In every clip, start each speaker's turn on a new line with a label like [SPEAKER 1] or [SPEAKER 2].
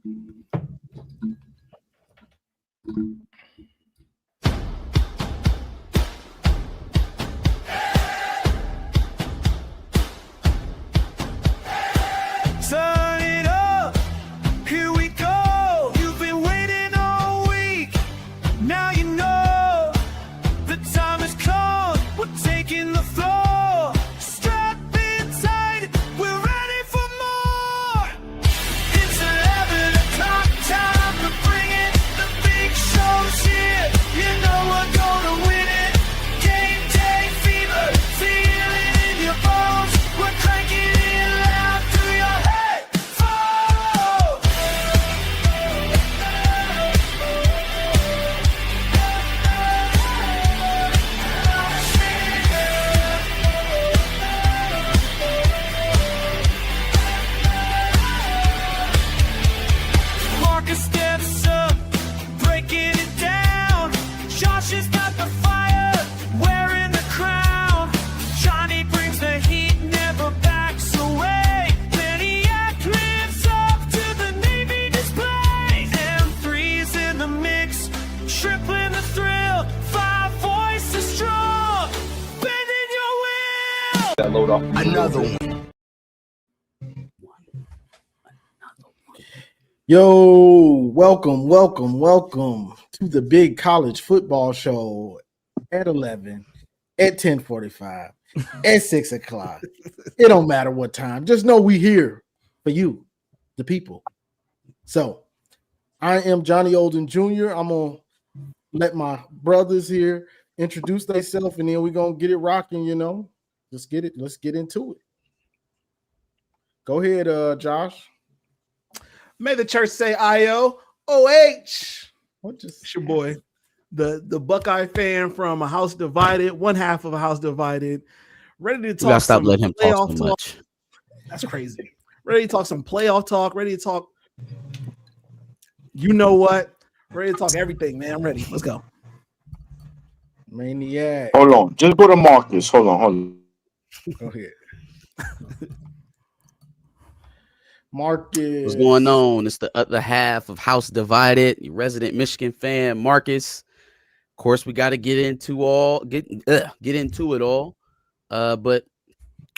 [SPEAKER 1] Turn it up, here we go. You've been waiting all week. Now you know the time has come. We're taking the floor. Strap in tight, we're ready for more. It's 11 o'clock, time to bring it. The big show's here. You know we're gonna win it. Game day fever, feel it in your bones. We're cranking it loud through your head. Oh! Marcus steps up, breaking it down. Josh has got the fire, wearing the crown. Johnny brings the heat, never backs away. Maniac lives up to the Navy display. M3's in the mix, tripling the thrill. 5 voices strong, bending your will.
[SPEAKER 2] That load off.
[SPEAKER 3] Another one.
[SPEAKER 4] Yo, welcome to the Big College Football Show at 11, at 10:45, at 6 o'clock. It don't matter what time. Just know we here for you, the people. So, I am Johnny Olden Jr. I'm going to let my brothers here introduce themselves, and then we're going to get it rocking, you know. Let's get into it. Go ahead, Josh.
[SPEAKER 3] May the church say IOOH.
[SPEAKER 4] What just
[SPEAKER 3] It's your boy, the Buckeye fan from a house divided, one half of a house divided. Ready to
[SPEAKER 5] You
[SPEAKER 3] talk
[SPEAKER 5] gotta stop
[SPEAKER 3] some
[SPEAKER 5] letting him talk
[SPEAKER 3] playoff
[SPEAKER 5] so much.
[SPEAKER 3] That's crazy. Ready to talk some playoff talk. Ready to talk. You know what? Ready to talk everything, man. I'm ready. Let's go.
[SPEAKER 4] Maniac?
[SPEAKER 2] Hold on. Just go to Marcus. Hold on.
[SPEAKER 4] Go ahead. Marcus.
[SPEAKER 5] What's going on? It's the other half of House Divided. Your resident Michigan fan, Marcus. Of course, we got to get into it all. But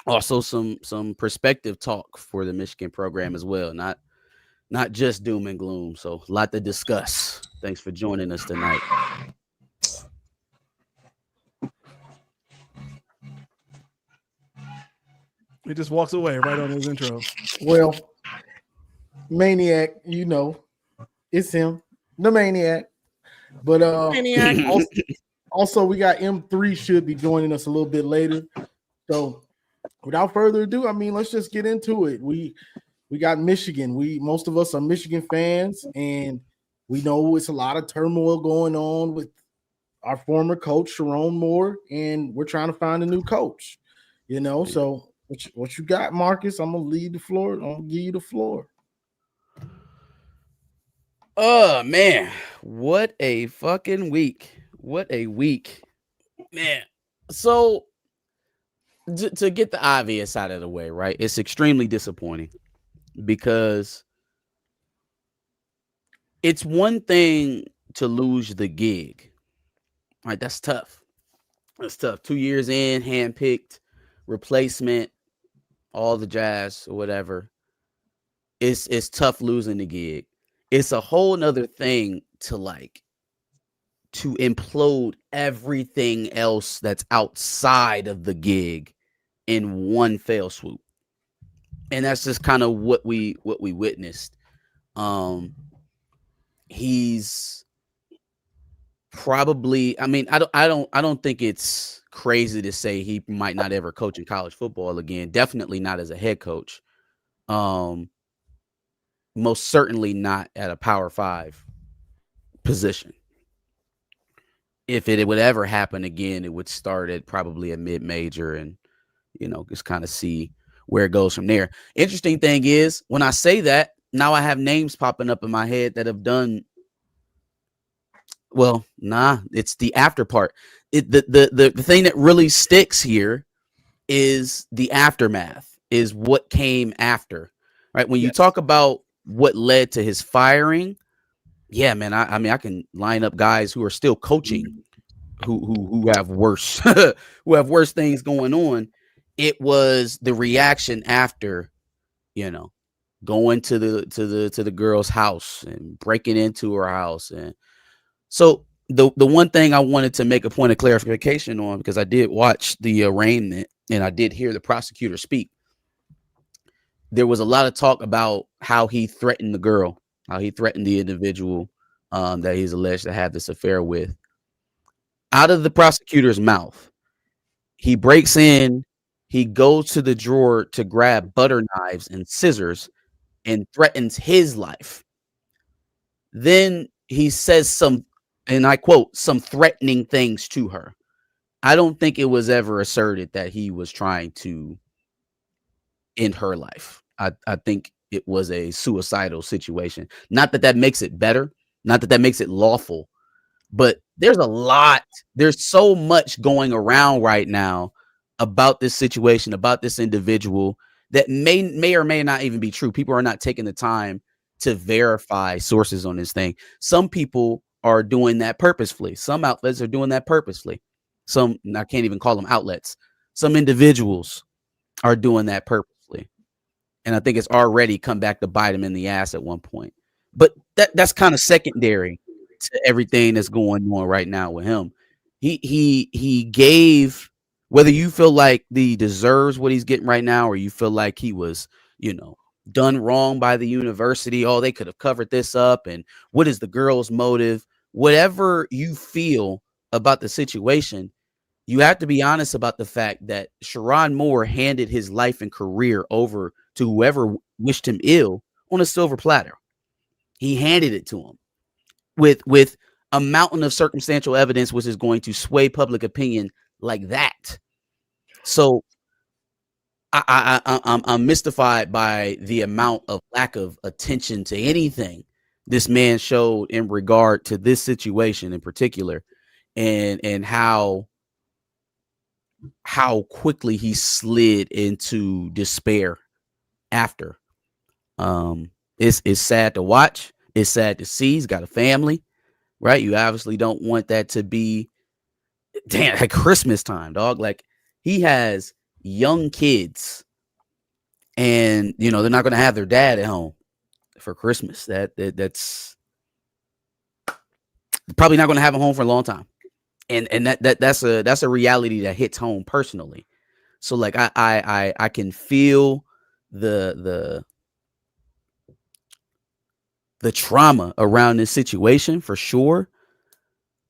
[SPEAKER 5] also some perspective talk for the Michigan program as well. Not just doom and gloom. So a lot to discuss. Thanks for joining us tonight.
[SPEAKER 3] He just walks away right on his intro.
[SPEAKER 4] Well, Maniac, you know, it's him, the Maniac. But
[SPEAKER 3] Maniac.
[SPEAKER 4] also we got M3 should be joining us a little bit later. So without further ado, I mean, let's just get into it. We got Michigan. Most of us are Michigan fans, and we know it's a lot of turmoil going on with our former coach, Sharon Moore, and we're trying to find a new coach. You know, so what you got, Marcus? I'm gonna leave the floor. I'm gonna give you the floor.
[SPEAKER 5] Oh man, what a fucking week. What a week. Man. So to get the obvious out of the way, right? It's extremely disappointing because it's one thing to lose the gig. Right? That's tough. That's tough. 2 years in, handpicked, replacement, all the jazz or whatever. It's tough losing the gig. It's a whole nother thing to implode everything else that's outside of the gig in one fell swoop. And that's just kind of what we witnessed. He's probably, I mean, I don't think it's crazy to say he might not ever coach in college football again. Definitely not as a head coach. Most certainly not at a Power 5 position. If it would ever happen again, it would start at probably a mid-major and, you know, just kind of see where it goes from there. Interesting thing is, when I say that, now I have names popping up in my head that have done well. It's the after part. The thing that really sticks here is the aftermath, is what came after, right? When you talk about what led to his firing, yeah, man, I mean, I can line up guys who are still coaching who have worse who have worse things going on. It was the reaction after, going to the girl's house and breaking into her house. And so the one thing I wanted to make a point of clarification on, because I did watch the arraignment and I did hear the prosecutor speak. There was a lot of talk about how he threatened the girl, how he threatened the individual that he's alleged to have this affair with. Out of the prosecutor's mouth, he breaks in, he goes to the drawer to grab butter knives and scissors and threatens his life. Then he says some, and I quote, some threatening things to her. I don't think it was ever asserted that he was trying to end her life. I think it was a suicidal situation. Not that makes it better, not that makes it lawful, but there's so much going around right now about this situation, about this individual that may or may not even be true. People are not taking the time to verify sources on this thing. Some people are doing that purposefully. Some outlets are doing that purposefully. Some, I can't even call them outlets. Some individuals are doing that purposely. And I think it's already come back to bite him in the ass at one point. But that's kind of secondary to everything that's going on right now with him. He gave, whether you feel like he deserves what he's getting right now, or you feel like he was, done wrong by the university. Oh, they could have covered this up. And what is the girl's motive? Whatever you feel about the situation, you have to be honest about the fact that Sherrone Moore handed his life and career over to whoever wished him ill on a silver platter. He handed it to him with a mountain of circumstantial evidence, which is going to sway public opinion like that. So I'm mystified by the amount of lack of attention to anything this man showed in regard to this situation in particular, and how quickly he slid into despair after. It's sad to watch. It's sad to see. He's got a family, right? You obviously don't want that to be, damn, at Christmas time, dog. Like, he has young kids, and they're not going to have their dad at home for Christmas. That's probably not going to have him home for a long time, and that's a reality that hits home personally. So like I can feel the trauma around this situation for sure,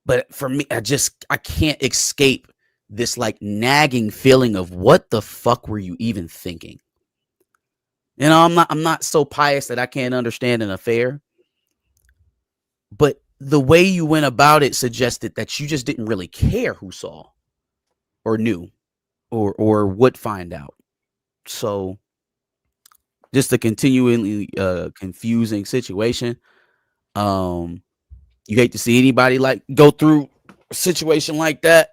[SPEAKER 5] but for me, I can't escape this like nagging feeling of what the fuck were you even thinking? I'm not so pious that I can't understand an affair, but the way you went about it suggested that you just didn't really care who saw or knew or would find out. So just a continually confusing situation. You hate to see anybody like go through a situation like that.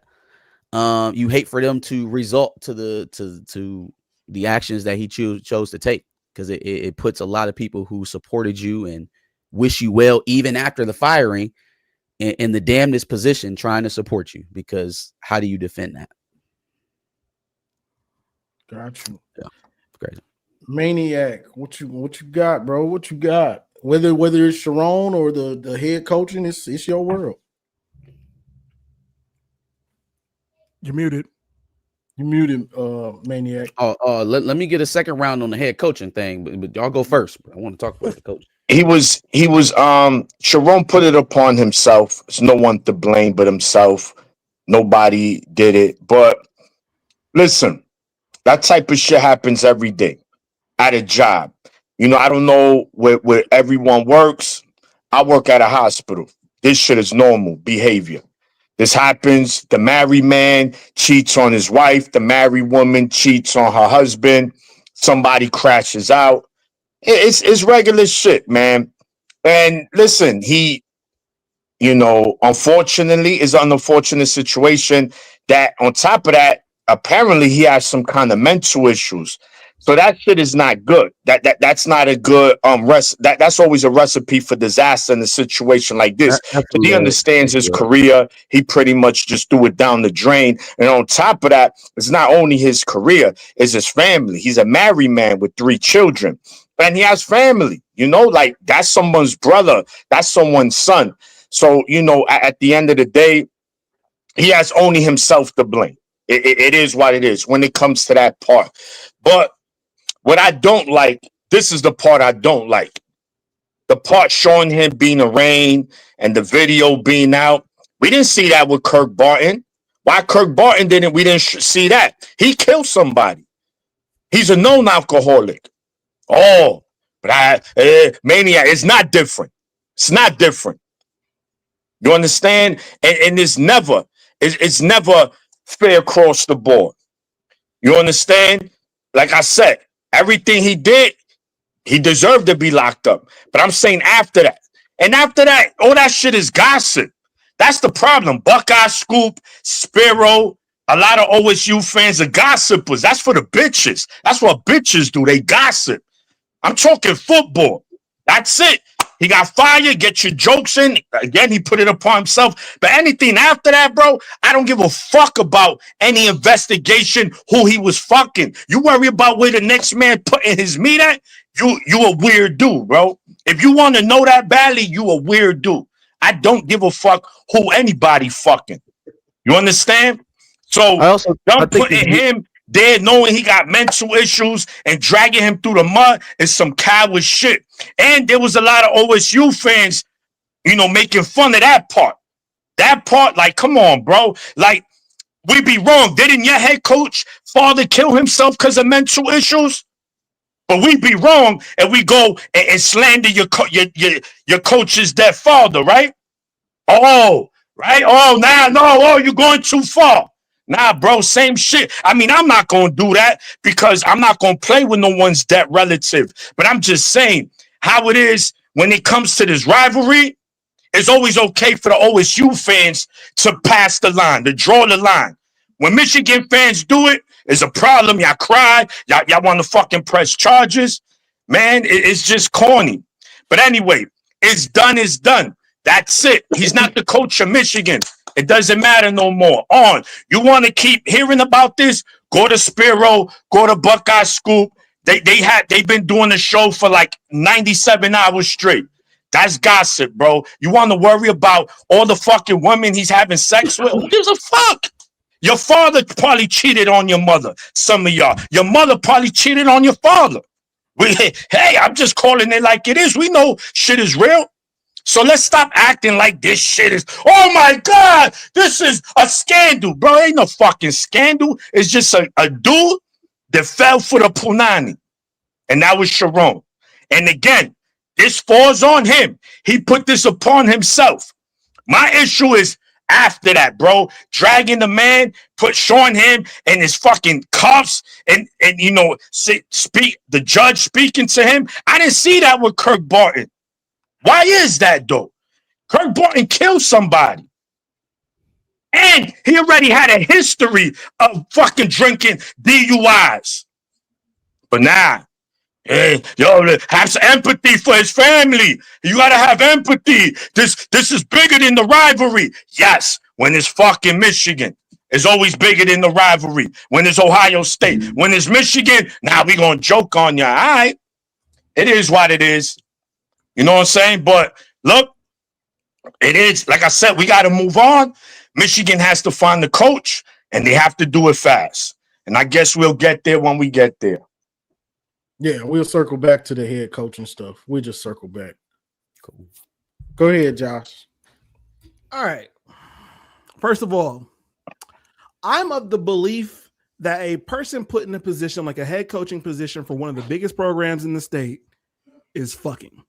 [SPEAKER 5] You hate for them to result to the actions that he chose to take, because it puts a lot of people who supported you and wish you well even after the firing in the damnedest position trying to support you, because how do you defend that?
[SPEAKER 4] Got you.
[SPEAKER 5] Yeah, it's crazy.
[SPEAKER 4] Maniac, what you got, bro? What you got? Whether it's Sherrone or the head coaching, it's your world.
[SPEAKER 3] You're muted.
[SPEAKER 4] You muted, Maniac.
[SPEAKER 5] Let me get a second round on the head coaching thing, but y'all go first. I want to talk about the coach.
[SPEAKER 2] He was Sherrone put it upon himself. There's no one to blame but himself. Nobody did it. But listen, that type of shit happens every day at a job. I don't know where everyone works. I work at a hospital. This shit is normal behavior. This happens. The married man cheats on his wife. The married woman cheats on her husband. Somebody crashes out. It's regular shit, man. And listen, he, unfortunately, is an unfortunate situation that on top of that, apparently he has some kind of mental issues. So that shit is not good. That's not a good that's always a recipe for disaster in a situation like this. But he understands his career. He pretty much just threw it down the drain. And on top of that, it's not only his career, it's his family. He's a married man with 3 children. And he has family, like that's someone's brother, that's someone's son. So, at the end of the day, he has only himself to blame. It is what it is when it comes to that part. But what I don't like, this is the part I don't like. The part showing him being arraigned and the video being out. We didn't see that with Kirk Barton. Why Kirk Barton didn't? We didn't see that. He killed somebody. He's a known alcoholic. Oh, but maniac. It's not different. It's not different. You understand? And it's never fair across the board. You understand? Like I said, everything he did, he deserved to be locked up. But I'm saying after that. And after that, all that shit is gossip. That's the problem. Buckeye Scoop, Spiro, a lot of OSU fans are gossipers. That's for the bitches. That's what bitches do. They gossip. I'm talking football. That's it. He got fired. Get your jokes in. Again, he put it upon himself. But anything after that, bro, I don't give a fuck about any investigation, who he was fucking. You worry about where the next man putting his meat at? You a weird dude, bro. If you want to know that badly, you a weird dude. I don't give a fuck who anybody fucking. You understand? So don't putting him there knowing he got mental issues and dragging him through the mud is some coward shit. And there was a lot of OSU fans, making fun of that part. That part, like, come on, bro. Like, we be wrong. Didn't your head coach father kill himself because of mental issues? But we be wrong and we go and slander your coach's dead father, right? Oh, right? Oh, you're going too far. Nah, bro, same shit. I mean, I'm not going to do that because I'm not going to play with no one's dead relative. But I'm just saying how it is when it comes to this rivalry. It's always okay for the OSU fans to pass the line, to draw the line. When Michigan fans do it, it's a problem. Y'all cry. Y'all want to fucking press charges. Man, it's just corny. But anyway, it's done. It's done. That's it. He's not the coach of Michigan. It doesn't matter no more. You want to keep hearing about this? Go to Spiro. Go to Buckeye Scoop. They've been doing the show for like 97 hours straight. That's gossip, bro. You want to worry about all the fucking women he's having sex with? Who gives a fuck? Your father probably cheated on your mother. Some of y'all. Your mother probably cheated on your father. Hey, I'm just calling it like it is. We know shit is real. So let's stop acting like this shit is, oh my God, this is a scandal. Bro, ain't no fucking scandal. It's just a dude that fell for the punani. And that was Sharon. And again, this falls on him. He put this upon himself. My issue is after that, bro, dragging the man, showing him in his fucking cuffs and speak the judge speaking to him. I didn't see that with Kirk Barton. Why is that, though? Kirk Barton killed somebody. And he already had a history of fucking drinking DUIs. But now, hey, have some empathy for his family. You got to have empathy. This is bigger than the rivalry. Yes, when it's fucking Michigan. It's always bigger than the rivalry. When it's Ohio State. When it's Michigan, now we going to joke on you. All right. It is what it is. You know what I'm saying? But look, it is, like I said, we got to move on. Michigan has to find the coach, and they have to do it fast. And I guess we'll get there when we get there.
[SPEAKER 4] Yeah, we'll circle back to the head coach and stuff. We'll just circle back. Cool. Go ahead, Josh.
[SPEAKER 3] All right. First of all, I'm of the belief that a person put in a position like a head coaching position for one of the biggest programs in the state is fucking.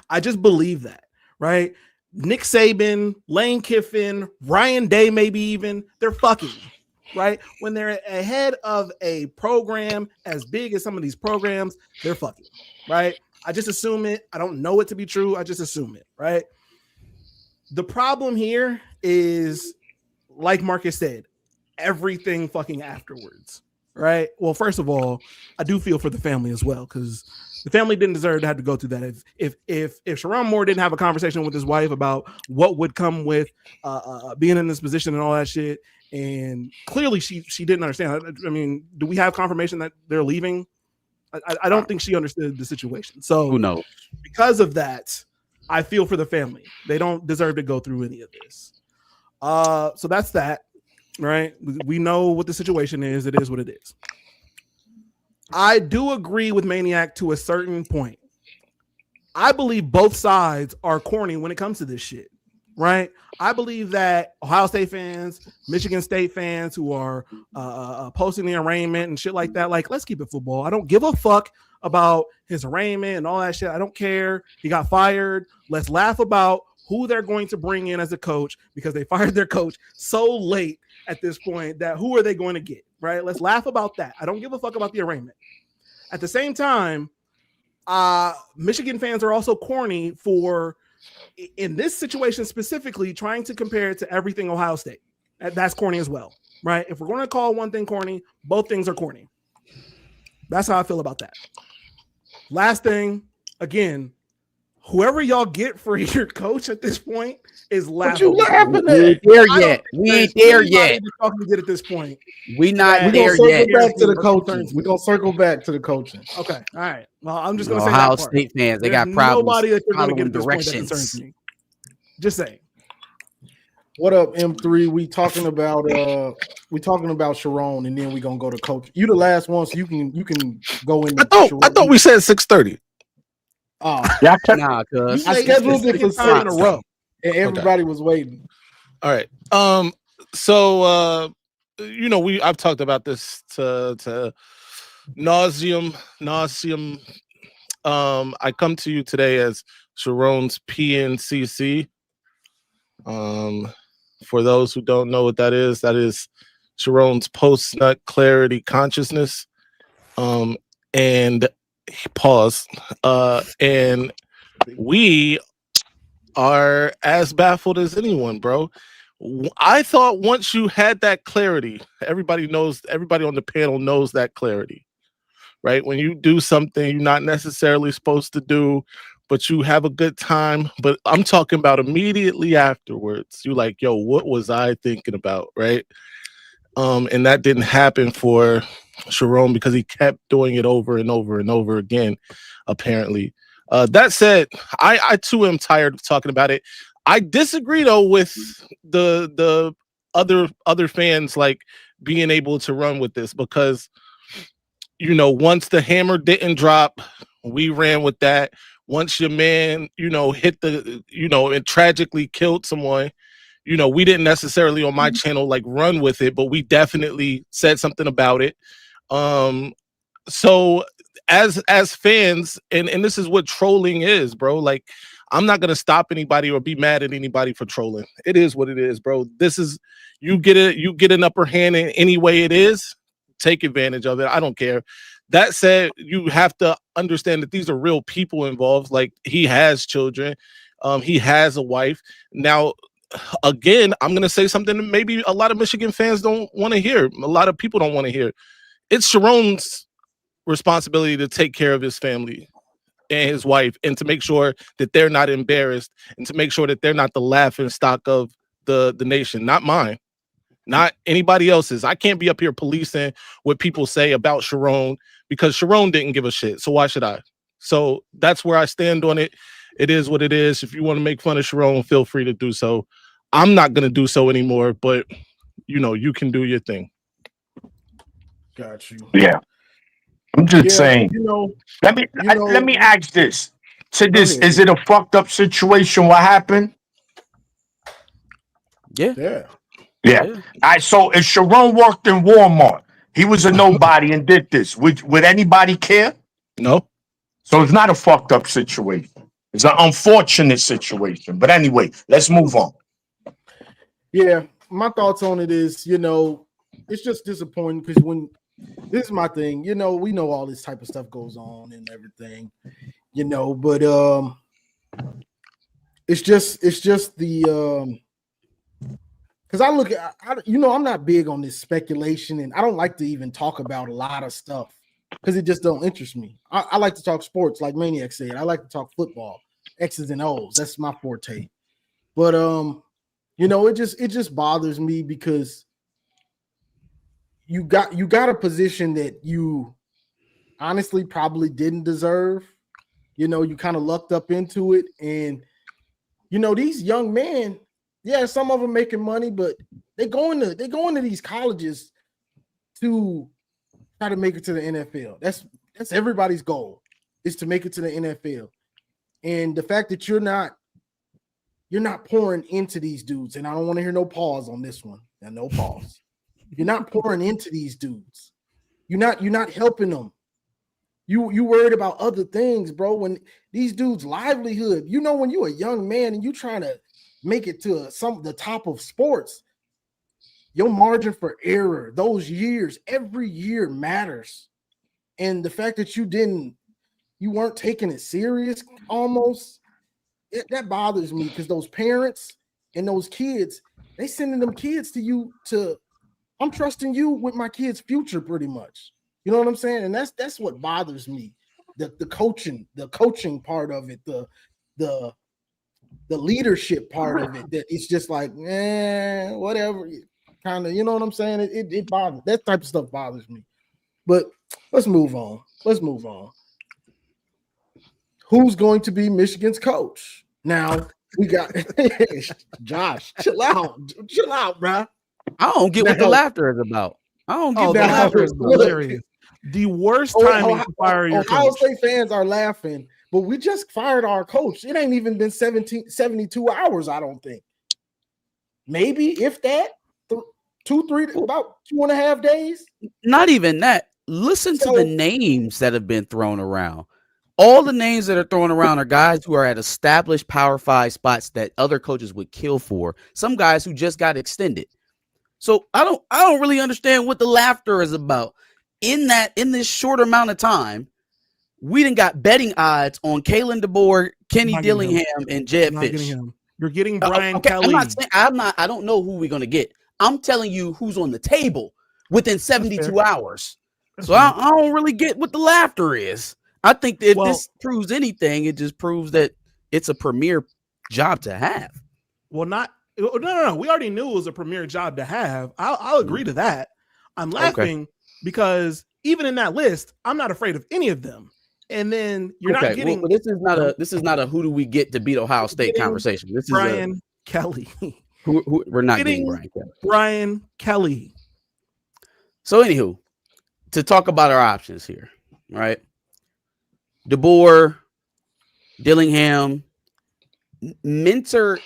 [SPEAKER 3] I just believe that, right? Nick Saban, Lane Kiffin, Ryan Day, maybe even, they're fucking, right? When they're ahead of a program as big as some of these programs, they're fucking, right? I just assume it. I don't know it to be true. I just assume it, right? The problem here is, like Marcus said, everything fucking afterwards, right? Well, first of all, I do feel for the family as well, because the family didn't deserve to have to go through that. If Sharon Moore didn't have a conversation with his wife about what would come with being in this position and all that shit, and clearly she didn't understand. I mean, do we have confirmation that they're leaving? I don't think she understood the situation. So
[SPEAKER 5] Who knows?
[SPEAKER 3] because of that, I feel for the family. They don't deserve to go through any of this. So that's that, right? We know what the situation is. It is what it is. I do agree with Maniac to a certain point. I believe both sides are corny when it comes to this shit, right? I believe that Ohio State fans, Michigan State fans who are posting the arraignment and shit like that, like, let's keep it football. I don't give a fuck about his arraignment and all that shit. I don't care. He got fired. Let's laugh about who they're going to bring in as a coach, because they fired their coach so late at this point that who are they going to get, right? Let's laugh about that. I don't give a fuck about the arraignment. At the same time, Michigan fans are also corny for, in this situation specifically, trying to compare it to everything Ohio State. That's corny as well, right? If we're going to call one thing corny, both things are corny. That's how I feel about that. Last thing, again, whoever y'all get for your coach at this point is laughable.
[SPEAKER 4] What you laughing
[SPEAKER 5] We ain't
[SPEAKER 4] at?
[SPEAKER 5] there
[SPEAKER 3] I don't
[SPEAKER 5] yet.
[SPEAKER 3] think
[SPEAKER 5] We
[SPEAKER 3] there's
[SPEAKER 5] ain't there
[SPEAKER 3] anybody
[SPEAKER 5] yet.
[SPEAKER 3] to fucking get at this point.
[SPEAKER 5] We not
[SPEAKER 3] Yeah,
[SPEAKER 4] We're
[SPEAKER 5] there
[SPEAKER 4] gonna
[SPEAKER 5] yet.
[SPEAKER 4] circle back to the coaching.
[SPEAKER 3] Concerns me.
[SPEAKER 4] We're gonna circle back to the coaching.
[SPEAKER 3] Okay, all right. Well, I'm just going to say
[SPEAKER 5] Ohio
[SPEAKER 3] that part.
[SPEAKER 5] State fans, they
[SPEAKER 3] There's
[SPEAKER 5] got problems
[SPEAKER 3] nobody that you're going to
[SPEAKER 5] following
[SPEAKER 3] get at this point that concerns
[SPEAKER 5] directions.
[SPEAKER 3] me. Just saying.
[SPEAKER 4] What up, M3? We talking about Sharon, and then we gonna go to coach. You the last one, so you can go in.
[SPEAKER 6] I thought we said 6:30.
[SPEAKER 4] Oh,
[SPEAKER 2] Yeah,
[SPEAKER 5] Nah, cuz.
[SPEAKER 4] I scheduled it for
[SPEAKER 3] time in a
[SPEAKER 4] 6
[SPEAKER 3] row.
[SPEAKER 4] and everybody was waiting.
[SPEAKER 6] All right. So I've talked about this to nauseum. I come to you today as Sharon's PNCC. For those who don't know what that is Sharon's post-nut clarity consciousness. And pause. And we are as baffled as anyone, bro. I thought once you had that clarity, everybody on the panel knows that clarity, right? When you do something you're not necessarily supposed to do, but you have a good time. But I'm talking about immediately afterwards. You like, yo, what was I thinking about, right? And that didn't happen for Sharon because he kept doing it over and over and over again, apparently. That said, I too am tired of talking about it. I disagree though with the other fans like being able to run with this, because once the hammer didn't drop, we ran with that. Once your man, hit and tragically killed someone, we didn't necessarily on my channel like run with it, but we definitely said something about it. So as fans, and this is what trolling is, bro. Like, I'm not gonna stop anybody or be mad at anybody for trolling. It is what it is, bro. This is you get an upper hand in any way it is. Take advantage of it. I don't care. That said, you have to understand that these are real people involved. Like, he has children, he has a wife. Now, again, I'm gonna say something that maybe a lot of Michigan fans don't want to hear. A lot of people don't want to hear. It's Sharon's responsibility to take care of his family and his wife, and to make sure that they're not embarrassed, and to make sure that they're not the laughing stock of the nation. Not mine, not anybody else's. I can't be up here policing what people say about Sharon, because Sharon didn't give a shit. So why should I? So that's where I stand on it. It is what it is. If you want to make fun of Sharon, feel free to do so. I'm not going to do so anymore, but you can do your thing.
[SPEAKER 4] Got you.
[SPEAKER 2] yeah. I'm just saying. Let me
[SPEAKER 4] know-
[SPEAKER 2] ask this. To
[SPEAKER 4] Go
[SPEAKER 2] this,
[SPEAKER 4] ahead.
[SPEAKER 2] is it a fucked up situation? What happened?
[SPEAKER 5] Yeah.
[SPEAKER 4] Yeah.
[SPEAKER 2] Yeah. All right. So if Sharon worked in Walmart, he was a nobody and did this. Would anybody care?
[SPEAKER 6] No.
[SPEAKER 2] So it's not a fucked up situation. It's an unfortunate situation. But anyway, let's move on.
[SPEAKER 4] Yeah, my thoughts on it is, it's just disappointing because this is my thing, we know all this type of stuff goes on and everything, but it's just the because I look at, I'm not big on this speculation, and I don't like to even talk about a lot of stuff because it just don't interest me. I like to talk sports, like Maniac said. I like to talk football, X's and O's. That's my forte. But it just bothers me because you got a position that you honestly probably didn't deserve. You kind of lucked up into it, and these young men, yeah, some of them making money, but they're going to these colleges to try to make it to the NFL. That's everybody's goal, is to make it to the NFL. And the fact that you're not pouring into these dudes, and I don't want to hear no pause on this one. Now, no pause. You're not pouring into these dudes. You're not helping them. You worried about other things, bro. When these dudes' livelihood, when you're a young man and you trying to make it to the top of sports, your margin for error, those years, every year matters. And the fact that you weren't taking it serious almost, that bothers me, because those parents and those kids, they sending them kids to you I'm trusting you with my kid's future, pretty much. You know what I'm saying? And that's what bothers me. The coaching part of it, the leadership part of it, that it's just like, whatever. Kind of, you know what I'm saying? It bothers, that type of stuff bothers me. But let's move on. Who's going to be Michigan's coach? Now we got Josh. Chill out, bro.
[SPEAKER 5] I don't get what the laughter is about. I don't get
[SPEAKER 3] Oh,
[SPEAKER 5] what the
[SPEAKER 3] that
[SPEAKER 5] laughter
[SPEAKER 3] was
[SPEAKER 5] is about.
[SPEAKER 3] hilarious. The worst timing to fire your
[SPEAKER 4] Ohio
[SPEAKER 3] coach.
[SPEAKER 4] State fans are laughing, but we just fired our coach. It ain't even been 72 hours, I don't think. Maybe, if that, about 2.5 days.
[SPEAKER 5] Not even that. Listen to the names that have been thrown around. All the names that are thrown around are guys who are at established Power 5 spots that other coaches would kill for. Some guys who just got extended. So I don't really understand what the laughter is about. In this short amount of time, we done got betting odds on Kalen DeBoer, Kenny Dillingham, and Jed Fish.
[SPEAKER 3] You're getting Brian
[SPEAKER 5] Okay,
[SPEAKER 3] Kelly.
[SPEAKER 5] I don't know who we're gonna get. I'm telling you who's on the table within 72 hours. So I don't really get what the laughter is. I think that if this proves anything, it just proves that it's a premier job to have.
[SPEAKER 3] Well, no. We already knew it was a premier job to have. I'll agree to that. I'm laughing because even in that list, I'm not afraid of any of them. And then you're not getting.
[SPEAKER 5] Well, this is not a who do we get to beat Ohio State conversation. This is
[SPEAKER 3] Brian Kelly.
[SPEAKER 5] We're not getting Brian Kelly.
[SPEAKER 3] Brian Kelly.
[SPEAKER 5] So, anywho, to talk about our options here, right? DeBoer, Dillingham, Minter's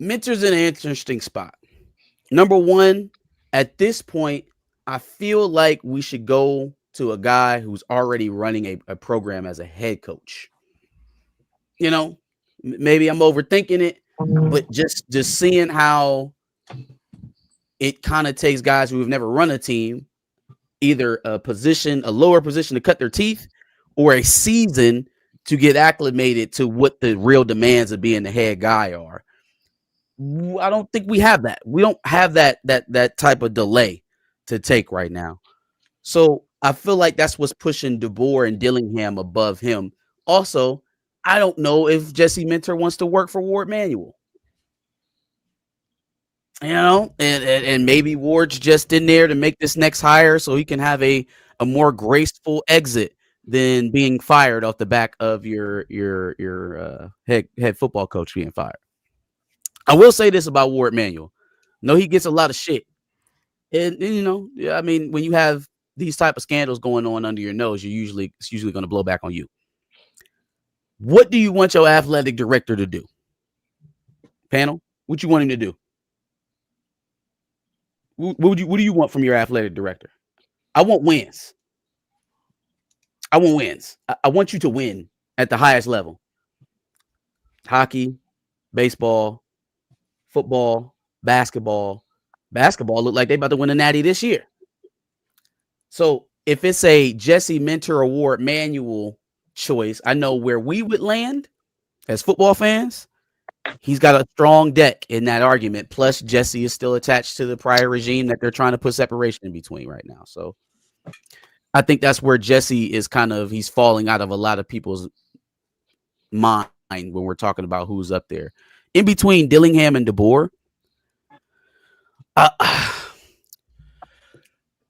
[SPEAKER 5] in an interesting spot. Number one, at this point, I feel like we should go to a guy who's already running a program as a head coach. Maybe I'm overthinking it, but just seeing how it kind of takes guys who have never run a team, either a lower position to cut their teeth, or a season to get acclimated to what the real demands of being the head guy are. I don't think we have that. We don't have that type of delay to take right now. So I feel like that's what's pushing DeBoer and Dillingham above him. Also, I don't know if Jesse Minter wants to work for Ward Manuel. And maybe Ward's just in there to make this next hire so he can have a more graceful exit than being fired off the back of your head football coach being fired. I will say this about Ward Manuel. No, he gets a lot of shit. And I mean, when you have these type of scandals going on under your nose, it's usually going to blow back on you. What do you want your athletic director to do? Panel, what you want him to do? What do you want from your athletic director? I want wins. I want you to win at the highest level. Hockey, baseball, football, basketball. Basketball look like they about to win a natty this year. So if it's a Jesse Minter Award Manual choice, I know where we would land as football fans. he's got a strong deck in that argument. Plus, Jesse is still attached to the prior regime that they're trying to put separation in between right now. So I think that's where Jesse is he's falling out of a lot of people's mind when we're talking about who's up there. In between Dillingham and DeBoer,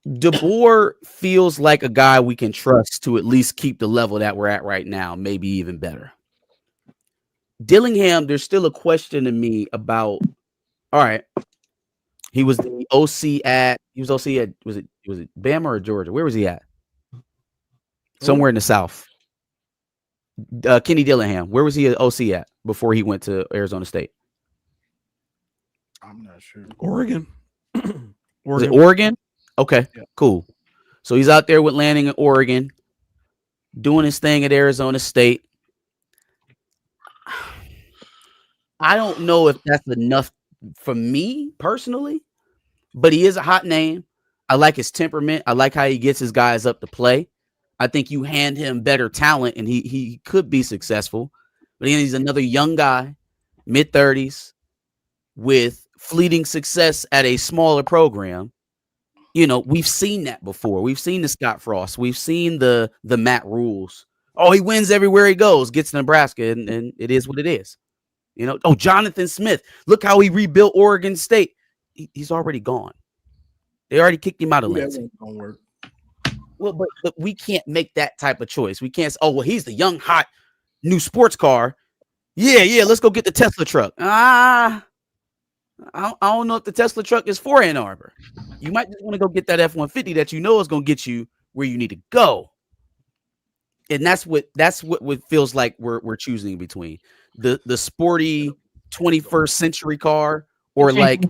[SPEAKER 5] DeBoer feels like a guy we can trust to at least keep the level that we're at right now, maybe even better. Dillingham, there's still a question to me about. All right, he was the OC at. Was it Bama or Georgia? Where was he at? Somewhere in the South. Kenny Dillingham. Where was he at OC at before he went to Arizona State?
[SPEAKER 4] I'm not sure.
[SPEAKER 3] Oregon.
[SPEAKER 5] Was it Oregon? Okay,
[SPEAKER 4] Yeah.
[SPEAKER 5] cool. So he's out there with Lanning in Oregon, doing his thing at Arizona State. I don't know if that's enough for me personally, but he is a hot name. I like his temperament. I like how he gets his guys up to play. I think you hand him better talent and he could be successful. But again, he's another young guy, mid-30s, with fleeting success at a smaller program. You know, we've seen that before. We've seen the Scott Frost. We've seen the Matt Rules. Oh, he wins everywhere he goes, gets to Nebraska, and it is what it is. You know, oh, Jonathan Smith, look how he rebuilt Oregon State. He's already gone. They already kicked him out of Lindsay.
[SPEAKER 4] Don't work.
[SPEAKER 5] Well, but we can't make that type of choice. We can't say, oh, well, he's the young, hot, new sports car. Yeah, let's go get the Tesla truck. I don't know if the Tesla truck is for Ann Arbor. You might just want to go get that F-150 that you know is going to get you where you need to go. And that's what feels like we're choosing between the sporty 21st century car or like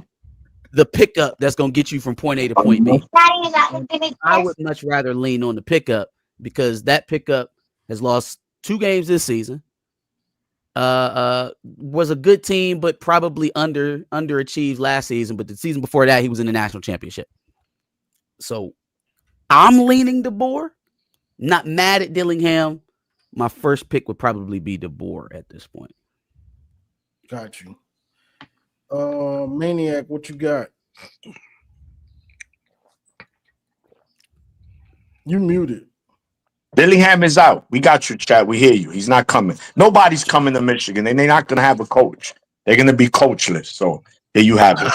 [SPEAKER 5] the pickup that's going to get you from point A to point B. I would much rather lean on the pickup because that pickup has lost 2 games this season. Was a good team, but probably underachieved last season. But the season before that, he was in the national championship. So I'm leaning DeBoer. Not mad at Dillingham. My first pick would probably be DeBoer at this point.
[SPEAKER 4] Got you. Maniac, what you got? You muted.
[SPEAKER 2] Dillingham is out. We got you, chat. We hear you. He's not coming. Nobody's coming to Michigan, and they're not going to have a coach. They're going to be coachless. So there you have it.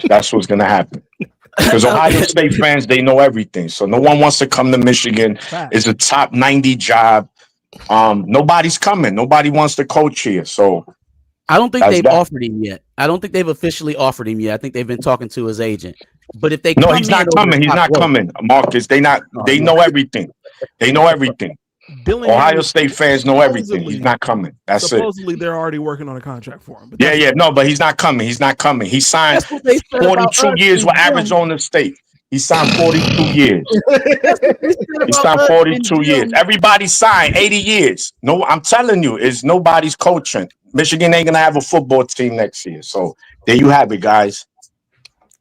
[SPEAKER 2] That's what's going to happen. Because Ohio State fans, they know everything. So no one wants to come to Michigan. It's a top 90 job. Nobody's coming. Nobody wants to coach here. So
[SPEAKER 5] I don't think they've offered him yet. I don't think they've officially offered him yet. I think they've been talking to his agent. But if they
[SPEAKER 2] no, he's not coming. He's not coming, Marcus. They know everything. They know everything. Ohio State fans know everything. He's not coming. That's
[SPEAKER 3] supposedly they're already working on a contract for him.
[SPEAKER 2] But no, but he's not coming. He's not coming. He signed 42 years with Arizona State. He signed 42 years. He signed 42 years. Everybody signed 80 years. No, I'm telling you, it's nobody's coaching. Michigan ain't gonna have a football team next year. So there you have it, guys.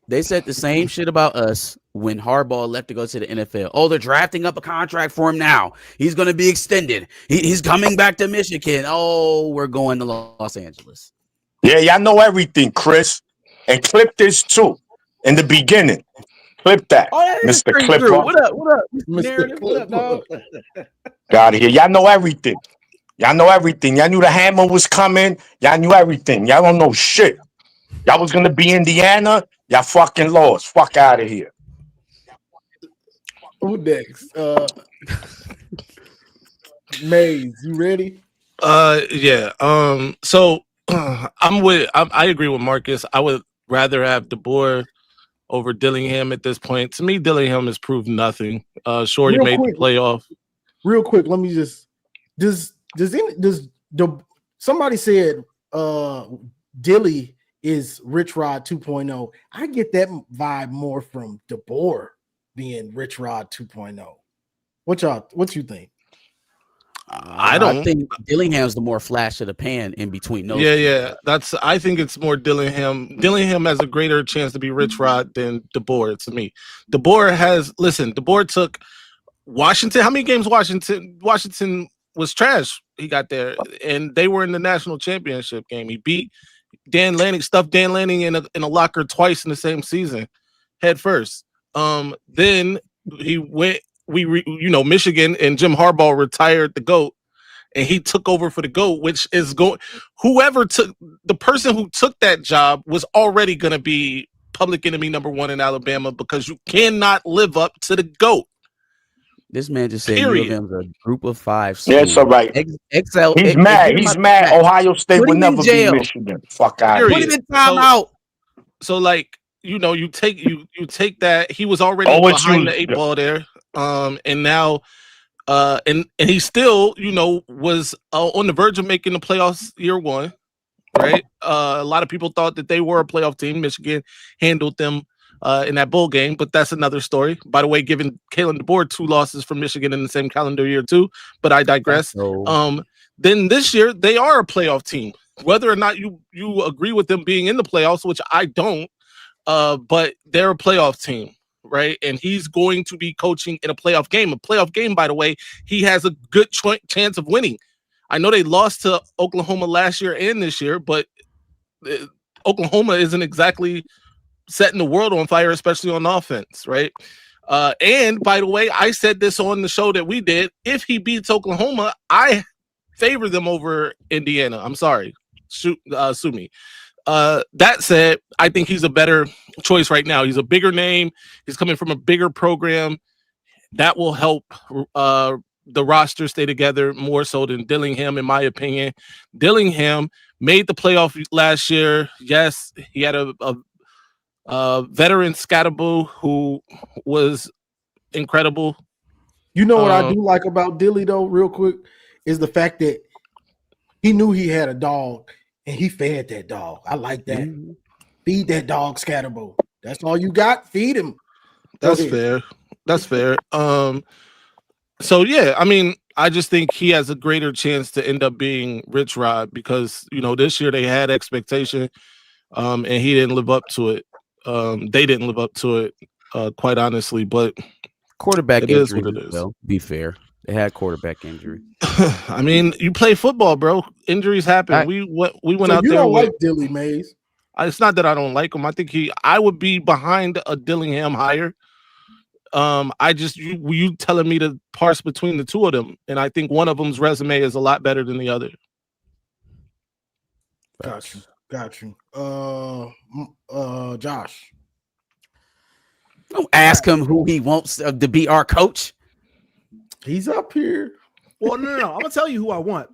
[SPEAKER 5] They said the same shit about us when Harbaugh left to go to the NFL. Oh, they're drafting up a contract for him now. He's going to be extended. He's coming back to Michigan. Oh, we're going to Los Angeles.
[SPEAKER 2] Yeah, y'all know everything, Chris. And clip this too in the beginning. Clip that, Mr. Clipper.
[SPEAKER 5] What up,
[SPEAKER 4] Mr.
[SPEAKER 5] What up, dog?
[SPEAKER 2] Got it here. Y'all know everything. Y'all know everything. Y'all knew the hammer was coming. Y'all knew everything. Y'all don't know shit. Y'all was going to be Indiana. Y'all fucking lost. Fuck out of here.
[SPEAKER 4] Who next? Maze, you ready?
[SPEAKER 6] Yeah. So I agree with Marcus. I would rather have DeBoer over Dillingham at this point. To me, Dillingham has proved nothing. Sure, he made the playoff.
[SPEAKER 4] Real quick, let me just somebody said Dilly is Rich Rod 2.0. I get that vibe more from DeBoer being Rich Rod 2.0. What you think?
[SPEAKER 5] I think Dillingham's the more flash of the pan in between those.
[SPEAKER 6] Yeah. I think it's more Dillingham. Dillingham has a greater chance to be Rich Rod than DeBoer to me. DeBoer took Washington. How many games Washington was trash he got there, and they were in the national championship game. He beat Dan Lanning, stuffed Dan Lanning in a locker twice in the same season, head first. Then he went. Michigan and Jim Harbaugh retired the GOAT, and he took over for the GOAT, which is the person who took that job was already going to be public enemy number one in Alabama because you cannot live up to the GOAT.
[SPEAKER 5] This man just said
[SPEAKER 6] Period.
[SPEAKER 5] U of M's a group of 5.
[SPEAKER 2] Yeah, it's all right.
[SPEAKER 5] Excel.
[SPEAKER 2] He's mad. He's mad. Ohio State will never be Michigan. Fuck out.
[SPEAKER 5] Put him in timeout.
[SPEAKER 6] So like, you take that. He was already behind the 8 ball there. And now and he still, was on the verge of making the playoffs year one, right? A lot of people thought that they were a playoff team. Michigan handled them in that bowl game, but that's another story. By the way, giving Kalen DeBoer 2 losses from Michigan in the same calendar year too, but I digress. Then this year they are a playoff team. Whether or not you agree with them being in the playoffs, which I don't, but they're a playoff team. Right, and he's going to be coaching in a playoff game. A playoff game, by the way, he has a good chance of winning. I know they lost to Oklahoma last year and this year, but Oklahoma isn't exactly setting the world on fire, especially on offense, right? And by the way, I said this on the show that we did. If he beats Oklahoma, I favor them over Indiana. I'm sorry, sue me. That said, I think he's a better choice right now. He's a bigger name. He's coming from a bigger program. That will help the roster stay together more so than Dillingham, in my opinion. Dillingham made the playoff last year. Yes, he had a veteran Scatterboo who was incredible.
[SPEAKER 4] You know what I do like about Dilly, though, real quick, is the fact that he knew he had a dog. And he fed that dog. I like that. Mm-hmm. Feed that dog, Scatterboo. That's all you got. Feed him.
[SPEAKER 6] That's fair. That's fair. So yeah, I mean, I just think he has a greater chance to end up being Rich Rod because this year they had expectation, and he didn't live up to it. They didn't live up to it, quite honestly. But
[SPEAKER 5] quarterback injury
[SPEAKER 6] is what it is.
[SPEAKER 5] Well, be fair. They had quarterback injury.
[SPEAKER 6] I mean, you play football, bro. Injuries happen. We went
[SPEAKER 4] so
[SPEAKER 6] out
[SPEAKER 4] you
[SPEAKER 6] there.
[SPEAKER 4] Don't like Dilly Mays?
[SPEAKER 6] It's not that I don't like him. I think I would be behind a Dillingham hire. You telling me to parse between the two of them, and I think one of them's resume is a lot better than the other.
[SPEAKER 4] Got you. Josh.
[SPEAKER 5] Don't ask him who he wants to be our coach.
[SPEAKER 4] He's up here.
[SPEAKER 3] Well, no. I'm gonna tell you who I want.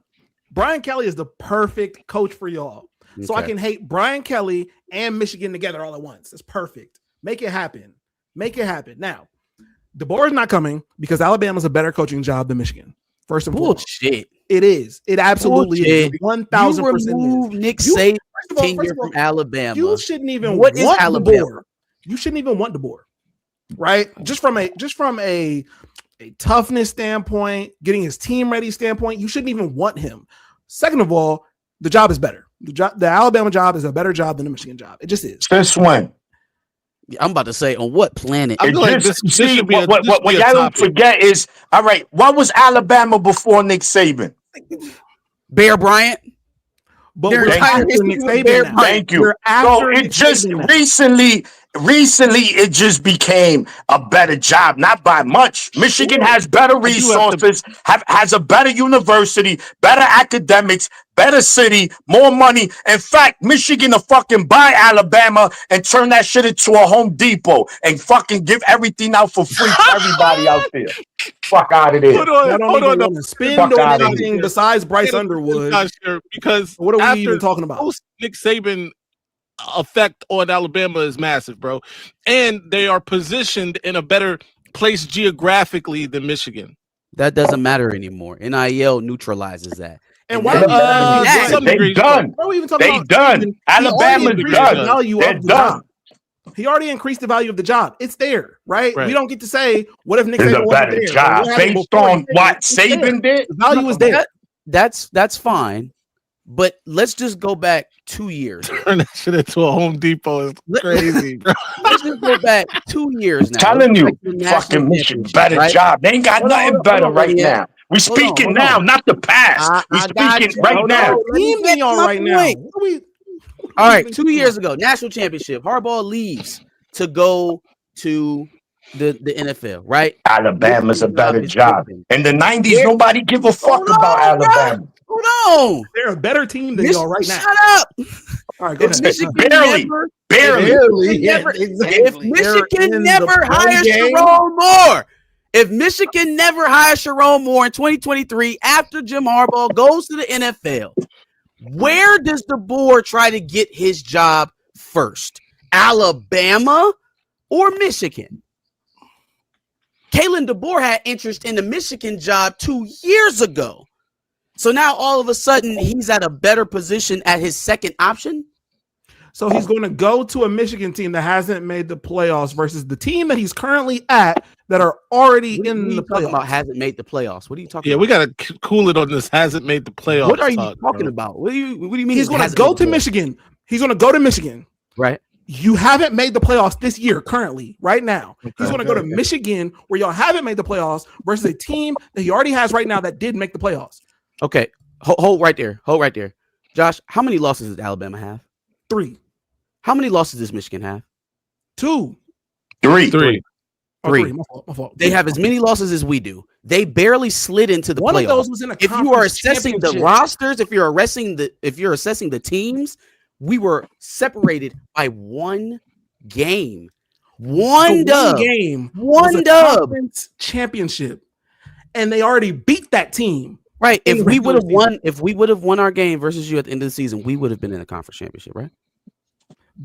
[SPEAKER 3] Brian Kelly is the perfect coach for y'all. Okay. So I can hate Brian Kelly and Michigan together all at once. It's perfect. Make it happen. Now, DeBoer is not coming because Alabama's a better coaching job than Michigan. First and foremost,
[SPEAKER 5] bullshit.
[SPEAKER 3] It is. It absolutely is. 1,000%.
[SPEAKER 5] Remove Nick Saban from Alabama.
[SPEAKER 3] You shouldn't even want DeBoer. You shouldn't even want DeBoer, right? Just from a toughness standpoint, getting his team ready standpoint, you shouldn't even want him. Second of all, the job is better. The Alabama job is a better job than the Michigan job. It just is.
[SPEAKER 2] Since when?
[SPEAKER 5] I'm about to say, on what planet?
[SPEAKER 2] What y'all don't forget is, all right, what was Alabama before Nick Saban?
[SPEAKER 5] Bear Bryant.
[SPEAKER 3] But we're after Nick Saban now.
[SPEAKER 2] Thank you. So it just recently it just became a better job, not by much. Michigan has better resources, has a better university, better academics, better city, more money. In fact, Michigan to fucking buy Alabama and turn that shit into a Home Depot and fucking give everything out for free to everybody out there. Fuck out of there.
[SPEAKER 3] Hold on. Spend on anything besides Bryce Underwood.
[SPEAKER 6] Because
[SPEAKER 3] what are we even talking about?
[SPEAKER 6] Nick Saban effect on Alabama is massive, bro. And they are positioned in a better place geographically than Michigan.
[SPEAKER 5] That doesn't matter anymore. NIL neutralizes that.
[SPEAKER 3] And why
[SPEAKER 2] they done.
[SPEAKER 3] What are we even talking about?
[SPEAKER 2] Done. Alabama's done. They're done.
[SPEAKER 3] He already increased the value of the job. It's there, right? We don't get to say, what if Nick Saban
[SPEAKER 2] a better job based on what Saban did?
[SPEAKER 3] The value is there.
[SPEAKER 5] That's fine. But let's just go back 2 years.
[SPEAKER 6] Turn that shit into a Home Depot is crazy.
[SPEAKER 5] Let's just go back 2 years now.
[SPEAKER 2] Telling you, fucking Michigan, better job. They ain't got nothing better right now. We speaking now, not the past. We
[SPEAKER 5] I got
[SPEAKER 2] speaking
[SPEAKER 5] you.
[SPEAKER 2] right
[SPEAKER 5] Hold
[SPEAKER 2] now.
[SPEAKER 5] on. Let me
[SPEAKER 3] Team
[SPEAKER 5] get
[SPEAKER 3] y'all
[SPEAKER 5] my
[SPEAKER 3] right now.
[SPEAKER 5] point.
[SPEAKER 3] What are we?
[SPEAKER 5] All right, 2 years ago, national championship. Harbaugh leaves to go to the NFL, right?
[SPEAKER 2] Alabama's a better
[SPEAKER 5] is
[SPEAKER 2] job.
[SPEAKER 5] open.
[SPEAKER 2] In the 90s,
[SPEAKER 5] Where-
[SPEAKER 2] nobody give a fuck
[SPEAKER 5] Hold
[SPEAKER 2] about
[SPEAKER 5] on, bro.
[SPEAKER 2] Alabama.
[SPEAKER 5] Hold on.
[SPEAKER 3] They're a better team than y'all right now.
[SPEAKER 5] Shut up.
[SPEAKER 3] All right, go
[SPEAKER 2] It's
[SPEAKER 3] ahead.
[SPEAKER 5] Michigan
[SPEAKER 2] barely.
[SPEAKER 5] never,
[SPEAKER 2] Barely.
[SPEAKER 4] Barely, yeah,
[SPEAKER 5] Never-
[SPEAKER 4] exactly.
[SPEAKER 5] if
[SPEAKER 4] They're
[SPEAKER 5] Michigan
[SPEAKER 4] in
[SPEAKER 5] never
[SPEAKER 4] the play
[SPEAKER 5] hires
[SPEAKER 4] game.
[SPEAKER 5] Sharon Moore, if Michigan never hires Sharon Moore in 2023 after Jim Harbaugh goes to the NFL, where does the board try to get his job first? Alabama or Michigan? Kalen DeBoer had interest in the Michigan job 2 years ago. So now all of a sudden he's at a better position at his second option.
[SPEAKER 3] So he's going to go to a Michigan team that hasn't made the playoffs versus the team that he's currently at that are already
[SPEAKER 5] What are
[SPEAKER 3] in
[SPEAKER 5] you
[SPEAKER 3] the
[SPEAKER 5] talking about?
[SPEAKER 3] playoffs.
[SPEAKER 5] Hasn't made the playoffs. What are you talking
[SPEAKER 6] Yeah,
[SPEAKER 5] about?
[SPEAKER 6] we gotta cool it on this. Hasn't made the playoffs.
[SPEAKER 5] What are you
[SPEAKER 6] talk,
[SPEAKER 5] talking
[SPEAKER 6] bro.
[SPEAKER 5] about? What do you mean?
[SPEAKER 3] He's going to
[SPEAKER 5] hasn't
[SPEAKER 3] go
[SPEAKER 5] made
[SPEAKER 3] to
[SPEAKER 5] the playoffs?
[SPEAKER 3] Michigan. He's going to go to Michigan.
[SPEAKER 5] Right.
[SPEAKER 3] You haven't made the playoffs this year, currently, right now. He's going to go to Michigan, where y'all haven't made the playoffs, versus a team that he already has right now that did make the playoffs.
[SPEAKER 5] Okay. Hold right there. Hold right there. Josh, how many losses does Alabama have?
[SPEAKER 3] 3,
[SPEAKER 5] How many losses does Michigan have?
[SPEAKER 3] 2,
[SPEAKER 2] Three.
[SPEAKER 6] 3.
[SPEAKER 3] or
[SPEAKER 5] Three.
[SPEAKER 3] 3. My fault.
[SPEAKER 5] They have as many losses as we do. They barely slid into the
[SPEAKER 3] One
[SPEAKER 5] playoffs.
[SPEAKER 3] of those was in a
[SPEAKER 5] If you are
[SPEAKER 3] conference
[SPEAKER 5] assessing the
[SPEAKER 3] championship.
[SPEAKER 5] rosters, if you're assessing the teams, we were separated by one game. One
[SPEAKER 3] The
[SPEAKER 5] dub.
[SPEAKER 3] game,
[SPEAKER 5] One
[SPEAKER 3] was a
[SPEAKER 5] dub.
[SPEAKER 3] conference championship, and they already beat that team.
[SPEAKER 5] Right.
[SPEAKER 3] in
[SPEAKER 5] If
[SPEAKER 3] the
[SPEAKER 5] we would
[SPEAKER 3] regular
[SPEAKER 5] have won, if we would have won our game versus you at the end of the season, we would have been in a conference championship, right?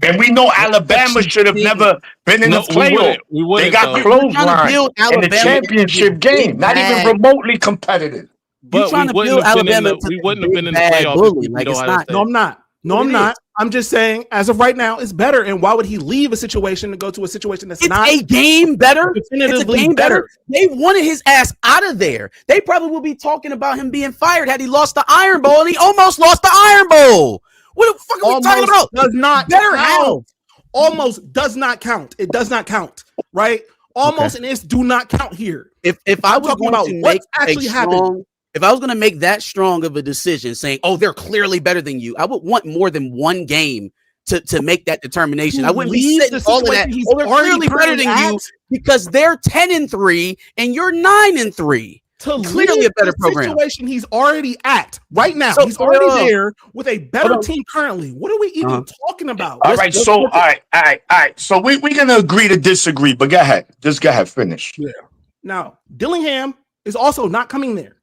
[SPEAKER 2] And we know Alabama should have never been in the playoff.
[SPEAKER 6] We
[SPEAKER 2] They
[SPEAKER 6] wouldn't,
[SPEAKER 2] got
[SPEAKER 6] though.
[SPEAKER 5] You're trying to
[SPEAKER 2] clothesline
[SPEAKER 5] build
[SPEAKER 2] in the
[SPEAKER 5] Alabama
[SPEAKER 2] championship
[SPEAKER 5] into the
[SPEAKER 2] game.
[SPEAKER 5] big
[SPEAKER 2] Not
[SPEAKER 5] bad-
[SPEAKER 2] even remotely competitive.
[SPEAKER 5] You're
[SPEAKER 6] But
[SPEAKER 5] trying
[SPEAKER 6] we
[SPEAKER 5] to
[SPEAKER 6] wouldn't
[SPEAKER 5] build
[SPEAKER 6] have been in
[SPEAKER 5] Alabama
[SPEAKER 6] the,
[SPEAKER 5] to
[SPEAKER 6] we
[SPEAKER 5] the
[SPEAKER 6] wouldn't have
[SPEAKER 5] big
[SPEAKER 6] been in the
[SPEAKER 5] bad
[SPEAKER 6] playoff.
[SPEAKER 5] bully.
[SPEAKER 6] if we
[SPEAKER 5] Like,
[SPEAKER 6] beat
[SPEAKER 5] it's
[SPEAKER 6] Ohio
[SPEAKER 5] not-
[SPEAKER 6] State.
[SPEAKER 3] No, I'm not. No,
[SPEAKER 5] It
[SPEAKER 3] I'm
[SPEAKER 5] is.
[SPEAKER 3] not. I'm just saying, as of right now, it's better. And why would he leave a situation to go to a situation that's
[SPEAKER 5] It's
[SPEAKER 3] not
[SPEAKER 5] a game better. It's a
[SPEAKER 3] definitively
[SPEAKER 5] game better.
[SPEAKER 3] better?
[SPEAKER 5] They wanted his ass out of there. They probably will be talking about him being fired had he lost the Iron Bowl, and he almost lost the Iron Bowl. What the fuck are we talking about?
[SPEAKER 3] does not
[SPEAKER 5] Better
[SPEAKER 3] count.
[SPEAKER 5] how?
[SPEAKER 3] Almost does not count. It does not count, right? Almost and it's do not count here.
[SPEAKER 5] If I
[SPEAKER 3] I'm
[SPEAKER 5] was
[SPEAKER 3] talking
[SPEAKER 5] going
[SPEAKER 3] about
[SPEAKER 5] to
[SPEAKER 3] what's
[SPEAKER 5] make
[SPEAKER 3] actually
[SPEAKER 5] a
[SPEAKER 3] happened.
[SPEAKER 5] strong, if I was going to make that strong of a decision, saying, "Oh, they're clearly better than you," I would want more than one game to make that determination. I wouldn't be
[SPEAKER 3] Leave
[SPEAKER 5] sitting
[SPEAKER 3] the
[SPEAKER 5] all of that.
[SPEAKER 3] situation he's
[SPEAKER 5] Oh, they're
[SPEAKER 3] already
[SPEAKER 5] clearly better
[SPEAKER 3] currently
[SPEAKER 5] than you
[SPEAKER 3] at.
[SPEAKER 5] because they're 10-3 and you're 9-3.
[SPEAKER 3] To
[SPEAKER 5] Clearly
[SPEAKER 3] leave
[SPEAKER 5] a better
[SPEAKER 3] the
[SPEAKER 5] program.
[SPEAKER 3] situation he's already at right now.
[SPEAKER 5] So,
[SPEAKER 3] He's already
[SPEAKER 5] hold on.
[SPEAKER 3] there with a better
[SPEAKER 5] Hold on.
[SPEAKER 3] team currently. What are we even talking about?
[SPEAKER 2] All
[SPEAKER 5] Let's-
[SPEAKER 2] right,
[SPEAKER 5] let's
[SPEAKER 2] so
[SPEAKER 5] look
[SPEAKER 2] all right. So we're gonna agree to disagree, but go ahead. Just go ahead, finish.
[SPEAKER 3] Now, Dillingham is also not coming there,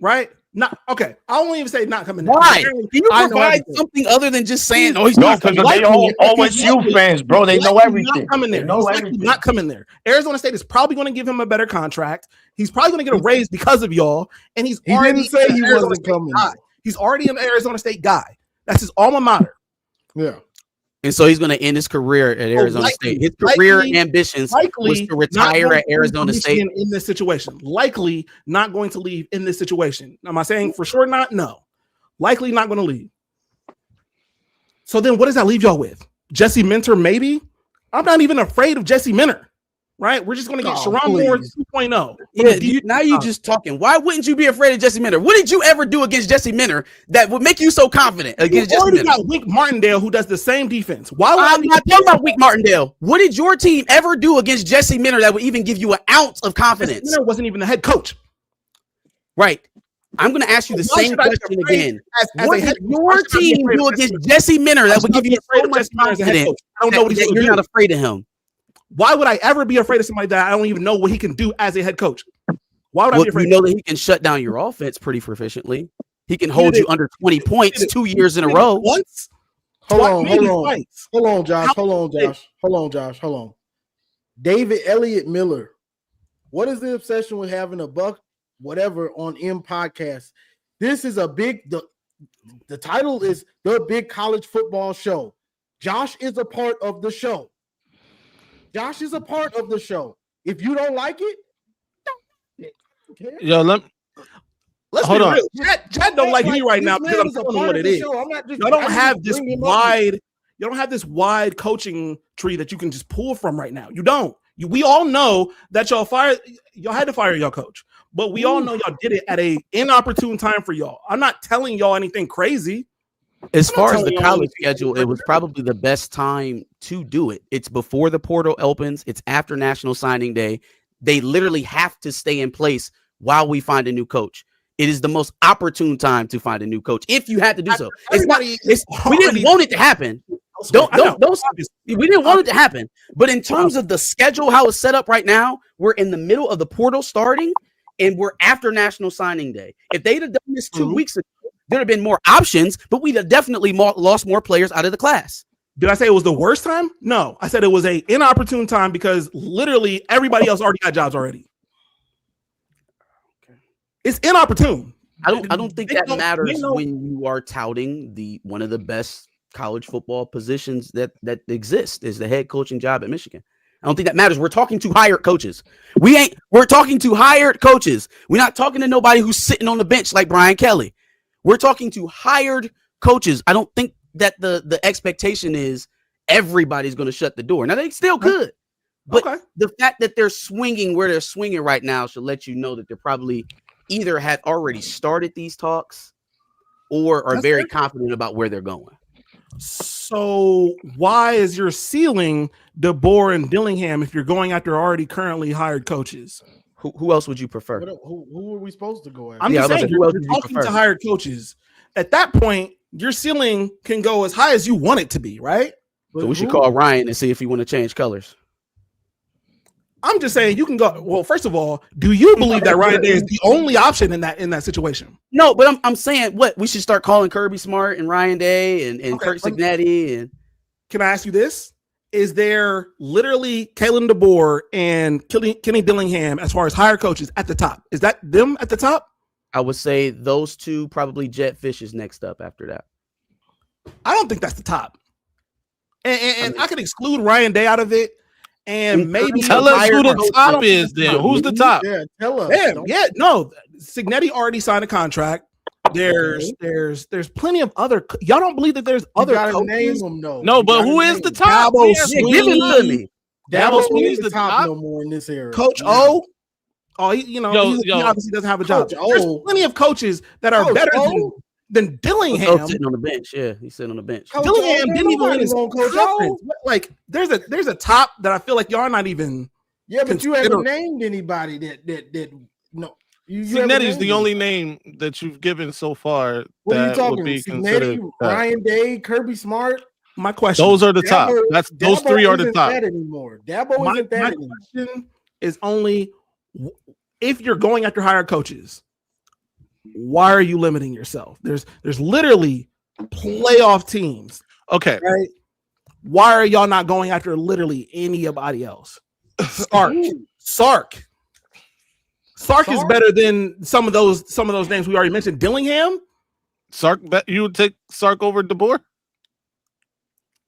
[SPEAKER 3] right? Not okay. I won't even say not coming there.
[SPEAKER 5] Why?
[SPEAKER 3] Apparently,
[SPEAKER 5] Can you
[SPEAKER 3] I know
[SPEAKER 5] provide
[SPEAKER 3] everything.
[SPEAKER 5] something other than just saying, "Oh, he's
[SPEAKER 2] No,
[SPEAKER 5] not
[SPEAKER 2] because
[SPEAKER 5] coming"?
[SPEAKER 2] they all
[SPEAKER 3] Likely-
[SPEAKER 2] OSU fans, bro. They know
[SPEAKER 3] Likely
[SPEAKER 2] everything.
[SPEAKER 3] Not coming there.
[SPEAKER 2] They know
[SPEAKER 3] He's likely
[SPEAKER 2] everything.
[SPEAKER 3] not coming there. Arizona State is probably going to give him a better contract. He's probably going to get a raise because of y'all, and he's
[SPEAKER 4] He
[SPEAKER 3] already
[SPEAKER 4] didn't say
[SPEAKER 3] an
[SPEAKER 4] he
[SPEAKER 3] Arizona
[SPEAKER 4] wasn't
[SPEAKER 3] State
[SPEAKER 4] coming.
[SPEAKER 3] guy. He's already an Arizona State guy. That's his alma mater.
[SPEAKER 4] Yeah.
[SPEAKER 5] And so he's going to end his career at Arizona
[SPEAKER 3] likely-
[SPEAKER 5] State. His career
[SPEAKER 3] likely-
[SPEAKER 5] ambitions was
[SPEAKER 3] Likely
[SPEAKER 5] to retire
[SPEAKER 3] not
[SPEAKER 5] at
[SPEAKER 3] going
[SPEAKER 5] Arizona
[SPEAKER 3] to
[SPEAKER 5] State.
[SPEAKER 3] Michigan in this situation. Likely not going to leave in this situation. Am I saying for sure not? No. Likely not going to leave. So then what does that leave y'all with? Jesse Minter, maybe? I'm not even afraid of Jesse Minter, right? We're just going to get
[SPEAKER 4] Oh,
[SPEAKER 3] Sharon Moore
[SPEAKER 4] please.
[SPEAKER 3] 2.0.
[SPEAKER 5] Yeah, now you just talking. Why wouldn't you be afraid of Jesse Minter? What did you ever do against Jesse Minter that would make you so confident
[SPEAKER 3] You
[SPEAKER 5] against Jesse
[SPEAKER 3] already
[SPEAKER 5] Minter?
[SPEAKER 3] got Wink Martindale who does the same defense. Why would I
[SPEAKER 5] I'm
[SPEAKER 3] be
[SPEAKER 5] not talking about Wink Martindale. What did your team ever do against Jesse Minter that would even give you an ounce of
[SPEAKER 3] Jesse
[SPEAKER 5] confidence?
[SPEAKER 3] Minter wasn't even the head coach.
[SPEAKER 5] Right. I'm going to ask you the
[SPEAKER 3] Why
[SPEAKER 5] same
[SPEAKER 3] should I be
[SPEAKER 5] question
[SPEAKER 3] afraid
[SPEAKER 5] again.
[SPEAKER 3] as
[SPEAKER 5] What
[SPEAKER 3] a head
[SPEAKER 5] did
[SPEAKER 3] coach?
[SPEAKER 5] your
[SPEAKER 3] Why should I be
[SPEAKER 5] team
[SPEAKER 3] afraid
[SPEAKER 5] do
[SPEAKER 3] of Jesse
[SPEAKER 5] against Jesse Minter that would give you so much
[SPEAKER 3] Jesse Minter as a head
[SPEAKER 5] confidence
[SPEAKER 3] coach? I don't know what he's
[SPEAKER 5] that
[SPEAKER 3] going
[SPEAKER 5] you're
[SPEAKER 3] to do.
[SPEAKER 5] not afraid of him?
[SPEAKER 3] Why would I ever be afraid of somebody that I don't even know what he can do as a head coach? Why would I
[SPEAKER 5] Well,
[SPEAKER 3] be afraid?
[SPEAKER 5] you know that he can shut down your offense pretty proficiently. He can hold
[SPEAKER 3] did
[SPEAKER 5] you under 20 points
[SPEAKER 3] did it
[SPEAKER 5] 2 years in a
[SPEAKER 3] Maybe
[SPEAKER 5] row.
[SPEAKER 3] once?
[SPEAKER 4] Hold
[SPEAKER 3] Twice,
[SPEAKER 4] on,
[SPEAKER 3] maybe
[SPEAKER 4] hold on.
[SPEAKER 3] twice.
[SPEAKER 4] Hold on, Josh.
[SPEAKER 3] How-
[SPEAKER 4] Hold on, Josh. Hold on, Josh. Hold on. David Elliott Miller. What is the obsession with having a buck, whatever, on M podcast? This is a big, the title is The Big College Football Show. Josh is a part of the show. Josh is a part of the show. If you don't like it,
[SPEAKER 6] Yo,
[SPEAKER 3] Let's
[SPEAKER 6] Hold
[SPEAKER 3] be
[SPEAKER 6] on.
[SPEAKER 3] real. Chad don't like me right now because I'm telling him what it is.
[SPEAKER 4] I'm not just,
[SPEAKER 3] Y'all don't
[SPEAKER 4] I just
[SPEAKER 3] have this
[SPEAKER 4] bring him up.
[SPEAKER 3] wide. You don't have this wide coaching tree that you can just pull from right now. You don't. We all know that y'all had to fire your coach, but we all know y'all did it at a inopportune time for y'all. I'm not telling y'all anything crazy.
[SPEAKER 5] As
[SPEAKER 3] I'm not
[SPEAKER 5] far as
[SPEAKER 3] telling
[SPEAKER 5] the
[SPEAKER 3] y'all
[SPEAKER 5] college
[SPEAKER 3] anything
[SPEAKER 5] schedule, it was probably the best time to do it. It's before the portal opens. It's after National Signing Day. They literally have to stay in place while we find a new coach. It is the most opportune time to find a new coach if you had to do so. It's not.
[SPEAKER 3] Everybody
[SPEAKER 5] It's, we didn't want it to happen. Don't. We didn't want it to happen. But in terms of the schedule, how it's set up right now, we're in the middle of the portal starting, and we're after National Signing Day. If they'd have done this 2 weeks ago, there'd have been more options, but we'd have definitely lost more players out of the class.
[SPEAKER 3] Did I say it was the worst time? No, I said it was a inopportune time because literally everybody else already got jobs already. It's inopportune.
[SPEAKER 5] I don't think that matters when you are touting one of the best college football positions that exist is the head coaching job at Michigan. I don't think that matters. We're talking to hired coaches. We're talking to hired coaches. We're not talking to nobody who's sitting on the bench like Brian Kelly. We're talking to hired coaches. I don't think that the expectation is everybody's going to shut the door. Now they still could, but the fact that they're swinging where they're swinging right now should let you know that they're probably either had already started these talks or are very confident about where they're going.
[SPEAKER 3] So why is your ceiling DeBoer and Dillingham if you're going after already currently hired coaches?
[SPEAKER 5] Who else would you prefer?
[SPEAKER 4] Who are we supposed to go after?
[SPEAKER 3] I'm just saying, you're talking to hired coaches. At that point, your ceiling can go as high as you want it to be, right?
[SPEAKER 5] So we should call Ryan and see if he want to change colors.
[SPEAKER 3] I'm just saying you can go. Well, first of all, do you believe that Ryan Day is the only option in that situation?
[SPEAKER 5] No, but I'm saying what we should start calling Kirby Smart and Ryan Day and Kirk Cignetti. And
[SPEAKER 3] can I ask you this? Is there literally Kalen DeBoer and Kenny Dillingham as far as hired coaches at the top? Is that them at the top?
[SPEAKER 5] I would say those two, probably Jet Fish is next up after that.
[SPEAKER 3] I don't think that's the top. And I could exclude Ryan Day out of it. And maybe
[SPEAKER 6] tell us who the top is then. Who's the top?
[SPEAKER 4] Yeah, tell us.
[SPEAKER 3] No. Cignetti already signed a contract. There's plenty of other. Y'all don't believe that there's other coaches?
[SPEAKER 4] Name them, though.
[SPEAKER 6] No, but who is the top?
[SPEAKER 3] Dabo
[SPEAKER 5] Give it to me.
[SPEAKER 6] Dabo
[SPEAKER 4] Swinney's
[SPEAKER 6] the top
[SPEAKER 4] no more in this era.
[SPEAKER 3] Coach O. Oh, he obviously doesn't have a job. There's plenty of coaches that are better than Dillingham.
[SPEAKER 5] Coach sitting on the bench. Yeah, he's sitting on the bench.
[SPEAKER 3] Coach Dillingham didn't even win his conference. Like, there's a top that I feel like y'all are not even.
[SPEAKER 4] Yeah, but you haven't named anybody that no.
[SPEAKER 6] Cignetti's the only name that you've given so far
[SPEAKER 4] what
[SPEAKER 6] that
[SPEAKER 4] are you talking
[SPEAKER 6] would be
[SPEAKER 4] Cignetti,
[SPEAKER 6] considered.
[SPEAKER 4] Ryan Day, Kirby Smart.
[SPEAKER 3] My question.
[SPEAKER 6] Those are the top. Those three are the top.
[SPEAKER 4] That anymore. Dabo isn't that
[SPEAKER 3] my
[SPEAKER 4] anymore.
[SPEAKER 3] question is only if you're going after hired coaches, why are you limiting yourself? There's literally playoff teams.
[SPEAKER 6] Okay.
[SPEAKER 3] Right? Why are y'all not going after literally anybody else? Sark is better than some of those names we already mentioned. Dillingham?
[SPEAKER 6] Sark, you would take Sark over DeBoer?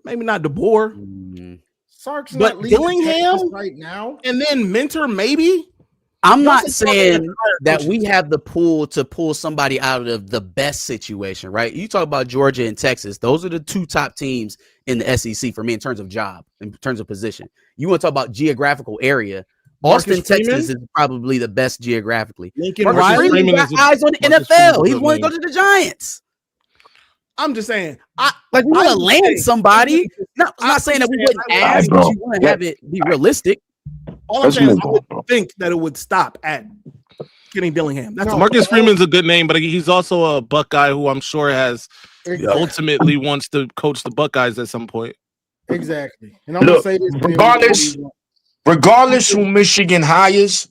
[SPEAKER 3] Maybe not DeBoer.
[SPEAKER 4] Sark's
[SPEAKER 3] but
[SPEAKER 4] not leading
[SPEAKER 3] Dillingham
[SPEAKER 4] right now.
[SPEAKER 3] And then Mentor, maybe.
[SPEAKER 5] I'm not saying that we have the pool to pull somebody out of the best situation, right? You talk about Georgia and Texas. Those are the two top teams in the SEC for me in terms of job, in terms of position. You want to talk about geographical area. Austin, Texas is probably the best geographically.
[SPEAKER 3] Marcus
[SPEAKER 5] Freeman got eyes on the NFL. He want to go to the Giants.
[SPEAKER 3] I'm just saying,
[SPEAKER 5] we want to land somebody. No, I'm not saying that we wouldn't ask, but you want to have it be realistic.
[SPEAKER 3] All I'm saying is I would think that it would stop at Kenny Dillingham. That's
[SPEAKER 6] Marcus Freeman's a good name, but he's also a Buckeye who I'm sure has ultimately wants to coach the Buckeyes at some point.
[SPEAKER 4] Exactly. And I'm gonna say this
[SPEAKER 2] regardless who Michigan hires,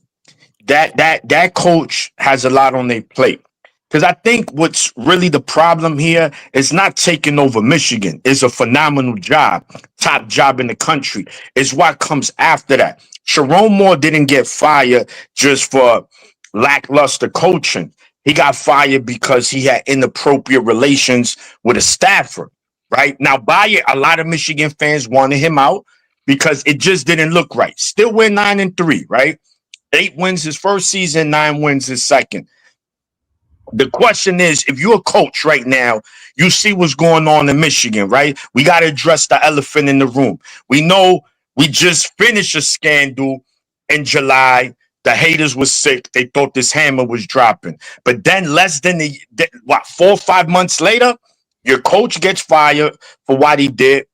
[SPEAKER 2] that coach has a lot on their plate. Because I think what's really the problem here is not taking over Michigan. It's a phenomenal job, top job in the country. It's what comes after that. Sharon Moore didn't get fired just for lackluster coaching. He got fired because he had inappropriate relations with a staffer, right? Now, a lot of Michigan fans wanted him out because it just didn't look right. Still win 9-3, right? 8 wins his first season, 9 wins his second. The question is, if you're a coach right now, you see what's going on in Michigan, right? We got to address the elephant in the room. We know we just finished a scandal in July The haters was sick. They thought this hammer was dropping. But then less than 4 or 5 months later, your coach gets fired for what he did.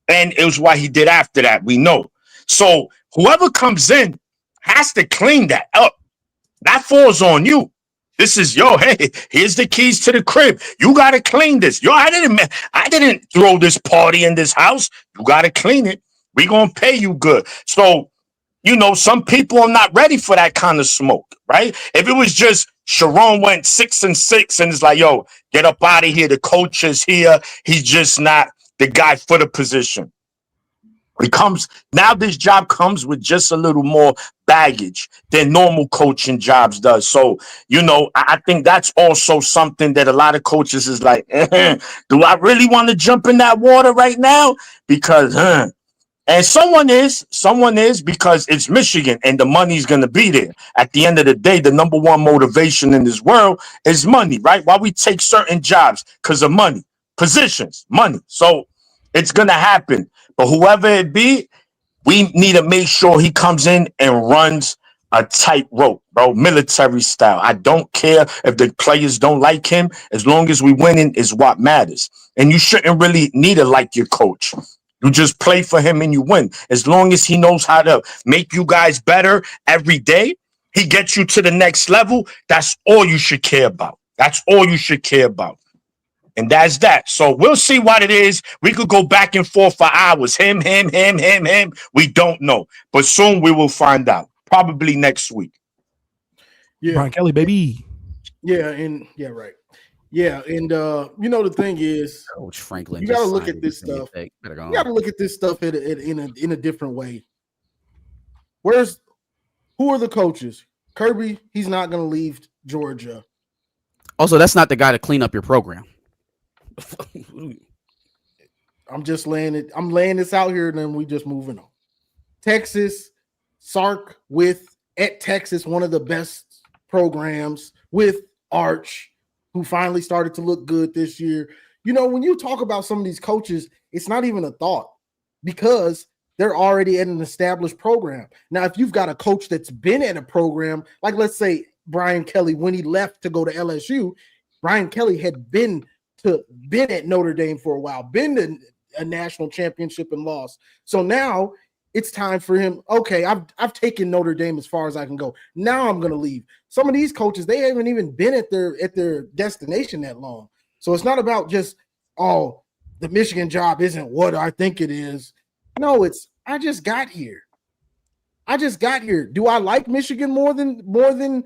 [SPEAKER 2] And it was what he did after that. We know. So whoever comes in has to clean that up. That falls on you. This is hey, here's the keys to the crib. You gotta clean this. I didn't throw this party in this house. You gotta clean it. We gonna pay you good. So, some people are not ready for that kind of smoke, right? If it was just Sharon went 6-6 and it's like, yo, get up out of here. The coach is here. He's just not the guy for the position. Now this job comes with just a little more baggage than normal coaching jobs does. So, I think that's also something that a lot of coaches is like, do I really want to jump in that water right now? Because, and someone is because it's Michigan and the money's going to be there. At the end of the day, the number one motivation in this world is money, right? Why we take certain jobs? Because of money, positions, money. So it's going to happen. But whoever it be, we need to make sure he comes in and runs a tight rope, bro, military style. I don't care if the players don't like him. As long as we winning is what matters. And you shouldn't really need to like your coach. You just play for him and you win. As long as he knows how to make you guys better every day, he gets you to the next level. That's all you should care about. That's all you should care about. And that's that. So we'll see what it is. We could go back and forth for hours. Him. We don't know. But soon we will find out. Probably next week.
[SPEAKER 4] Yeah.
[SPEAKER 3] Brian Kelly, baby.
[SPEAKER 4] Yeah, right. Yeah, and the thing is,
[SPEAKER 5] Coach Franklin,
[SPEAKER 4] you got to look at this stuff. You got to look at this stuff in a different way. Who are the coaches? Kirby, he's not going to leave Georgia.
[SPEAKER 5] Also, that's not the guy to clean up your program.
[SPEAKER 4] I'm laying this out here, and then we just moving on. Texas, Sark at Texas, one of the best programs with Arch, who finally started to look good this year. When you talk about some of these coaches, it's not even a thought because they're already at an established program. Now, if you've got a coach that's been at a program, like let's say Brian Kelly, when he left to go to LSU, Brian Kelly had been at Notre Dame for a while, been to a national championship and lost. So now it's time for him. Okay, I've taken Notre Dame as far as I can go. Now I'm going to leave. Some of these coaches, they haven't even been at their destination that long. So it's not about just, the Michigan job isn't what I think it is. No, I just got here. Do I like Michigan more than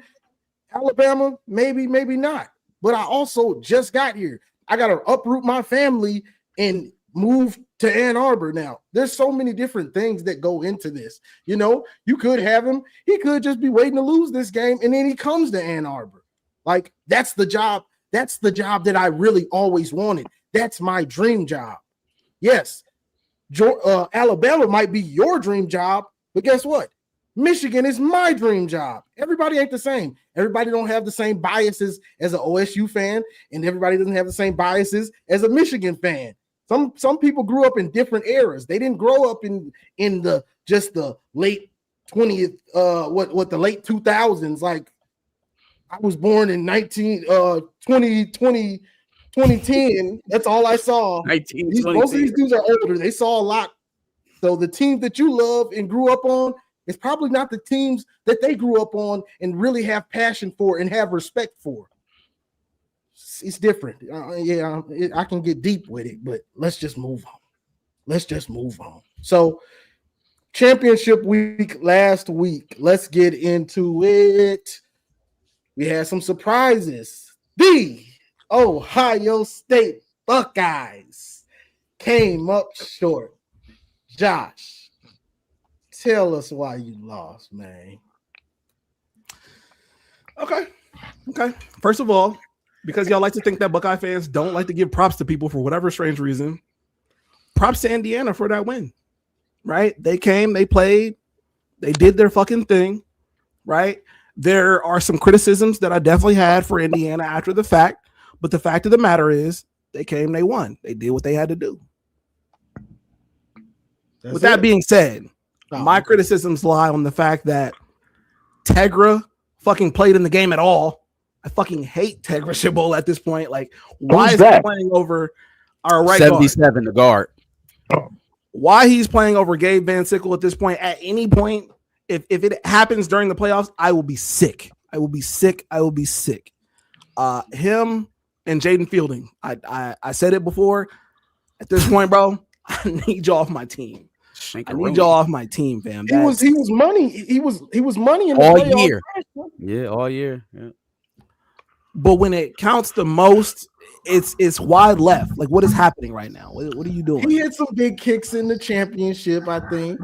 [SPEAKER 4] Alabama? Maybe not. But I also just got here. I got to uproot my family and move to Ann Arbor now. There's so many different things that go into this. You could have him. He could just be waiting to lose this game, and then he comes to Ann Arbor. Like, that's the job. That's the job that I really always wanted. That's my dream job. Yes, Alabama might be your dream job, but guess what? Michigan is my dream job. Everybody ain't the same. Everybody don't have the same biases as an OSU fan, and everybody doesn't have the same biases as a Michigan fan. Some people grew up in different eras. They didn't grow up in the late 20th, the late 2000s. Like, I was born in 2010. That's all I saw. Most of these dudes are older. They saw a lot. So the team that you love and grew up on, it's probably not the teams that they grew up on and really have passion for and have respect for. It's different. I can get deep with it, but let's just move on. So, championship week last week. Let's get into it. We had some surprises. The Ohio State Buckeyes came up short. Josh, tell us why you lost, man.
[SPEAKER 3] Okay. First of all, because y'all like to think that Buckeye fans don't like to give props to people for whatever strange reason, props to Indiana for that win, right? They came, they played, they did their fucking thing, right? There are some criticisms that I definitely had for Indiana after the fact, but the fact of the matter is they came, they won. They did what they had to do. With that being said, my criticisms lie on the fact that Tegra fucking played in the game at all. I fucking hate Tegra Chabot at this point. Like, why
[SPEAKER 2] Who's
[SPEAKER 3] is
[SPEAKER 2] that?
[SPEAKER 3] he playing over our right guard?
[SPEAKER 5] 77, the guard.
[SPEAKER 3] Why he's playing over Gabe Van Sickle at this point? At any point, if it happens during the playoffs, I will be sick. I will be sick. Him and Jaden Fielding. I said it before. At this point, bro, I need y'all off my team. I need y'all off my team, fam.
[SPEAKER 4] He was money. He was money in the
[SPEAKER 5] all
[SPEAKER 4] playoffs
[SPEAKER 5] year.
[SPEAKER 4] last year.
[SPEAKER 5] Yeah, all year. Yeah.
[SPEAKER 3] But when it counts the most, it's wide left. Like, what is happening right now? What are you doing?
[SPEAKER 4] He had some big kicks in the championship, I think.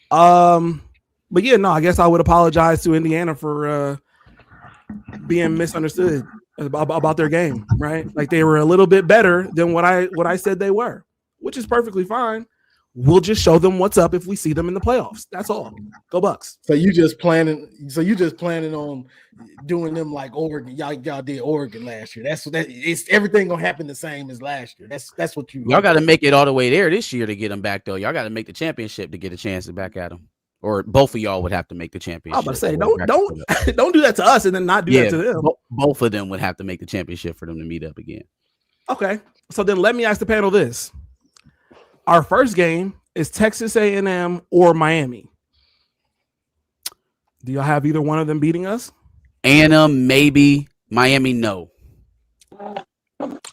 [SPEAKER 3] But yeah, no, I guess I would apologize to Indiana for being misunderstood about their game, right? Like, they were a little bit better than what I said they were, which is perfectly fine. We'll just show them what's up if we see them in the playoffs. That's all. Go Bucks.
[SPEAKER 4] So you just planning on doing them like Oregon. Y'all did Oregon last year. It's everything gonna happen the same as last year. That's what
[SPEAKER 5] Y'all got to make it all the way there this year to get them back, though. Y'all got to make the championship to get a chance to back at them. Or both of y'all would have to make the championship.
[SPEAKER 3] I was about to say, don't do that to us and then not do that to them.
[SPEAKER 5] Both of them would have to make the championship for them to meet up again.
[SPEAKER 3] Okay, so then let me ask the panel this. Our first game is Texas A&M or Miami. Do y'all have either one of them beating us?
[SPEAKER 5] A&M, maybe. Miami, no.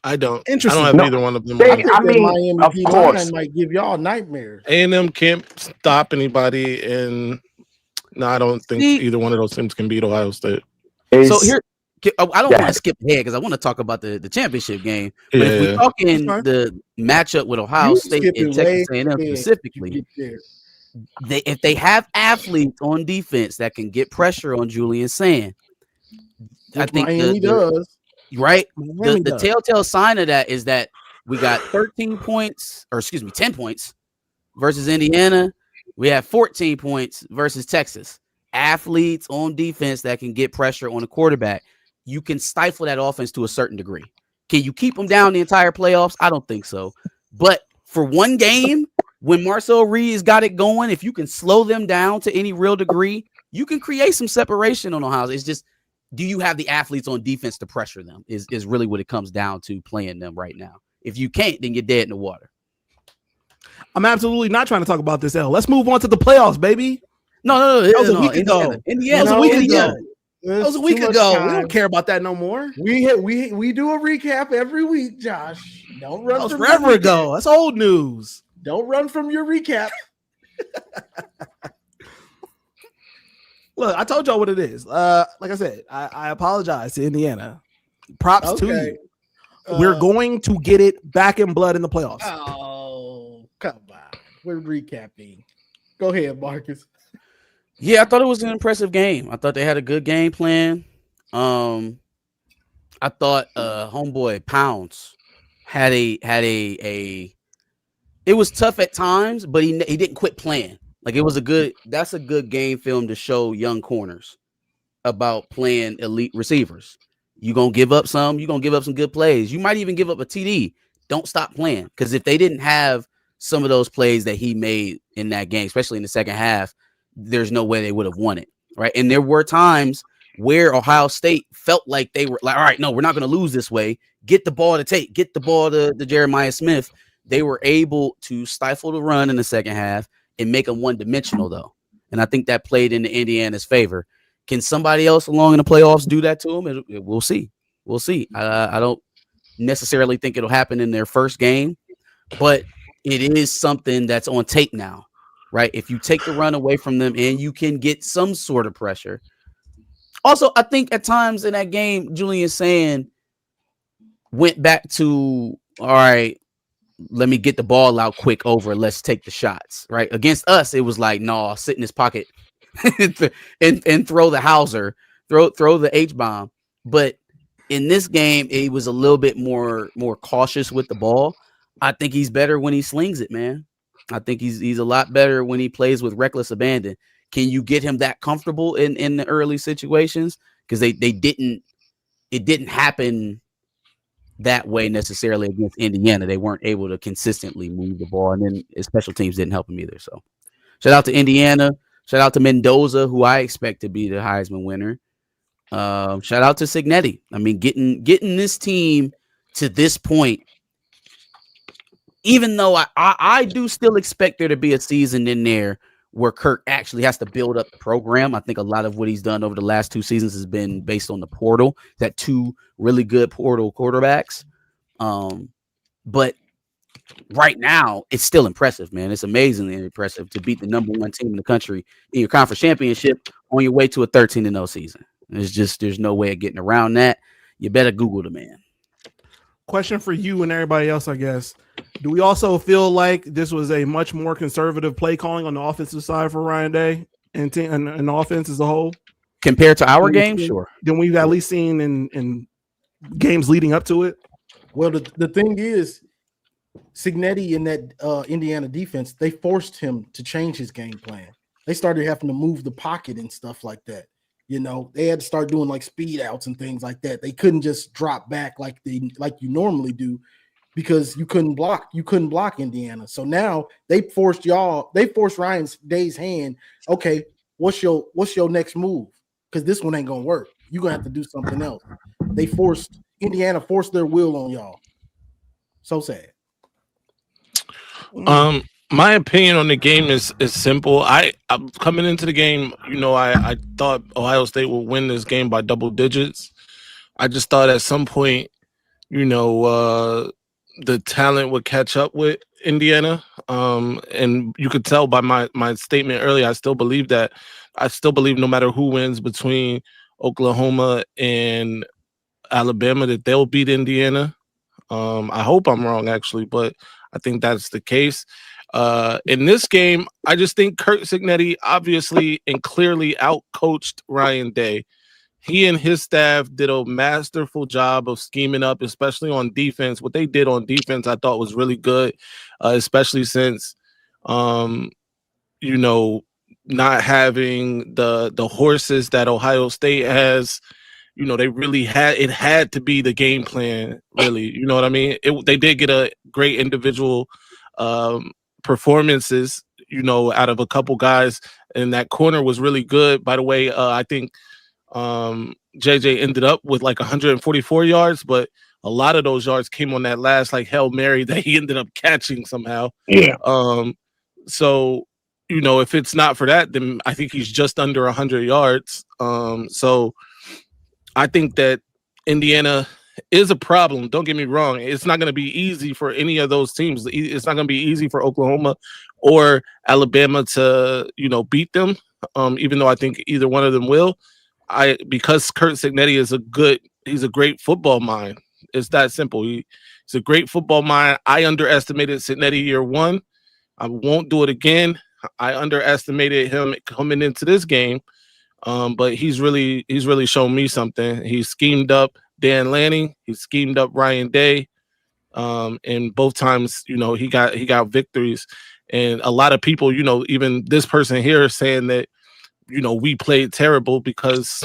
[SPEAKER 6] I don't.
[SPEAKER 3] Interesting.
[SPEAKER 6] I don't have either one of them.
[SPEAKER 2] They-
[SPEAKER 4] I think
[SPEAKER 2] I
[SPEAKER 4] that
[SPEAKER 2] mean,
[SPEAKER 4] Miami
[SPEAKER 2] of
[SPEAKER 4] P9
[SPEAKER 2] course.
[SPEAKER 4] might give y'all nightmares.
[SPEAKER 6] A&M can't stop anybody, and no, I don't think
[SPEAKER 5] See-
[SPEAKER 6] either one of those teams can beat Ohio State.
[SPEAKER 5] So here, I don't want
[SPEAKER 2] Yeah.
[SPEAKER 5] to skip ahead because I want to talk about the championship game. But if we're
[SPEAKER 6] Yeah.
[SPEAKER 5] talking
[SPEAKER 3] That's fine.
[SPEAKER 5] the matchup with Ohio
[SPEAKER 4] You
[SPEAKER 5] State
[SPEAKER 4] skipping
[SPEAKER 5] and Texas
[SPEAKER 4] way
[SPEAKER 5] A&M
[SPEAKER 4] ahead.
[SPEAKER 5] specifically,
[SPEAKER 4] You get there.
[SPEAKER 5] if they have athletes on defense that can get pressure on Julian Sand, I
[SPEAKER 4] Which
[SPEAKER 5] think
[SPEAKER 4] Miami does.
[SPEAKER 5] right.
[SPEAKER 3] Miami
[SPEAKER 5] The
[SPEAKER 3] does.
[SPEAKER 5] telltale sign of that is that we got 10 points versus Indiana. We have 14 points versus Texas. Athletes on defense that can get pressure on the quarterback. You can stifle that offense to a certain degree. Can you keep them down the entire playoffs? I don't think so. But for one game, when Marcel Reed's got it going, if you can slow them down to any real degree, you can create some separation on Ohio. It's just, do you have the athletes on defense to pressure them is really what it comes down to playing them right now. If you can't, then you're dead in the water.
[SPEAKER 3] I'm absolutely not trying to talk about this L. Let's move on to the playoffs, baby.
[SPEAKER 5] No.
[SPEAKER 3] That was a week ago.
[SPEAKER 5] Indiana.
[SPEAKER 3] That was a week ago.
[SPEAKER 4] There's
[SPEAKER 3] That was a
[SPEAKER 4] too
[SPEAKER 3] week
[SPEAKER 4] much
[SPEAKER 3] ago. We
[SPEAKER 4] time.
[SPEAKER 3] don't care about that no more.
[SPEAKER 4] We do a recap every week, Josh. Don't run
[SPEAKER 3] That was
[SPEAKER 4] from your
[SPEAKER 3] forever
[SPEAKER 4] recap.
[SPEAKER 3] ago. That's old news.
[SPEAKER 4] Don't run from your recap.
[SPEAKER 3] Look, I told y'all what it is. Like I said, I apologize to Indiana. Props to you. We're going to get it back in blood in the playoffs.
[SPEAKER 4] Oh, come on. We're recapping. Go ahead, Marcus.
[SPEAKER 5] Yeah, I thought it was an impressive game. I thought they had a good game plan. I thought homeboy Pounds had a it was tough at times, but he didn't quit playing. Like that's a good game film to show young corners about playing elite receivers. You're going to give up some good plays. You might even give up a TD. Don't stop playing, because if they didn't have some of those plays that he made in that game, especially in the second half, there's no way they would have won it, right? And there were times where Ohio State felt like they were like, all right, no, we're not going to lose this way. Get the ball to Jeremiah Smith. They were able to stifle the run in the second half and make them one-dimensional, though. And I think that played into Indiana's favor. Can somebody else along in the playoffs do that to them? We'll see. We'll see. I don't necessarily think it'll happen in their first game, but it is something that's on tape now, right? If you take the run away from them and you can get some sort of pressure. Also, I think at times in that game, Julian Sand went back to, all right, let me get the ball out quick over. Let's take the shots, right? Against us, it was like, no, sit in his pocket and throw the Hauser, throw the H-bomb. But in this game, he was a little bit more cautious with the ball. I think he's better when he slings it, man. I think he's a lot better when he plays with reckless abandon. Can you get him that comfortable in the early situations? Because it didn't happen that way necessarily against Indiana. They weren't able to consistently move the ball, and then special teams didn't help him either. So shout out to Indiana. Shout out to Mendoza, who I expect to be the Heisman winner. Shout out to Cignetti. I mean, getting this team to this point, even though I do still expect there to be a season in there where Kirk actually has to build up the program. I think a lot of what he's done over the last 2 seasons has been based on the portal, that 2 really good portal quarterbacks. But right now, it's still impressive, man. It's amazingly impressive to beat the #1 team in the country in your conference championship on your way to a 13-0 season. There's no way of getting around that. You better Google the man.
[SPEAKER 3] Question for you and everybody else, I guess. Do we also feel like this was a much more conservative play calling on the offensive side for Ryan Day and the offense as a whole?
[SPEAKER 5] Compared to our game, sure.
[SPEAKER 3] Than we've at least seen in games leading up to it?
[SPEAKER 4] Well, the thing is, Cignetti in that Indiana defense, they forced him to change his game plan. They started having to move the pocket and stuff like that. You know, they had to start doing like speed outs and things like that. They couldn't just drop back like you normally do, because you couldn't block Indiana. So now they forced Ryan Day's hand. Okay, what's your next move? Because this one ain't gonna work. You're gonna have to do something else. Indiana forced their will on y'all. So sad.
[SPEAKER 6] My opinion on the game is simple. I'm coming into the game, I thought Ohio State would win this game by double digits. I just thought at some point, the talent would catch up with Indiana. And you could tell by my statement earlier, I still believe that. I still believe no matter who wins between Oklahoma and Alabama, that they'll beat Indiana. I hope I'm wrong, actually, but I think that's the case. In this game, I just think Curt Cignetti obviously and clearly outcoached Ryan Day. He and his staff did a masterful job of scheming up, especially on defense. What they did on defense, I thought was really good, especially since, not having the horses that Ohio State has. They really had to be the game plan, really. You know what I mean? They did get a great individual performances, out of a couple guys, and that corner was really good. By the way, I think JJ ended up with like 144 yards, but a lot of those yards came on that last like Hail Mary that he ended up catching somehow.
[SPEAKER 2] Yeah.
[SPEAKER 6] So, if it's not for that, then I think he's just under 100 yards. So I think that Indiana is a problem. Don't get me wrong. It's not going to be easy for any of those teams. It's not going to be easy for Oklahoma or Alabama to, beat them. Even though I think either one of them will. Because Curt Cignetti he's a great football mind. It's that simple. He's a great football mind. I underestimated Cignetti year 1. I won't do it again. I underestimated him coming into this game. But he's really shown me something. He schemed up Dan Lanning. He schemed up Ryan Day. And both times, he got victories. And a lot of people, even this person here is saying that, we played terrible because,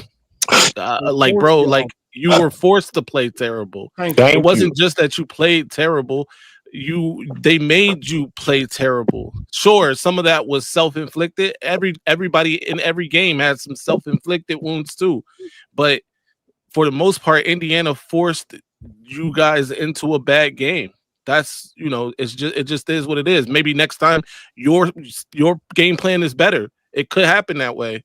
[SPEAKER 6] you were forced to play terrible. It wasn't just that you played terrible. They made you play terrible. Sure, some of that was self-inflicted. Everybody in every game had some self-inflicted wounds too. But for the most part, Indiana forced you guys into a bad game. That's, it just is what it is. Maybe next time your game plan is better. It could happen that way.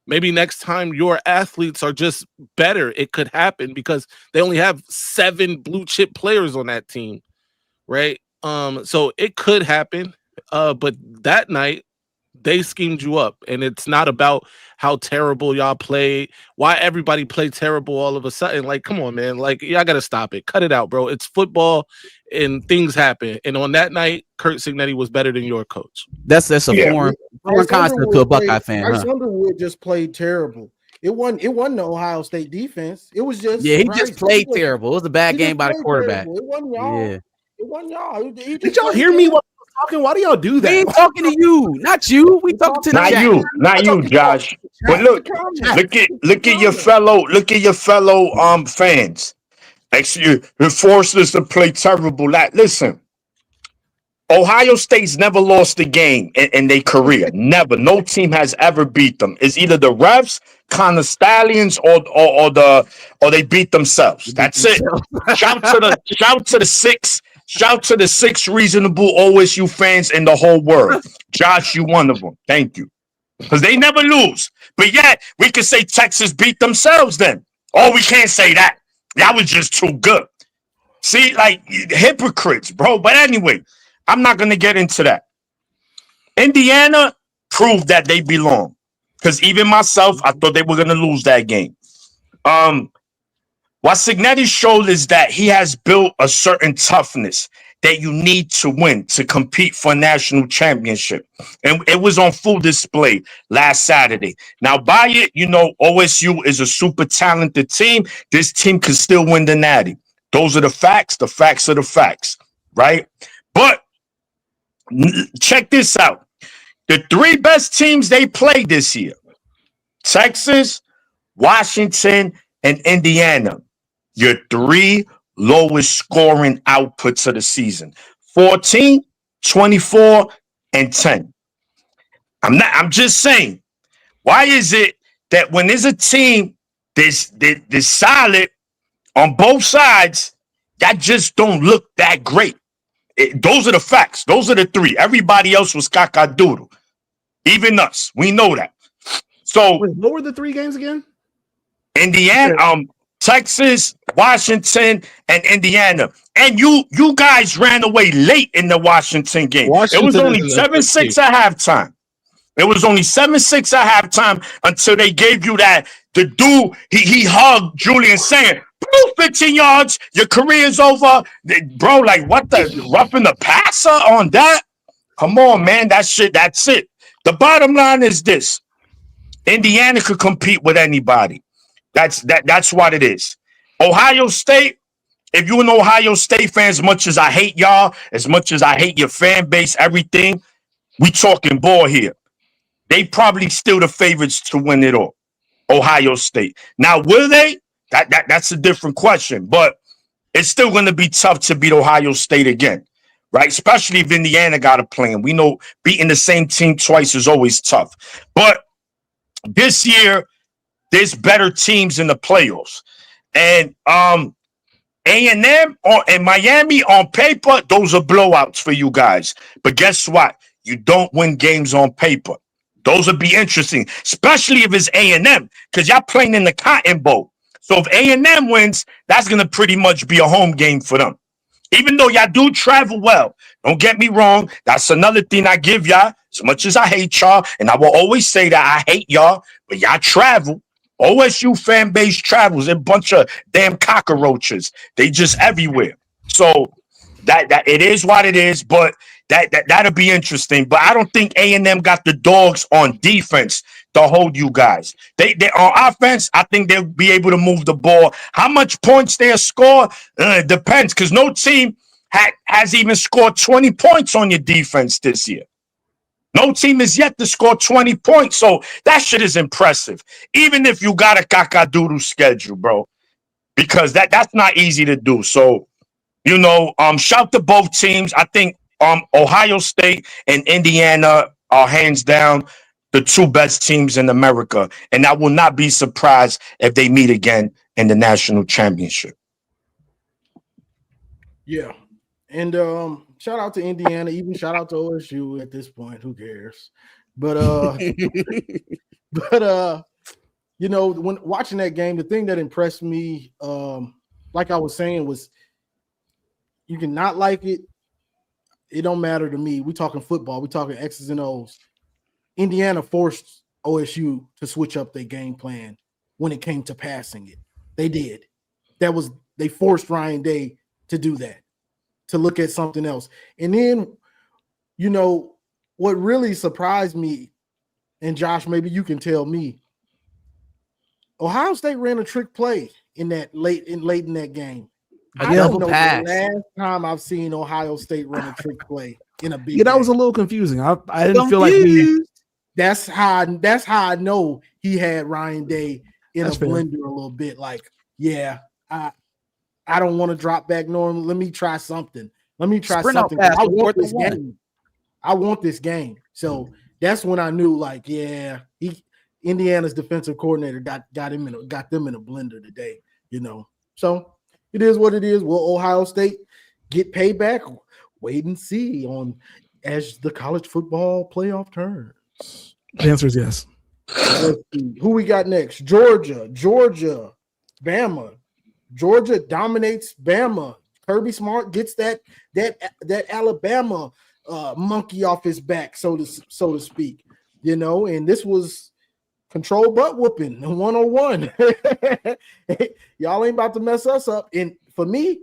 [SPEAKER 6] Maybe next time your athletes are just better. It could happen because they only have 7 blue chip players on that team. Right. So it could happen. But that night they schemed you up, and it's not about how terrible y'all played. Why everybody played terrible all of a sudden? Like, come on, man. Like, y'all got to stop it. Cut it out, bro. It's football and things happen. And on that night, Curt Cignetti was better than your coach.
[SPEAKER 5] That's a foreign concept to a Buckeye fan.
[SPEAKER 4] Bryce Underwood just played terrible. It wasn't the Ohio State defense. It was just
[SPEAKER 5] he just played terrible. It was a bad game by the quarterback.
[SPEAKER 4] Terrible. It wasn't y'all.
[SPEAKER 5] Yeah.
[SPEAKER 4] It wasn't y'all.
[SPEAKER 3] Did y'all hear me while I was talking? Why do y'all do that?
[SPEAKER 5] We ain't talking to you, not you. We talking to the
[SPEAKER 2] not you, Josh. But look at your fellow fans. Actually, you forced us to play terrible. Listen, Ohio State's never lost a game in their career. Never. No team has ever beat them. It's either the refs, Connor Stallions, or they beat themselves. That's it. Shout to the six reasonable OSU fans in the whole world. Josh, you one of them. Thank you. Because they never lose. But yet, we can say Texas beat themselves then. Oh, we can't say that. That was just too good. See, like, hypocrites, bro. But anyway, I'm not going to get into that. Indiana proved that they belong. Because even myself, I thought they were going to lose that game. What Cignetti showed is that he has built a certain toughness that you need to win to compete for a national championship. And it was on full display last Saturday. Now, by it, you know, OSU is a super talented team. This team could still win the Natty. Those are the facts. The facts are the facts, right? But check this out. The three best teams they played this year, Texas, Washington, and Indiana. Your three lowest scoring outputs of the season. 14, 24, and 10. I'm just saying, why is it that when there's a team that's solid on both sides, that just don't look that great? Those are the facts. Those are the three. Everybody else was cacadoodle. Even us. We know that. So
[SPEAKER 3] Wait, what were the three games again?
[SPEAKER 2] Indiana, Texas, Washington, and Indiana. And you guys ran away late in the Washington game. It was only 7-6 at halftime. It was only 7-6 at halftime until they gave you that. The dude, he hugged Julian saying, 15 yards, your career's over. Bro, like, what the roughing the passer on that? Come on, man. That's it. The bottom line is this. Indiana could compete with anybody. That's what it is. Ohio State, if you're an Ohio State fan, as much as I hate y'all, as much as I hate your fan base, everything, we talking ball here. They probably still the favorites to win it all. Ohio State. Now, will they? That's a different question, but it's still going to be tough to beat Ohio State again, right? Especially if Indiana got a plan. We know beating the same team twice is always tough. But this year, there's better teams in the playoffs. And A&M and Miami on paper, those are blowouts for you guys. But guess what? You don't win games on paper. Those would be interesting, especially if it's A&M, because y'all playing in the Cotton Bowl. So if A&M wins, that's going to pretty much be a home game for them. Even though y'all do travel well, don't get me wrong. That's another thing I give y'all. As much as I hate y'all, and I will always say that I hate y'all, but y'all travel. OSU fan base travels. A bunch of damn cockroaches. They just everywhere. So that it is what it is, but that'll be interesting. But I don't think A&M got the dogs on defense to hold you guys. They on offense, I think they'll be able to move the ball. How much points they'll score? It depends, because no team has even scored 20 points on your defense this year. No team is yet to score 20 points. So that shit is impressive. Even if you got a cacadoodle schedule, bro. Because that's not easy to do. So, you know, shout to both teams. I think Ohio State and Indiana are hands down the two best teams in America. And I will not be surprised if they meet again in the national championship.
[SPEAKER 4] Yeah. And shout out to Indiana, even shout out to OSU at this point. Who cares? But you know, when watching that game, the thing that impressed me, like I was saying, was you can not like it. It don't matter to me. We're talking football. We're talking X's and O's. Indiana forced OSU to switch up their game plan when it came to passing it. They did. They forced Ryan Day to do that, to look at something else. And then, you know, what really surprised me, and Josh, maybe you can tell me, Ohio State ran a trick play in that late in that game. I don't know
[SPEAKER 5] pass.
[SPEAKER 4] the last time I've seen Ohio State run a trick play in a big
[SPEAKER 3] Yeah, that was a
[SPEAKER 4] game.
[SPEAKER 3] little confusing. I didn't feel like we.
[SPEAKER 4] That's how I know he had Ryan Day in
[SPEAKER 3] That's
[SPEAKER 4] a
[SPEAKER 3] fair.
[SPEAKER 4] blender a little bit. Like, yeah, I don't want to drop back normal. Let me try something. let me try
[SPEAKER 5] Sprint out
[SPEAKER 4] something.
[SPEAKER 5] fast
[SPEAKER 4] I
[SPEAKER 5] on
[SPEAKER 4] want
[SPEAKER 5] 4th and
[SPEAKER 4] this
[SPEAKER 5] 1.
[SPEAKER 4] game. I want this game. So that's when I knew, like, Indiana's defensive coordinator got them in a blender today, So it is what it is. Will Ohio State get payback? Wait and see as the college football playoff turns.
[SPEAKER 3] The answer is yes.
[SPEAKER 4] Let's see. Who we got next? Georgia, Bama. Georgia dominates Bama. Kirby Smart gets that Alabama monkey off his back, so to speak. And this was control butt whooping 101. Y'all ain't about to mess us up. And for me,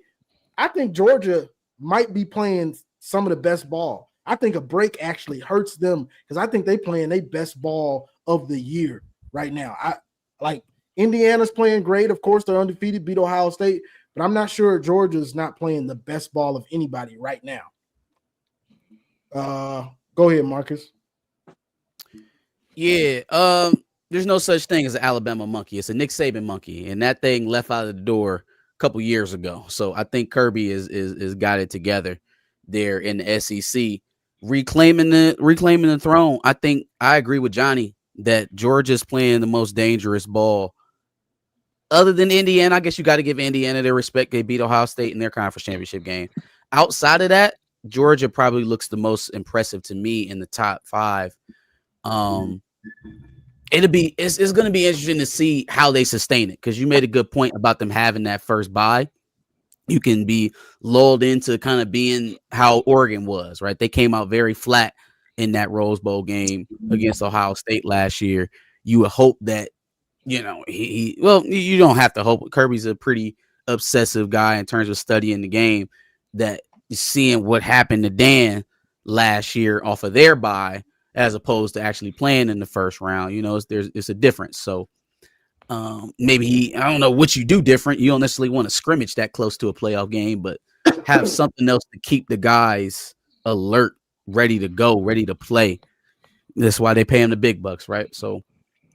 [SPEAKER 4] I think Georgia might be playing some of the best ball. I think a break actually hurts them because I think they playing their best ball of the year right now. I like Indiana's playing great. Of course, they're undefeated, beat Ohio State, but I'm not sure Georgia's not playing the best ball of anybody right now. Go ahead, Marcus.
[SPEAKER 5] Yeah, there's no such thing as an Alabama monkey. It's a Nick Saban monkey, and that thing left out of the door a couple years ago. So I think Kirby is got it together there in the SEC, reclaiming the throne. I think I agree with Johnny that Georgia's playing the most dangerous ball. Other than Indiana, I guess you got to give Indiana their respect. They beat Ohio State in their conference championship game. Outside of that, Georgia probably looks the most impressive to me in the top 5. It's going to be interesting to see how they sustain it, because you made a good point about them having that first bye. You can be lulled into kind of being how Oregon was, right? They came out very flat in that Rose Bowl game against Ohio State last year. You would hope that, you don't have to hope. Kirby's a pretty obsessive guy in terms of studying the game, that seeing what happened to Dan last year off of their bye as opposed to actually playing in the first round. It's a difference. So maybe I don't know what you do different. You don't necessarily want to scrimmage that close to a playoff game, but have something else to keep the guys alert, ready to go, ready to play. That's why they pay them the big bucks, right? So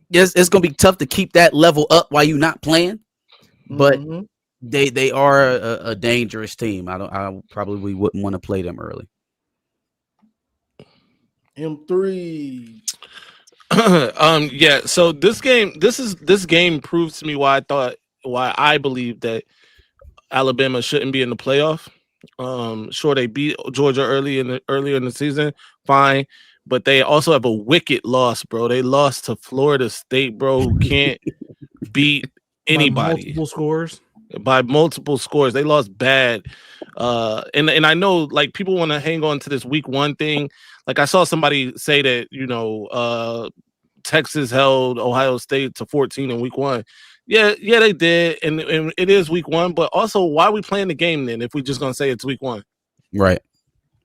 [SPEAKER 5] yes, it's gonna be tough to keep that level up while you're not playing, but they are a dangerous team. I probably wouldn't want to play them early.
[SPEAKER 4] M3.
[SPEAKER 6] Yeah, so this game proves to me why I believe that Alabama shouldn't be in the playoff. Sure, they beat Georgia earlier in the season, fine, but they also have a wicked loss, bro. They lost to Florida State, bro, who can't beat anybody by multiple scores. They lost bad. And I know, like, people want to hang on to this week 1 thing. Like, I saw somebody say that, Texas held Ohio State to 14 in week 1. Yeah, they did. And it is week 1, but also, why are we playing the game then if we're just going to say it's week 1?
[SPEAKER 5] Right.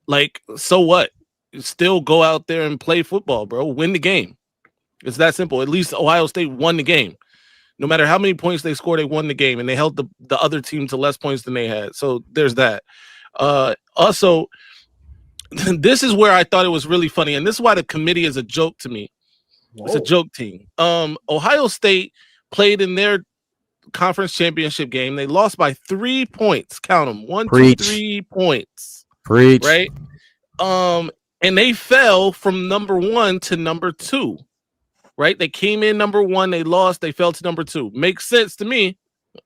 [SPEAKER 6] Like, so what? Still go out there and play football, bro. Win the game. It's that simple. At least Ohio State won the game. No matter how many points they scored, they won the game, and they held the other team to less points than they had. So there's that. Also, this is where I thought it was really funny, and this is why the committee is a joke to me. Whoa. It's a joke team. Ohio State played in their conference championship game. They lost by 3 points. Count them. 1, 2, 3 points.
[SPEAKER 5] Preach.
[SPEAKER 6] Right? And they fell from number 1 to number 2. Right? They came in number 1, they lost, they fell to number 2. Makes sense to me.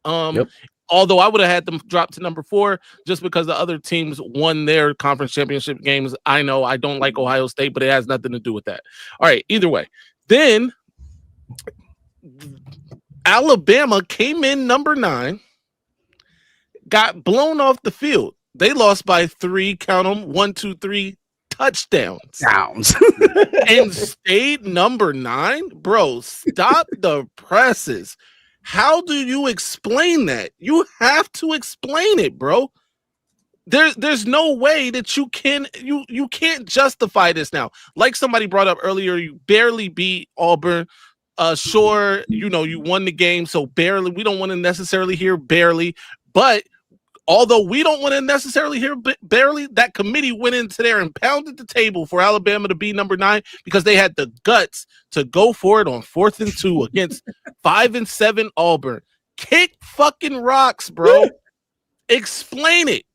[SPEAKER 5] Yep.
[SPEAKER 6] Although I would have had them drop to number 4 just because the other teams won their conference championship games. I know I don't like Ohio State, but it has nothing to do with that. All right, either way. Then Alabama came in number 9, got blown off the field. They lost by 3, count them, 1, 2, 3 touchdowns. And stayed number 9. Bro, stop the presses. How do you explain that? You have to explain it, bro. There's no way that you can't justify this now. Like somebody brought up earlier, you barely beat Auburn. Sure, you won the game, so barely. We don't want to necessarily hear barely, but although we don't want to necessarily hear barely, that committee went into there and pounded the table for Alabama to be number 9 because they had the guts to go for it on 4th and 2 against 5 and 7 Auburn. Kick fucking rocks, bro. Explain it.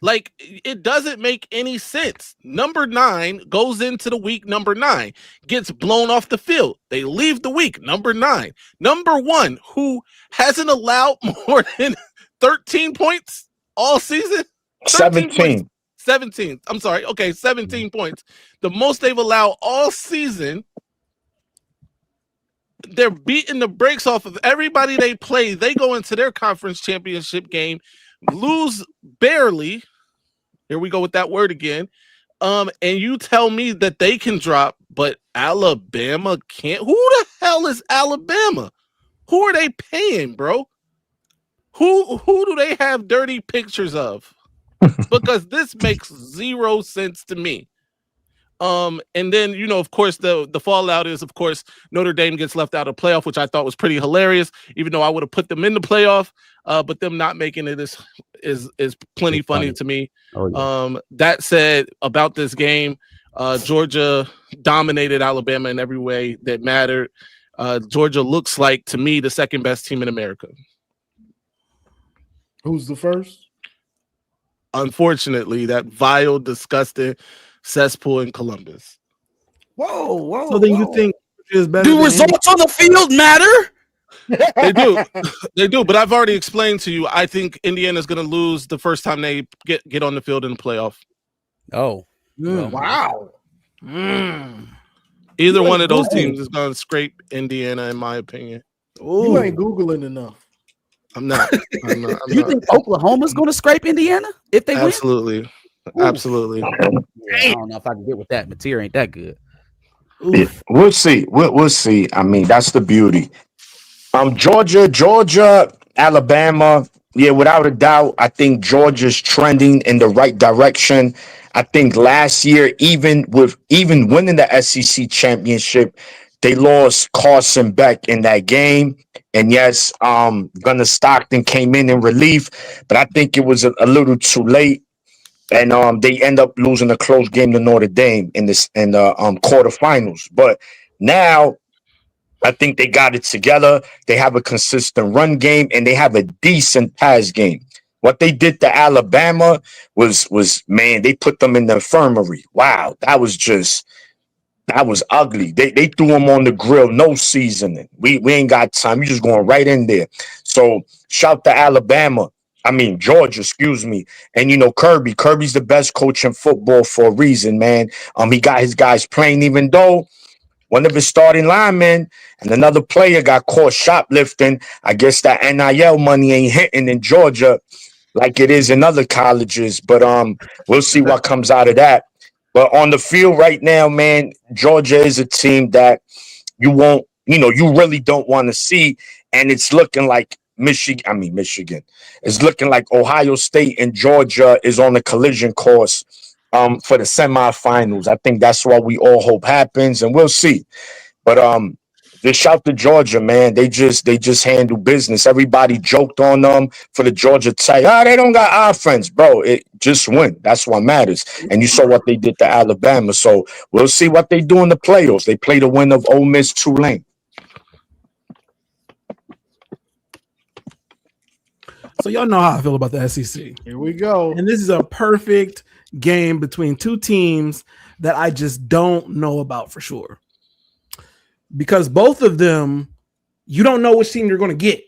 [SPEAKER 6] Like, it doesn't make any sense. Number 9 goes into the week. Number 9 gets blown off the field. They leave the week. Number 9. Number 1, who hasn't allowed more than 13 points all season.
[SPEAKER 2] 17.
[SPEAKER 6] 17. I'm sorry. Okay, 17 points. The most they've allowed all season. They're beating the brakes off of everybody they play. They go into their conference championship game, lose barely. Here we go with that word again. And you tell me that they can drop, but Alabama can't. Who the hell is Alabama? Who are they paying, bro? Who do they have dirty pictures of? Because this makes zero sense to me. And then, you know, of course, the fallout is, of course, Notre Dame gets left out of playoff, which I thought was pretty hilarious, even though I would have put them in the playoff. But them not making it is plenty funny to me.
[SPEAKER 5] Oh, yeah.
[SPEAKER 6] That said, about this game, Georgia dominated Alabama in every way that mattered. Georgia looks like, to me, the second best team in America.
[SPEAKER 4] Who's the first?
[SPEAKER 6] Unfortunately, that vile, disgusting cesspool in Columbus.
[SPEAKER 4] Whoa.
[SPEAKER 3] So then you think is better?
[SPEAKER 5] Do
[SPEAKER 3] than
[SPEAKER 5] results on the field matter?
[SPEAKER 6] They do. But I've already explained to you. I think Indiana's going to lose the first time they get on the field in the playoff.
[SPEAKER 5] Oh,
[SPEAKER 4] Wow.
[SPEAKER 6] Either one of those teams is going to scrape Indiana, in my opinion.
[SPEAKER 4] You ain't Googling enough.
[SPEAKER 6] I'm not.
[SPEAKER 5] You think Oklahoma's going to scrape Indiana if they win?
[SPEAKER 6] Absolutely. Absolutely.
[SPEAKER 5] Yeah, I don't know if I can get with that. Mateer ain't that good.
[SPEAKER 2] Yeah, we'll see. We'll see. I mean, that's the beauty. Georgia, Alabama. Yeah, without a doubt, I think Georgia's trending in the right direction. I think last year, even winning the SEC championship, they lost Carson Beck in that game. And yes, Gunnar Stockton came in relief, but I think it was a little too late. And they end up losing a close game to Notre Dame in the quarterfinals. But now I think they got it together. They have a consistent run game and they have a decent pass game. What they did to Alabama was man, they put them in the infirmary. Wow, that was ugly. They threw them on the grill, no seasoning. We ain't got time. You just going right in there. So shout to Alabama. Georgia, excuse me. And, you know, Kirby's the best coach in football for a reason, man. He got his guys playing, even though one of his starting linemen and another player got caught shoplifting. I guess that NIL money ain't hitting in Georgia like it is in other colleges. But we'll see what comes out of that. But on the field right now, man, Georgia is a team that you really don't want to see. And it's looking like Michigan. It's looking like Ohio State and Georgia is on the collision course for the semifinals. I think that's what we all hope happens, and we'll see. But just shout to Georgia, man. They just handle business. Everybody joked on them for the Georgia Tech. They don't got offense, bro. It just win. That's what matters. And you saw what they did to Alabama. So we'll see what they do in the playoffs. They play the win of Ole Miss Tulane.
[SPEAKER 3] So y'all know how I feel about the SEC.
[SPEAKER 4] Here we go.
[SPEAKER 3] And this is a perfect game between two teams that I just don't know about for sure. Because both of them, you don't know which team you're going to get.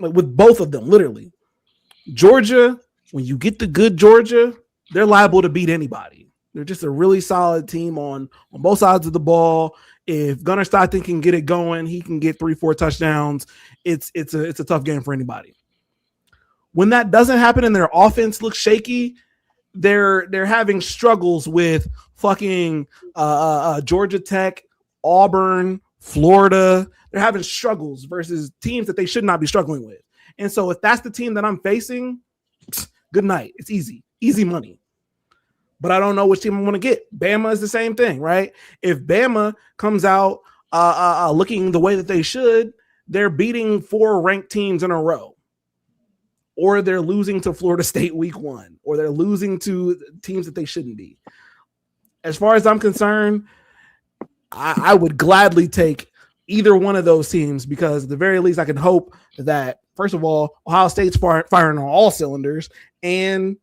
[SPEAKER 3] Like with both of them, literally. Georgia, when you get the good Georgia, they're liable to beat anybody. They're just a really solid team on both sides of the ball. If Gunnar Stockton can get it going, he can get 3-4 touchdowns. It's a tough game for anybody. When that doesn't happen and their offense looks shaky, they're having struggles with fucking Georgia Tech, Auburn, Florida. They're having struggles versus teams that they should not be struggling with. And so if that's the team that I'm facing, good night. It's easy money. But I don't know which team I'm going to get. Bama is the same thing, right? If Bama comes out looking the way that they should, they're beating 4 ranked teams in a row. Or they're losing to Florida State week 1, or they're losing to teams that they shouldn't be. As far as I'm concerned, I would gladly take either one of those teams because at the very least I can hope that, first of all, Ohio State's firing on all cylinders, and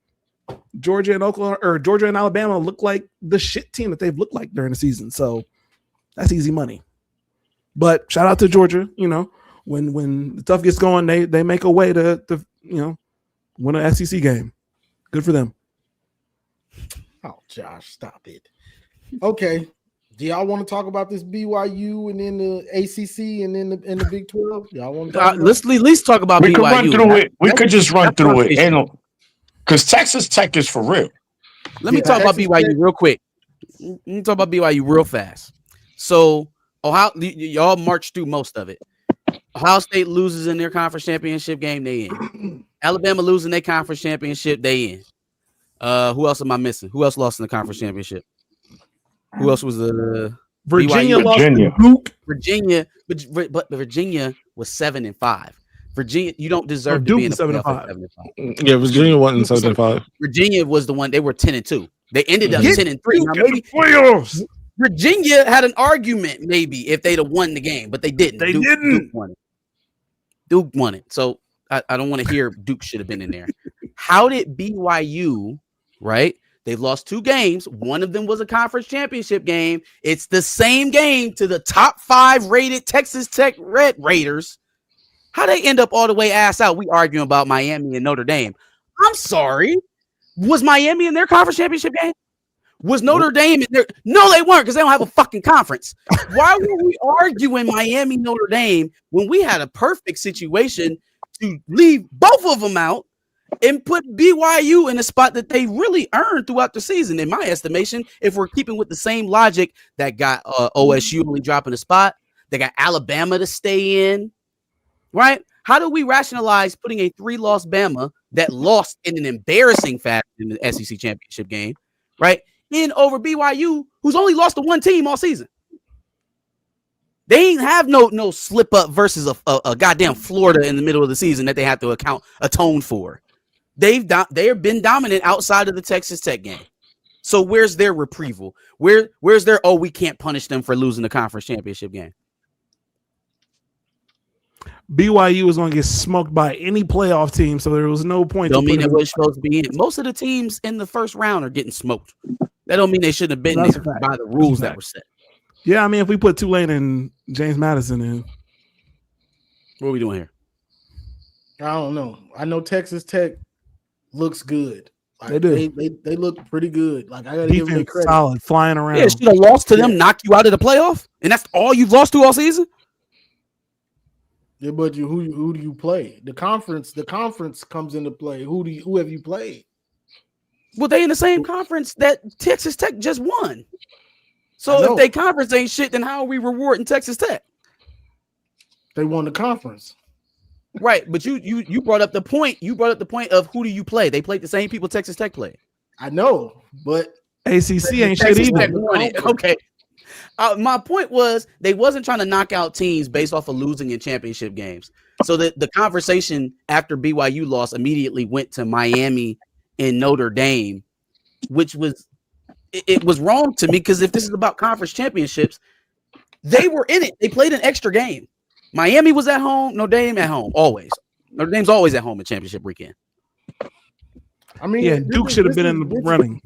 [SPEAKER 3] Georgia and Oklahoma or Georgia and Alabama look like the shit team that they've looked like during the season. So that's easy money. But shout out to Georgia. You know, when the stuff gets going, they make a way to win an SEC game. Good for them.
[SPEAKER 4] Oh, Josh, stop it. Okay. Do y'all want to talk about this BYU and then the ACC and then the Big 12? Y'all want to
[SPEAKER 5] Let's at least talk about
[SPEAKER 2] We
[SPEAKER 5] BYU.
[SPEAKER 2] could run through it. We could just run
[SPEAKER 5] that's
[SPEAKER 2] through
[SPEAKER 5] my
[SPEAKER 2] it.
[SPEAKER 5] issue.
[SPEAKER 2] Because Texas Tech is for real.
[SPEAKER 5] Let me
[SPEAKER 4] Yeah,
[SPEAKER 5] talk about
[SPEAKER 4] Texas
[SPEAKER 5] BYU
[SPEAKER 4] Tech-
[SPEAKER 5] real quick. Let me talk about BYU real fast. So, y'all marched through most of it. Ohio State loses in their conference championship game, they in. Alabama losing their conference championship, they in. Who else am I missing? Who else lost in the conference championship? Who else was the
[SPEAKER 3] Virginia
[SPEAKER 5] BYU?
[SPEAKER 3] lost
[SPEAKER 2] Virginia.
[SPEAKER 3] to Duke.
[SPEAKER 5] Virginia? But Virginia was 7-5. Virginia, you don't deserve to
[SPEAKER 3] Duke
[SPEAKER 5] be in the
[SPEAKER 3] was
[SPEAKER 5] playoff
[SPEAKER 3] 7-5.
[SPEAKER 5] at 7-5.
[SPEAKER 6] Yeah, Virginia won in 7-5.
[SPEAKER 5] Virginia was the one, they were 10-2. They ended up
[SPEAKER 3] Get
[SPEAKER 5] 10-3. Now, maybe
[SPEAKER 3] Playoffs.
[SPEAKER 5] Virginia had an argument, maybe, if they'd have won the game, but they didn't.
[SPEAKER 3] They didn't.
[SPEAKER 5] Duke won it. Duke won it. So I don't want to hear Duke should have been in there. How did BYU, right? They've lost 2 games. One of them was a conference championship game. It's the same game to the top 5 rated Texas Tech Red Raiders. How they end up all the way ass out? We arguing about Miami and Notre Dame. I'm sorry. Was Miami in their conference championship game? Was Notre Dame in there? No, they weren't because they don't have a fucking conference. Why were we arguing Miami, Notre Dame when we had a perfect situation to leave both of them out and put BYU in a spot that they really earned throughout the season? In my estimation, if we're keeping with the same logic that got OSU only dropping a spot, they got Alabama to stay in, right? How do we rationalize putting a 3-loss Bama that lost in an embarrassing fashion in the SEC championship game, right, in over BYU, who's only lost to one team all season? They ain't have no slip up versus a goddamn Florida in the middle of the season that they have to atone for. They've been dominant outside of the Texas Tech game. So where's their reprieval? Where's their we can't punish them for losing the conference championship game?
[SPEAKER 3] BYU was going to get smoked by any playoff team, so there was no point.
[SPEAKER 5] Don't
[SPEAKER 3] to
[SPEAKER 5] mean
[SPEAKER 3] put
[SPEAKER 5] that
[SPEAKER 3] them-
[SPEAKER 5] was supposed to be in. Most of the teams in the first round are getting smoked. That don't mean they shouldn't have been
[SPEAKER 3] That's a
[SPEAKER 5] there
[SPEAKER 3] fact.
[SPEAKER 5] by the rules
[SPEAKER 3] That's a
[SPEAKER 5] that
[SPEAKER 3] fact.
[SPEAKER 5] were set.
[SPEAKER 3] Yeah, I mean, if we put Tulane and James Madison in,
[SPEAKER 5] What are we doing here?
[SPEAKER 4] I don't know. I know Texas Tech looks good. Like,
[SPEAKER 3] They do.
[SPEAKER 4] They look pretty good. Like I gotta give them
[SPEAKER 3] defense
[SPEAKER 4] credit.
[SPEAKER 3] solid, flying around.
[SPEAKER 5] Yeah, should have lost to them,
[SPEAKER 4] Yeah.
[SPEAKER 5] knock you out of the playoff, and that's all you've lost to all season.
[SPEAKER 4] Yeah, but who do you play? The conference comes into play. Who have you played?
[SPEAKER 5] Well, they in the same conference that Texas Tech just won.
[SPEAKER 4] I
[SPEAKER 5] So
[SPEAKER 4] know.
[SPEAKER 5] if they conference ain't shit, then how are we rewarding Texas Tech?
[SPEAKER 4] They won the conference.
[SPEAKER 5] Right, but you brought up the point. You brought up the point of who do you play? They played the same people Texas Tech played.
[SPEAKER 4] I know, but
[SPEAKER 3] ACC ain't shit
[SPEAKER 5] Texas
[SPEAKER 3] either.
[SPEAKER 5] Tech won it. Okay. My point was they wasn't trying to knock out teams based off of losing in championship games. So the conversation after BYU lost immediately went to Miami and Notre Dame, which was it was wrong to me because if this is about conference championships, they were in it. They played an extra game. Miami was at home, Notre Dame at home, always. Notre Dame's always at home in championship weekend.
[SPEAKER 4] I mean,
[SPEAKER 3] Yeah,
[SPEAKER 4] this
[SPEAKER 3] Duke
[SPEAKER 4] is-
[SPEAKER 3] should have
[SPEAKER 4] this
[SPEAKER 3] been
[SPEAKER 4] is-
[SPEAKER 3] in the
[SPEAKER 4] this is-
[SPEAKER 3] running.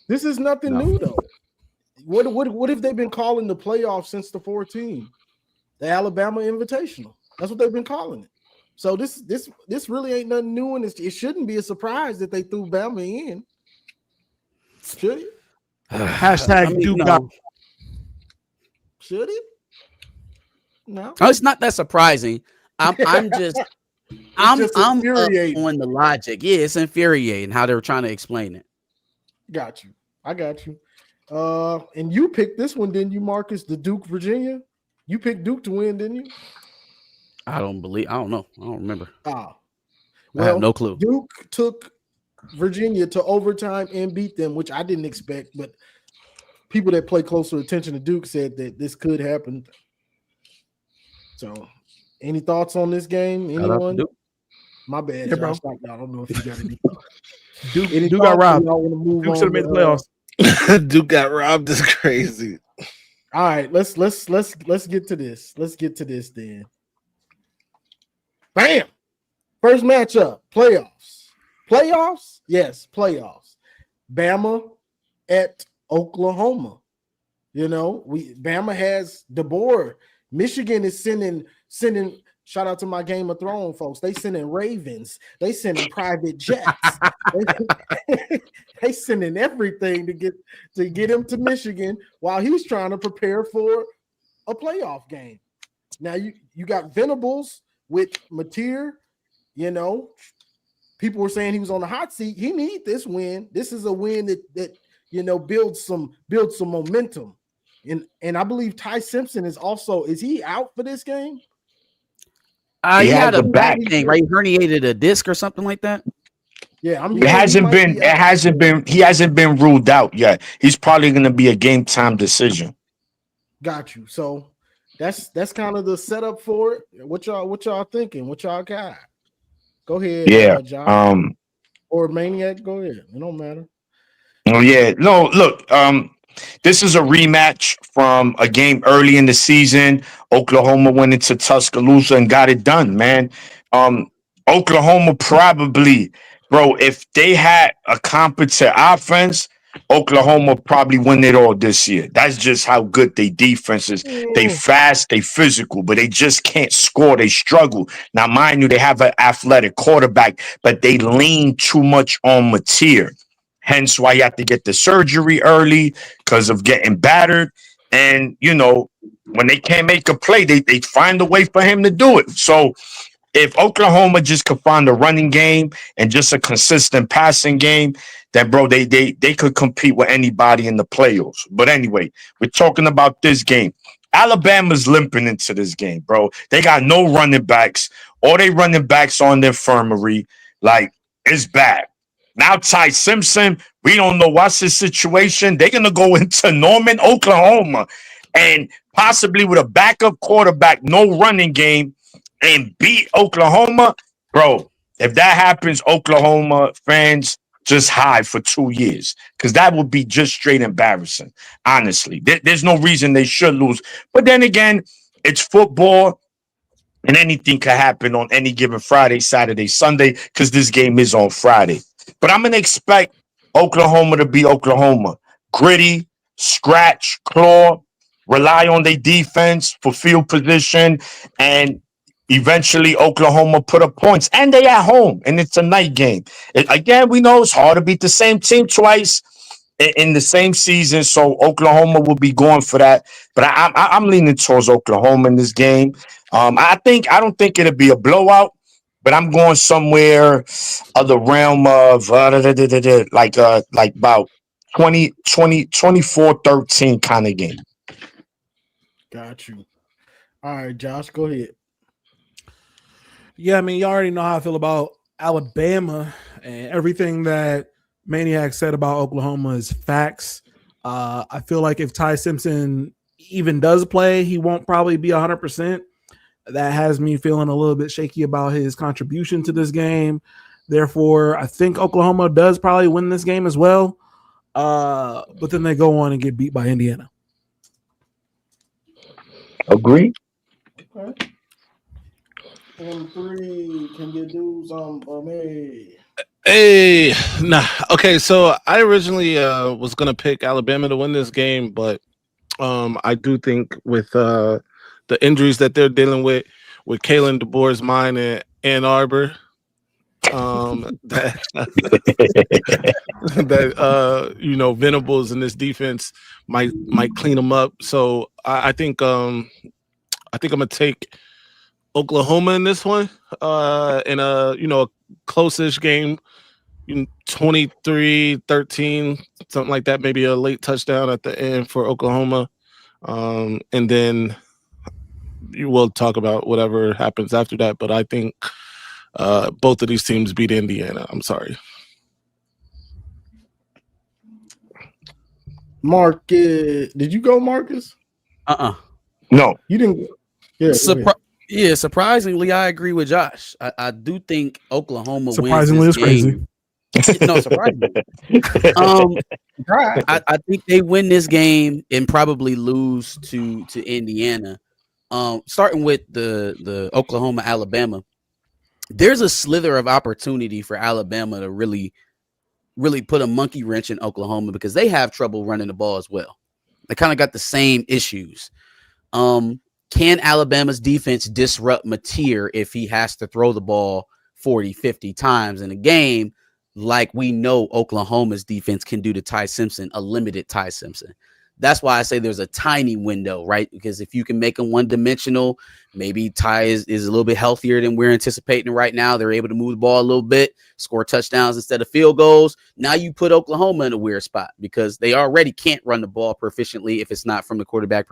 [SPEAKER 4] This is nothing
[SPEAKER 5] No.
[SPEAKER 4] new though. What if they've been calling the playoffs since the 14? The Alabama Invitational. That's what they've been calling it. So this really ain't nothing new, and it shouldn't be a surprise that they threw Bama in. Should it?
[SPEAKER 3] Hashtag Duke
[SPEAKER 5] no.
[SPEAKER 3] got-
[SPEAKER 4] Should it? No.
[SPEAKER 5] No, it's not that surprising. I'm just
[SPEAKER 4] just
[SPEAKER 5] I'm up
[SPEAKER 4] infuriating.
[SPEAKER 5] on the logic. Yeah, it's infuriating how they were trying to explain it.
[SPEAKER 4] Got you. I got you. And you picked this one, didn't you, Marcus? The Duke, Virginia. You picked Duke to win, didn't you?
[SPEAKER 5] I don't know. I don't remember.
[SPEAKER 4] Ah.
[SPEAKER 5] I have no clue.
[SPEAKER 4] Duke took Virginia to overtime and beat them, which I didn't expect, but people that play closer attention to Duke said that this could happen. So, any thoughts on this game?
[SPEAKER 5] Shout out to
[SPEAKER 4] Anyone?
[SPEAKER 5] Duke.
[SPEAKER 4] My bad,
[SPEAKER 3] Yeah, bro.
[SPEAKER 4] Josh. I don't know if you got any thoughts.
[SPEAKER 3] Duke,
[SPEAKER 4] Any
[SPEAKER 3] Duke got
[SPEAKER 4] thoughts, or
[SPEAKER 3] robbed.
[SPEAKER 4] y'all wanna move
[SPEAKER 3] Duke
[SPEAKER 4] on
[SPEAKER 3] should have made
[SPEAKER 4] to,
[SPEAKER 3] the playoffs.
[SPEAKER 6] Duke got robbed is crazy.
[SPEAKER 4] All right, let's get to this. Let's get to this then. Bam! First matchup, playoffs. Playoffs? Yes, playoffs. Bama at Oklahoma. You know, Bama has DeBoer. Michigan is sending. Shout out to my Game of Thrones folks. They sending Ravens. They sending private jets. They sending everything to get him to Michigan while he's trying to prepare for a playoff game. Now you got Venables with Mateer. You know, people were saying he was on the hot seat. He need this win. This is a win that you know builds some momentum. And I believe Ty Simpson is he out for this game?
[SPEAKER 5] He had a
[SPEAKER 2] back
[SPEAKER 5] back thing, right? He herniated a disc or something like that.
[SPEAKER 4] Yeah,
[SPEAKER 2] He hasn't been ruled out yet. He's probably going to be a game time decision.
[SPEAKER 4] Got you. So that's kind of the setup for it. What y'all thinking? What y'all got? Go ahead.
[SPEAKER 2] Yeah.
[SPEAKER 4] Josh. Or Maniac. Go ahead. It don't matter.
[SPEAKER 2] Oh yeah. No, look. This is a rematch from a game early in the season. Oklahoma went into Tuscaloosa and got it done, man. Oklahoma probably, bro, if they had a competent offense, Oklahoma probably win it all this year. That's just how good their defense is. They fast, they physical, but they just can't score. They struggle. Now, mind you, they have an athletic quarterback, but they lean too much on Mateer. Hence why you have to get the surgery early because of getting battered. And, you know, when they can't make a play, they find a way for him to do it. So if Oklahoma just could find a running game and just a consistent passing game, then, bro, they could compete with anybody in the playoffs. But anyway, we're talking about this game. Alabama's limping into this game, bro. They got no running backs. All they running backs on the infirmary. Like, it's bad. Now, Ty Simpson, we don't know what's his situation. They're going to go into Norman, Oklahoma, and possibly with a backup quarterback, no running game, and beat Oklahoma. Bro, if that happens, Oklahoma fans just hide for 2 years because that would be just straight embarrassing, honestly. There's no reason they should lose. But then again, it's football. And anything can happen on any given Friday, Saturday, Sunday, because this game is on Friday. But I'm going to expect Oklahoma to be Oklahoma. Gritty, scratch, claw, rely on their defense for field position, and eventually Oklahoma put up points. And they at home, and it's a night game. Again, we know it's hard to beat the same team twice in the same season, so Oklahoma will be going for that. But I'm leaning towards Oklahoma in this game. I don't think it'll be a blowout, but I'm going somewhere of the realm of like about 24-13 kind of game.
[SPEAKER 4] Got you. All right, Josh, go ahead.
[SPEAKER 3] Yeah, I mean, you already know how I feel about Alabama, and everything that Maniac said about Oklahoma is facts. I feel like if Ty Simpson even does play, he won't probably be 100%. That has me feeling a little bit shaky about his contribution to this game. Therefore, I think Oklahoma does probably win this game as well. But then they go on and get beat by Indiana.
[SPEAKER 2] Agree.
[SPEAKER 4] Okay. And 3, can you do some for me?
[SPEAKER 6] Hey, nah. Okay, so I originally was gonna pick Alabama to win this game, but I do think with the injuries that they're dealing with Kalen DeBoer's mine in Ann Arbor, that Venables in this defense might clean them up. So I think I'm gonna take Oklahoma in this one, in a close-ish game, 23-13, something like that, maybe a late touchdown at the end for Oklahoma. And then you will talk about whatever happens after that, but I think both of these teams beat Indiana. I'm sorry.
[SPEAKER 4] Marcus, did you go, Marcus?
[SPEAKER 2] No.
[SPEAKER 4] You didn't.
[SPEAKER 5] Yeah, surprisingly, I agree with Josh. I do think Oklahoma
[SPEAKER 3] Surprisingly,
[SPEAKER 5] wins
[SPEAKER 3] it's
[SPEAKER 5] this game.
[SPEAKER 3] crazy.
[SPEAKER 5] No, surprisingly. I think they win this game and probably lose to Indiana. Starting with the Oklahoma Alabama, there's a slither of opportunity for Alabama to really really put a monkey wrench in Oklahoma because they have trouble running the ball as well. They kind of got the same issues. Can Alabama's defense disrupt Mateer if he has to throw the ball 40, 50 times in a game, like we know Oklahoma's defense can do to Ty Simpson, a limited Ty Simpson? That's why I say there's a tiny window, right? Because if you can make them one-dimensional, maybe Ty is a little bit healthier than we're anticipating right now. They're able to move the ball a little bit, score touchdowns instead of field goals. Now you put Oklahoma in a weird spot because they already can't run the ball proficiently if it's not from the quarterback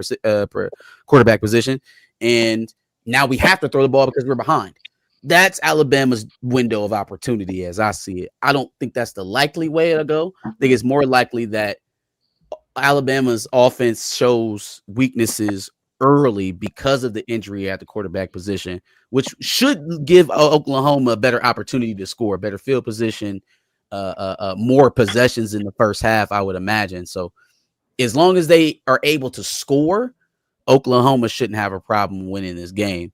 [SPEAKER 5] position. And now we have to throw the ball because we're behind. That's Alabama's window of opportunity as I see it. I don't think that's the likely way to go. I think it's more likely that Alabama's offense shows weaknesses early because of the injury at the quarterback position, which should give Oklahoma a better opportunity to score, better field position, more possessions in the first half, I would imagine. So as long as they are able to score, Oklahoma shouldn't have a problem winning this game.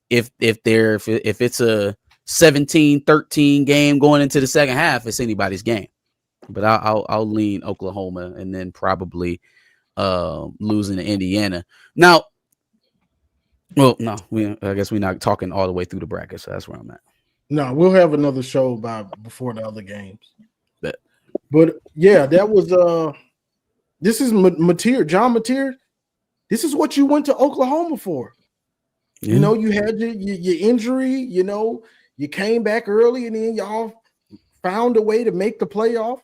[SPEAKER 5] If it's a 17-13 game going into the second half, it's anybody's game. But I'll lean Oklahoma and then probably losing to Indiana. Now, well, no, I guess we're not talking all the way through the bracket, so that's where I'm at.
[SPEAKER 4] No, we'll have another show before the other games.
[SPEAKER 5] Bet.
[SPEAKER 4] But yeah, that was this is Mateer, John Mateer. This is what you went to Oklahoma for.
[SPEAKER 5] Yeah.
[SPEAKER 4] You know, you had your injury, you know, you came back early and then y'all found a way to make the playoff.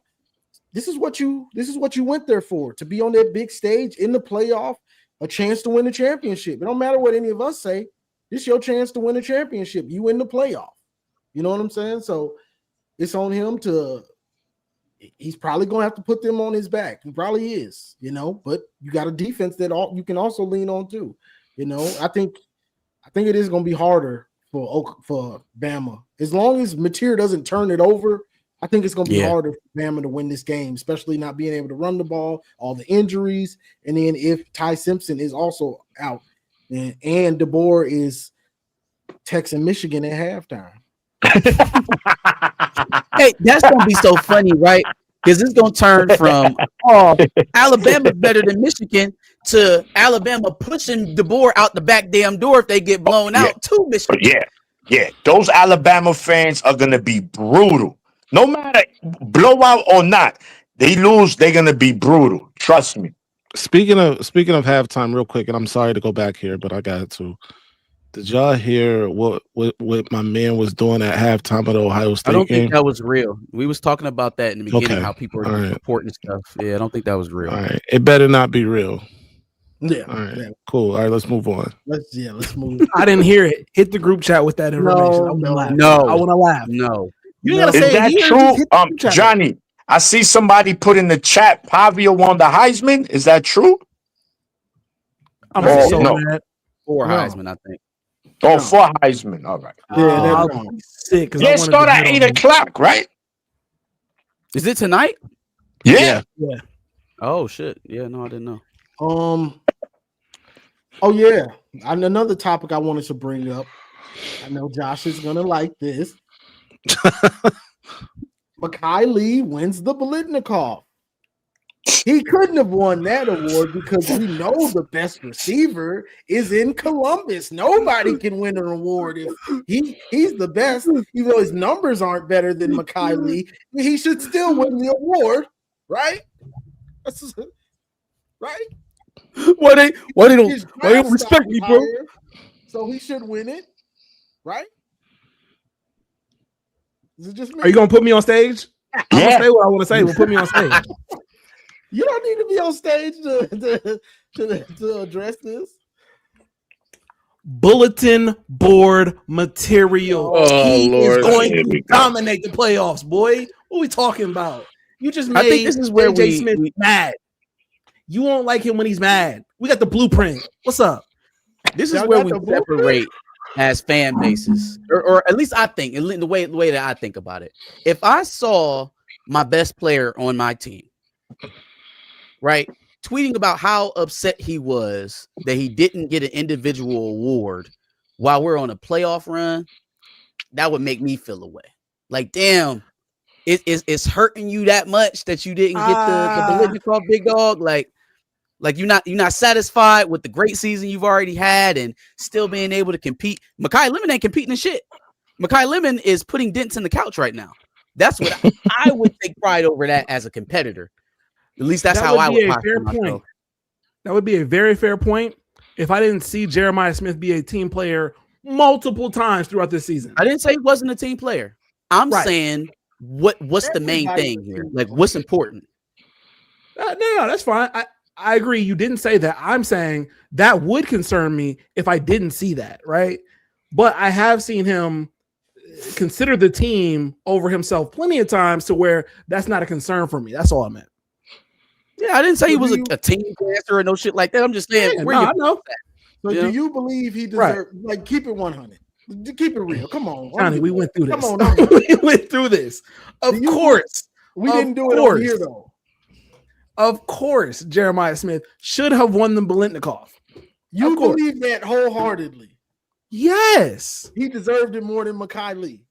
[SPEAKER 4] This is what you went there for, to be on that big stage in the playoff, a chance to win the championship. It don't matter what any of us say. This is your chance to win a championship. You win the playoff. You know what I'm saying? So it's on him he's probably going to have to put them on his back. He probably is, you know, but you got a defense that you can also lean on too. You know, I think it is going to be harder for Bama. As long as Mateer doesn't turn it over, I think it's going to be harder for Bama to win this game, especially not being able to run the ball, all the injuries. And then if Ty Simpson is also out and DeBoer is texting Michigan at halftime.
[SPEAKER 5] Hey, that's going to be so funny, right? Because it's going to turn from, Alabama's better than Michigan to Alabama pushing DeBoer out the back damn door if they get blown out to Michigan.
[SPEAKER 2] Yeah. Those Alabama fans are going to be brutal. No matter blowout or not, they lose, they're going to be brutal. Trust me.
[SPEAKER 6] Speaking of halftime, real quick, and I'm sorry to go back here, but I got to. Did y'all hear what my man was doing at halftime of the Ohio State game?
[SPEAKER 5] I don't think that was real. We was talking about that in the beginning, how people are reporting stuff. Yeah, I don't think that was real.
[SPEAKER 6] All right. It better not be real.
[SPEAKER 4] Yeah.
[SPEAKER 6] All right. Cool. All right, let's move on.
[SPEAKER 4] Let's move.
[SPEAKER 3] I didn't hear it. Hit the group chat with that information. I want to laugh.
[SPEAKER 5] No.
[SPEAKER 3] I want to laugh.
[SPEAKER 5] No.
[SPEAKER 3] You gotta
[SPEAKER 2] Is
[SPEAKER 3] say
[SPEAKER 2] that true? Johnny, I see somebody put in the chat Pavia won the Heisman. Is that true?
[SPEAKER 3] I'm
[SPEAKER 2] so
[SPEAKER 3] mad.
[SPEAKER 5] For Heisman, I think.
[SPEAKER 2] Oh, for Heisman. All right.
[SPEAKER 4] Yeah,
[SPEAKER 3] I'll be sick.
[SPEAKER 2] Yeah, start at 8 o'clock, right?
[SPEAKER 5] Is it tonight?
[SPEAKER 2] Yeah.
[SPEAKER 5] Oh shit. Yeah, no, I didn't know.
[SPEAKER 4] Oh yeah. And another topic I wanted to bring up. I know Josh is gonna like this. Mekhi Lee wins the Biletnikoff. He couldn't have won that award because we know the best receiver is in Columbus. Nobody can win an award if he's the best, even though his numbers aren't better than Mekhi Lee. He should still win the award, right? Right?
[SPEAKER 5] Why they don't respect me, bro?
[SPEAKER 4] So he should win it, right? Is it just me?
[SPEAKER 3] Are you gonna put me on stage? I'm gonna say what I want to say. Well, put me on stage.
[SPEAKER 4] You don't need to be on stage to address this.
[SPEAKER 3] Bulletin board material.
[SPEAKER 6] Oh,
[SPEAKER 3] he
[SPEAKER 6] Lord.
[SPEAKER 3] is going
[SPEAKER 2] Here
[SPEAKER 3] to
[SPEAKER 2] we go.
[SPEAKER 3] dominate the playoffs, boy. What are we talking about? You just made
[SPEAKER 5] I think this is where
[SPEAKER 3] AJ Smith mad. You won't like him when he's mad. We got the blueprint. What's up?
[SPEAKER 5] This is
[SPEAKER 4] Y'all
[SPEAKER 5] where
[SPEAKER 4] got
[SPEAKER 5] we
[SPEAKER 4] the blueprint?
[SPEAKER 5] separate as fan bases, or at least I think, in the way that I think about it. If I saw my best player on my team, right, tweeting about how upset he was that he didn't get an individual award while we're on a playoff run, that would make me feel away. Like, damn, it's hurting you that much that you didn't get the Biletnikoff big dog? Like you're not satisfied with the great season you've already had and still being able to compete. Makai Lemon ain't competing in shit. Makai Lemon is putting dents in the couch right now. That's what I would take pride over that as a competitor. At least that's how I would posture myself.
[SPEAKER 3] That would be a very fair point if I didn't see Jeremiah Smith be a team player multiple times throughout this season.
[SPEAKER 5] I didn't say he wasn't a team player. I'm saying what's the main thing here? Like, what's important?
[SPEAKER 3] No, that's fine. I agree. You didn't say that. I'm saying that would concern me if I didn't see that, right? But I have seen him consider the team over himself plenty of times to where that's not a concern for me. That's all I meant.
[SPEAKER 5] Yeah, I didn't say he was a team passer or no shit like that. I'm just saying.
[SPEAKER 4] I know. So do you believe he deserves?
[SPEAKER 3] Right.
[SPEAKER 4] Like, keep it 100. Keep it real. Come on,
[SPEAKER 3] Johnny. We went through this.
[SPEAKER 4] Come on,
[SPEAKER 3] we went through this. Of course,
[SPEAKER 4] we didn't do it over here though.
[SPEAKER 3] Of course, Jeremiah Smith should have won the Biletnikoff.
[SPEAKER 4] You believe that wholeheartedly?
[SPEAKER 3] Yes,
[SPEAKER 4] he deserved it more than Makai Lee.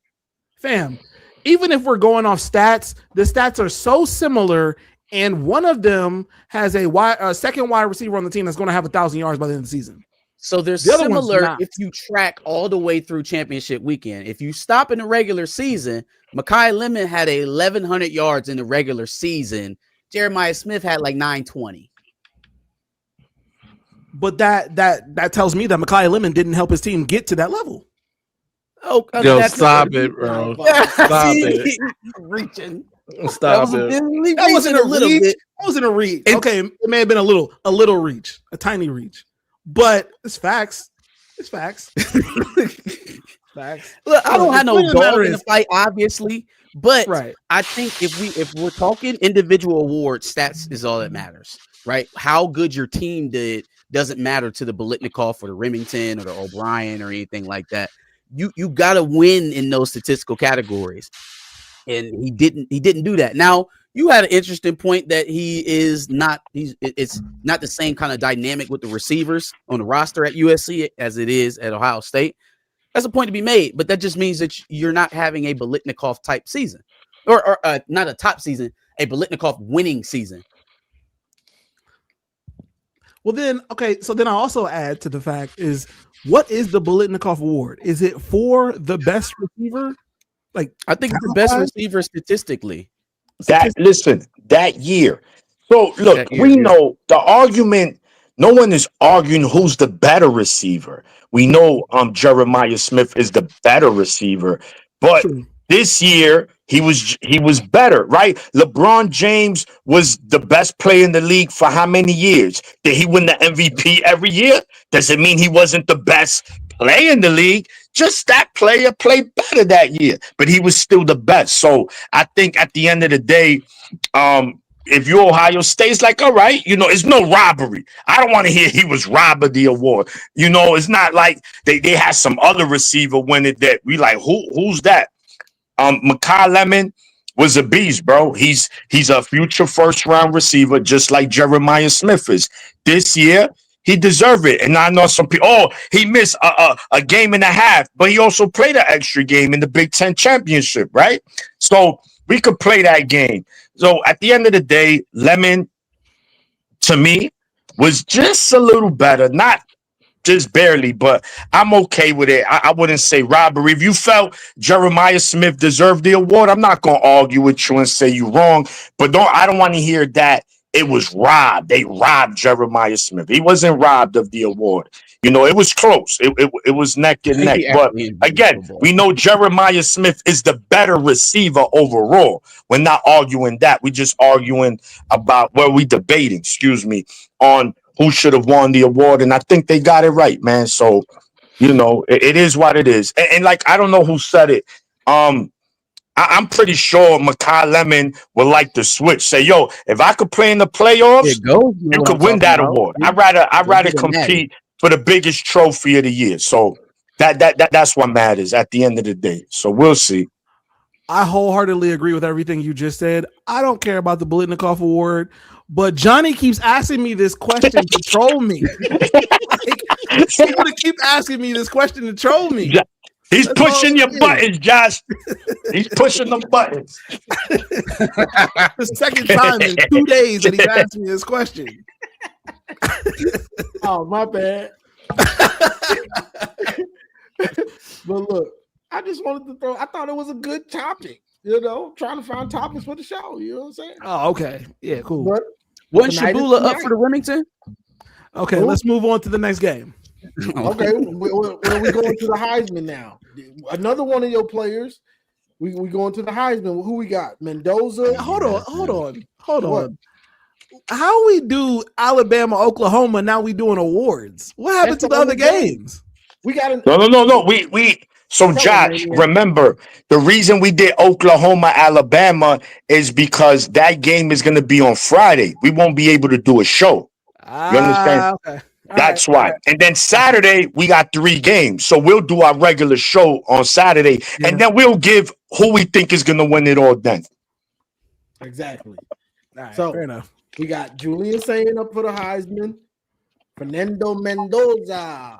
[SPEAKER 3] Fam, even if we're going off stats, the stats are so similar, and one of them has a second wide receiver on the team that's going to have 1,000 yards by the end of the season.
[SPEAKER 5] So they're similar if you track all the way through championship weekend. If you stop in the regular season, Makai Lemon had 1,100 yards in the regular season. Jeremiah Smith had like 920.
[SPEAKER 3] But that tells me that Makai Lemon didn't help his team get to that level.
[SPEAKER 5] Oh,
[SPEAKER 6] yo, stop it, bro. Stop it.
[SPEAKER 5] Reaching.
[SPEAKER 6] Stop it.
[SPEAKER 3] That wasn't a little bit. That wasn't a reach. Okay, it may have been a little reach, a tiny reach. But it's facts. It's facts. Facts.
[SPEAKER 5] Look, I don't have no dog in the fight, obviously, but
[SPEAKER 3] right.
[SPEAKER 5] I think if we're talking individual awards, stats is all that matters, right? How good your team did doesn't matter to the Biletnikoff or the Remington or the O'Brien or anything like that. You got to win in those statistical categories, and he didn't do that. Now, you had an interesting point that it's not the same kind of dynamic with the receivers on the roster at USC as it is at Ohio State. That's a point to be made, but that just means that you're not having a Biletnikoff type season, or not a top season, a Biletnikoff winning season.
[SPEAKER 3] Well, then, okay, so then I also add to the fact is, what is the Biletnikoff award? Is it for the best receiver? Like,
[SPEAKER 5] I think the best receiver statistically.
[SPEAKER 2] That year. So look, we know the argument. No one is arguing who's the better receiver. We know Jeremiah Smith is the better receiver, but this year he was better, right? LeBron James was the best player in the league for how many years? Did he win the MVP every year? Does it mean he wasn't the best player in the league? Just that player played better that year, but he was still the best. So I think at the end of the day, if you're Ohio State, it's like, all right, it's no robbery. I don't want to hear he was robbed of the award. It's not like they had some other receiver win it that we like, who's that? Makai Lemon was a beast, bro. He's a future first-round receiver, just like Jeremiah Smith is. This year, he deserved it. And I know some people, he missed a game and a half, but he also played an extra game in the Big Ten championship, right? So we could play that game. So at the end of the day, Lemon, to me, was just a little better. Not just barely, but I'm okay with it. I wouldn't say robbery. If you felt Jeremiah Smith deserved the award, I'm not going to argue with you and say you're wrong. But I don't want to hear that it was robbed. They robbed Jeremiah Smith. He wasn't robbed of the award. It was close. It was neck and neck. But again, we know Jeremiah Smith is the better receiver overall. We're not arguing that. We're just arguing about we debating, on who should have won the award. And I think they got it right, man. So, it is what it is. And like, I don't know who said it. I'm pretty sure Makai Lemon would like to switch. Say, yo, if I could play in the playoffs, you could win that award. I'd rather compete for the biggest trophy of the year. So that's what matters at the end of the day. So we'll see.
[SPEAKER 3] I wholeheartedly agree with everything you just said. I don't care about the Biletnikoff award, but Johnny keeps asking me this question to troll me. He's going to keep asking me this question to troll me.
[SPEAKER 2] He's
[SPEAKER 3] That's all
[SPEAKER 2] pushing
[SPEAKER 3] it
[SPEAKER 2] your
[SPEAKER 3] is.
[SPEAKER 2] buttons, Josh. He's pushing the buttons.
[SPEAKER 3] The second time in 2 days that he's asked me this question.
[SPEAKER 4] Oh, my bad. But look, I just wanted to throw. I thought it was a good topic. Trying to find topics for the show. You know what I'm saying?
[SPEAKER 3] Oh, okay. Yeah, cool.
[SPEAKER 4] But
[SPEAKER 5] Wasn't
[SPEAKER 4] tonight is
[SPEAKER 5] Shabula up
[SPEAKER 4] tonight.
[SPEAKER 5] for the Remington?
[SPEAKER 3] Okay,
[SPEAKER 4] Cool.
[SPEAKER 3] let's move on to the next game.
[SPEAKER 4] Okay, we going to the Heisman now. Another one of your players. We going to the Heisman. Who we got? Mendoza.
[SPEAKER 3] Hold on.
[SPEAKER 4] What?
[SPEAKER 3] How we do Alabama, Oklahoma? Now we doing awards. What happened
[SPEAKER 4] That's
[SPEAKER 3] to the
[SPEAKER 4] the
[SPEAKER 3] other
[SPEAKER 4] only game.
[SPEAKER 3] games?
[SPEAKER 4] We got an.
[SPEAKER 2] No. We. So,
[SPEAKER 4] Come on,
[SPEAKER 2] Josh,
[SPEAKER 4] man.
[SPEAKER 2] remember the reason we did Oklahoma, Alabama is because that game is going to be on Friday. We won't be able to do a show. understand?
[SPEAKER 3] Okay. All
[SPEAKER 2] That's
[SPEAKER 3] right,
[SPEAKER 2] why.
[SPEAKER 3] all right.
[SPEAKER 2] And then Saturday, we got 3 games. So we'll do our regular show on Saturday.
[SPEAKER 3] Yeah.
[SPEAKER 2] And then we'll give who we think is going to win it all then.
[SPEAKER 4] Exactly.
[SPEAKER 3] All right,
[SPEAKER 4] So-
[SPEAKER 3] fair enough.
[SPEAKER 4] We got Julian saying up for the Heisman. Fernando Mendoza.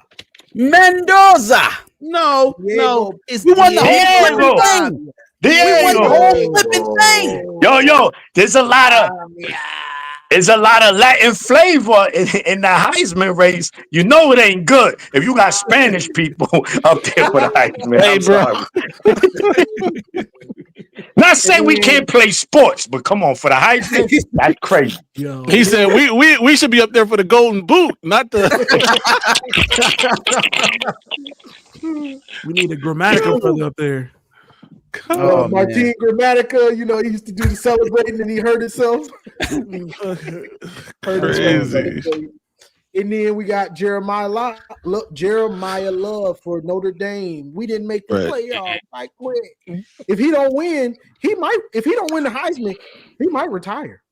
[SPEAKER 5] Mendoza.
[SPEAKER 3] No,
[SPEAKER 4] Diego.
[SPEAKER 3] it's
[SPEAKER 5] We won the
[SPEAKER 2] whole
[SPEAKER 3] Diego.
[SPEAKER 2] flipping
[SPEAKER 5] thing.
[SPEAKER 2] There
[SPEAKER 5] won
[SPEAKER 2] you
[SPEAKER 5] the
[SPEAKER 2] go.
[SPEAKER 5] whole flipping thing.
[SPEAKER 2] Yo, there's a lot of Latin flavor in the Heisman race. You know it ain't good if you got Spanish people up there for the Heisman.
[SPEAKER 6] Hey,
[SPEAKER 2] I'm
[SPEAKER 6] bro.
[SPEAKER 2] sorry. Not saying we can't play sports, but come on, for the Heisman, that's crazy.
[SPEAKER 3] Yo,
[SPEAKER 6] He said we should be up there for the golden boot, not the
[SPEAKER 3] we need a grammatical brother up there.
[SPEAKER 5] Oh,
[SPEAKER 4] Martin Grammatica, he used to do the celebrating and he hurt himself.
[SPEAKER 6] Crazy.
[SPEAKER 4] And then we got Jeremiah Love for Notre Dame. We didn't make the
[SPEAKER 6] Right.
[SPEAKER 4] playoff. I quit. If he don't win, he might. If he don't win the Heisman, he might retire.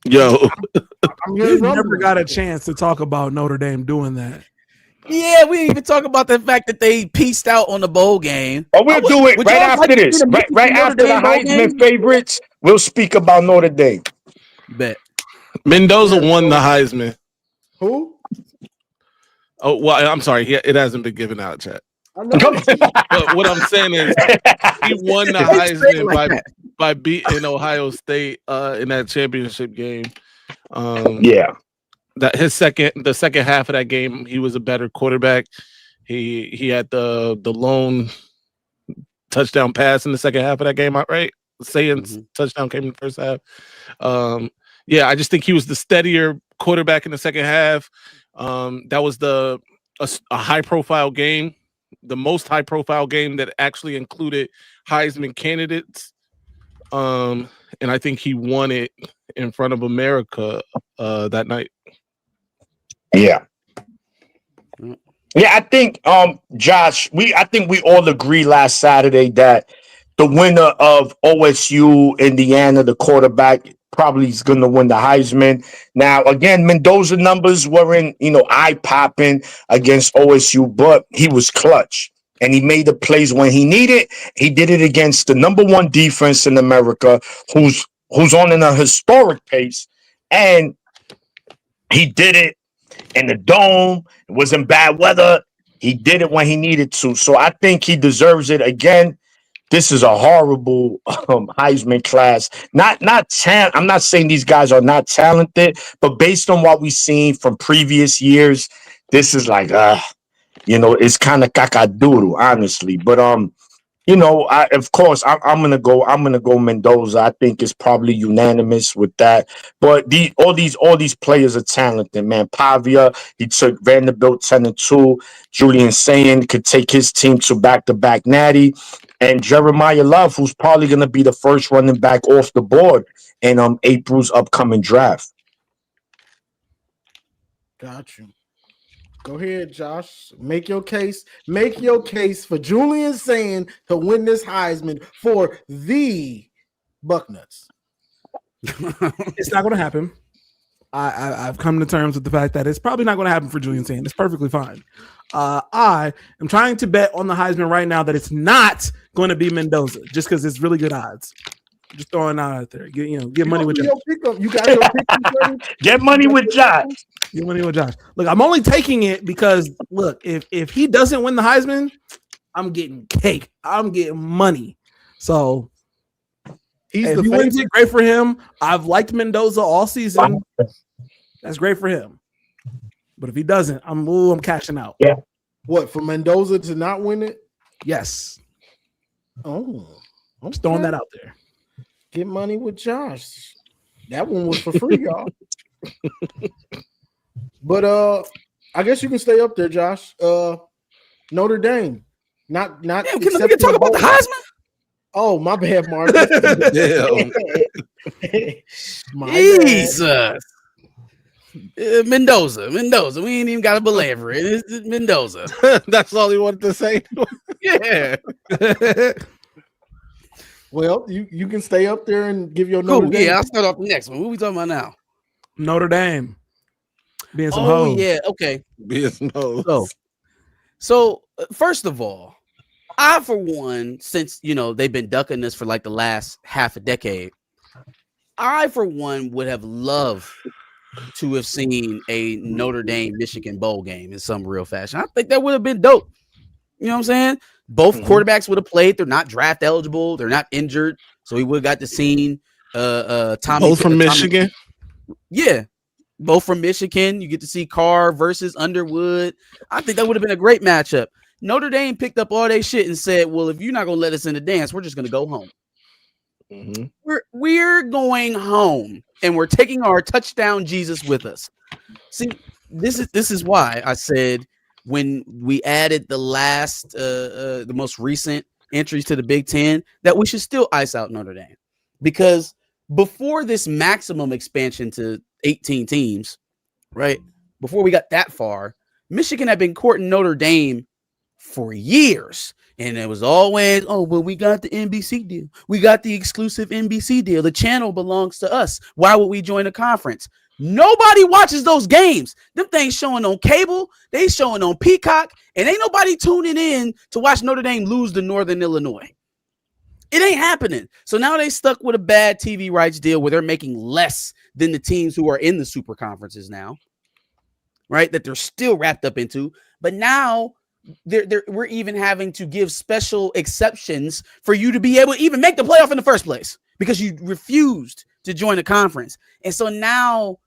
[SPEAKER 6] Yo.
[SPEAKER 4] I'm
[SPEAKER 3] We
[SPEAKER 4] hearing
[SPEAKER 3] never
[SPEAKER 4] rumblings.
[SPEAKER 3] got a chance to talk about Notre Dame doing that.
[SPEAKER 5] Yeah, we didn't even talk about the fact that they pieced out on the bowl game.
[SPEAKER 2] Oh, we'll do it
[SPEAKER 5] Would
[SPEAKER 2] right
[SPEAKER 5] y'all
[SPEAKER 2] after
[SPEAKER 5] like to
[SPEAKER 2] this.
[SPEAKER 5] see the
[SPEAKER 2] Right
[SPEAKER 5] Notre
[SPEAKER 2] after the
[SPEAKER 5] Dame bowl
[SPEAKER 2] Heisman
[SPEAKER 5] game?
[SPEAKER 2] favorites, we'll speak about Notre Dame.
[SPEAKER 5] Bet.
[SPEAKER 6] Mendoza won the Heisman.
[SPEAKER 4] Who?
[SPEAKER 6] Oh, well, I'm sorry. It hasn't been given out, chat.
[SPEAKER 4] I know.
[SPEAKER 6] But what I'm saying is he won the Heisman by beating Ohio State in that championship game.
[SPEAKER 2] Yeah.
[SPEAKER 6] That the second half of that game, he was a better quarterback. He had the lone touchdown pass in the second half of that game, right? Saying touchdown came in the first half. Yeah, I just think he was the steadier quarterback in the second half. That was a high profile game, the most high profile game that actually included Heisman candidates. And I think he won it in front of America that night.
[SPEAKER 2] Yeah. Yeah, I think Josh, I think we all agreed last Saturday that the winner of OSU Indiana, the quarterback, probably is going to win the Heisman. Now, again, Mendoza numbers weren't, eye-popping against OSU, but he was clutch. And he made the plays when he needed. He did it against the number 1 defense in America, who's on a historic pace. And he did it in the dome. It was in bad weather. He did it when he needed to. So I think he deserves it. Again, this is a horrible Heisman class. I'm not saying these guys are not talented, but based on what we've seen from previous years, this is like, it's kind of cacadoodle, honestly. But of course, I'm gonna go Mendoza. I think it's probably unanimous with that. But all these players are talented, man. Pavia, he took Vanderbilt 10-2. Julian Sayin could take his team to back-to-back natty, and Jeremiah Love, who's probably gonna be the first running back off the board in April's upcoming draft.
[SPEAKER 4] Got you. Go ahead, Josh. Make your case. Make your case for Julian Sayin to win this Heisman for the Bucknuts.
[SPEAKER 3] It's not going to happen. I've come to terms with the fact that it's probably not going to happen for Julian Sayin. It's perfectly fine. I am trying to bet on the Heisman right now that it's not going to be Mendoza, just because it's really good odds. Just throwing out there. Get money with Josh.
[SPEAKER 4] You got your pick ready?
[SPEAKER 2] Get money with Josh.
[SPEAKER 3] Get money with Josh. Look, I'm only taking it because look, if he doesn't win the Heisman, I'm getting cake. I'm getting money. So
[SPEAKER 4] He's
[SPEAKER 3] if
[SPEAKER 4] the
[SPEAKER 3] he wins
[SPEAKER 4] favorite.
[SPEAKER 3] it, great for him. I've liked Mendoza all season. That's great for him. But if he doesn't, I'm cashing out.
[SPEAKER 2] Yeah.
[SPEAKER 4] What, for Mendoza to not win it?
[SPEAKER 3] Yes.
[SPEAKER 4] Oh,
[SPEAKER 3] I'm just throwing that out there.
[SPEAKER 4] Get money with Josh. That one was for free, y'all. But I guess you can stay up there, Josh. Notre Dame. Not
[SPEAKER 5] Damn, can we
[SPEAKER 4] accepting
[SPEAKER 5] talk about the
[SPEAKER 4] bowl.
[SPEAKER 5] Heisman?
[SPEAKER 4] Oh, my bad, Mark.
[SPEAKER 6] Damn.
[SPEAKER 4] My bad.
[SPEAKER 5] Jesus. Mendoza. We ain't even got to belabor it. It's Mendoza.
[SPEAKER 6] That's all he wanted to say.
[SPEAKER 5] Yeah.
[SPEAKER 4] Well, you can stay up there and give your Notre
[SPEAKER 5] Cool.
[SPEAKER 4] Dame.
[SPEAKER 5] Yeah, I'll start off the next one. What are we talking about now?
[SPEAKER 3] Notre Dame being some
[SPEAKER 5] Oh,
[SPEAKER 3] hoes.
[SPEAKER 5] yeah. Okay.
[SPEAKER 6] No.
[SPEAKER 5] So first of all, I, for one, since, they've been ducking this for like the last half a decade, I, for one, would have loved to have seen a Notre Dame Michigan bowl game in some real fashion. I think that would have been dope. You know what I'm saying? Both quarterbacks would have played. They're not draft eligible. They're not injured. So we would have got to see Tommy.
[SPEAKER 6] Both from Michigan.
[SPEAKER 5] Yeah. Both from Michigan. You get to see Carr versus Underwood. I think that would have been a great matchup. Notre Dame picked up all their shit and said, well, if you're not going to let us in the dance, we're just going to go home. We're going home, and we're taking our touchdown Jesus with us. See, this is why I said when we added the last, the most recent entries to the Big Ten, that we should still ice out Notre Dame, because before this maximum expansion to 18 teams, right? Before we got that far, Michigan had been courting Notre Dame for years. And it was always, oh, well, we got the NBC deal. We got the exclusive NBC deal. The channel belongs to us. Why would we join a conference? Nobody watches those games. Them things showing on cable. They showing on Peacock. And ain't nobody tuning in to watch Notre Dame lose to Northern Illinois. It ain't happening. So now they stuck with a bad TV rights deal where they're making less than the teams who are in the super conferences now, right? That they're still wrapped up into. But now we're even having to give special exceptions for you to be able to even make the playoff in the first place because you refused to join the conference. And so now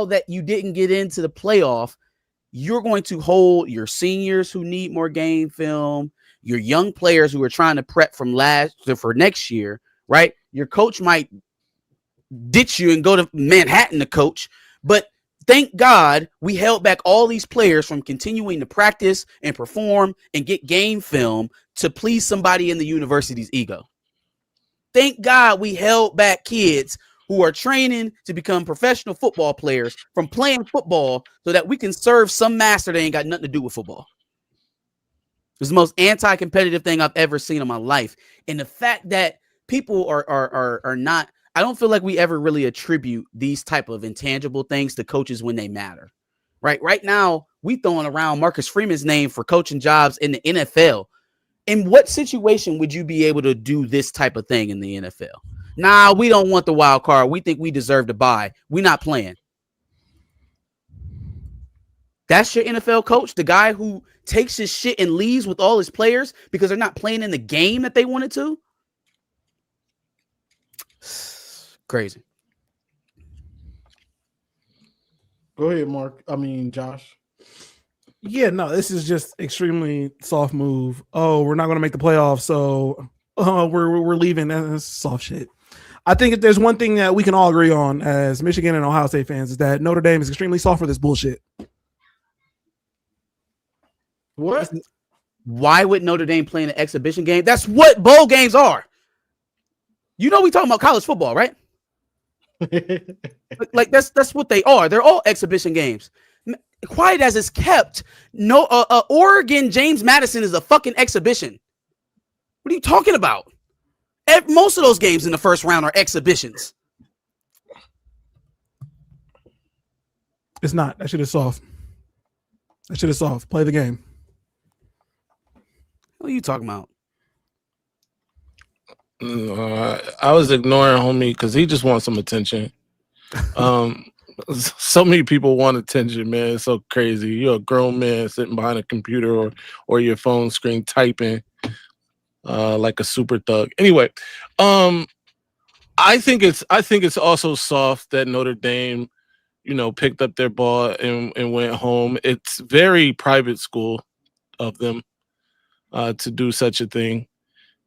[SPEAKER 5] that you didn't get into the playoff, you're going to hold your seniors who need more game film, your young players who are trying to prep for next year, right? Your coach might ditch you and go to Manhattan to coach, but thank God we held back all these players from continuing to practice and perform and get game film to please somebody in the university's ego. Thank God we held back kids who are training to become professional football players from playing football so that we can serve some master that ain't got nothing to do with football. It's the most anti-competitive thing I've ever seen in my life. And the fact that people are not, I don't feel like we ever really attribute these type of intangible things to coaches when they matter, right? Right now, we throwing around Marcus Freeman's name for coaching jobs in the NFL. In what situation would you be able to do this type of thing in the NFL? Nah, we don't want the wild card. We think we deserve to buy. We're not playing. That's your NFL coach, the guy who takes his shit and leaves with all his players because they're not playing in the game that they wanted to? Crazy.
[SPEAKER 4] Go ahead, Josh.
[SPEAKER 3] Yeah, no, this is just extremely soft move. Oh, we're not going to make the playoffs, so we're leaving. That's soft shit. I think if there's one thing that we can all agree on as Michigan and Ohio State fans is that Notre Dame is extremely soft for this bullshit.
[SPEAKER 4] What?
[SPEAKER 5] Why would Notre Dame play in an exhibition game? That's what bowl games are. You know we talking about college football, right? Like that's what they are. They're all exhibition games. Quiet as it's kept. No, Oregon James Madison is a fucking exhibition. What are you talking about? Most of those games in the first round are exhibitions.
[SPEAKER 3] It's not. That shit is soft. That shit is soft. Play the game.
[SPEAKER 5] What are you talking about?
[SPEAKER 6] I was ignoring homie because he just wants some attention. So many people want attention, man. It's so crazy. You're a grown man sitting behind a computer or your phone screen typing like a super thug. Anyway, I think it's also soft that Notre Dame, picked up their ball and went home. It's very private school of them to do such a thing.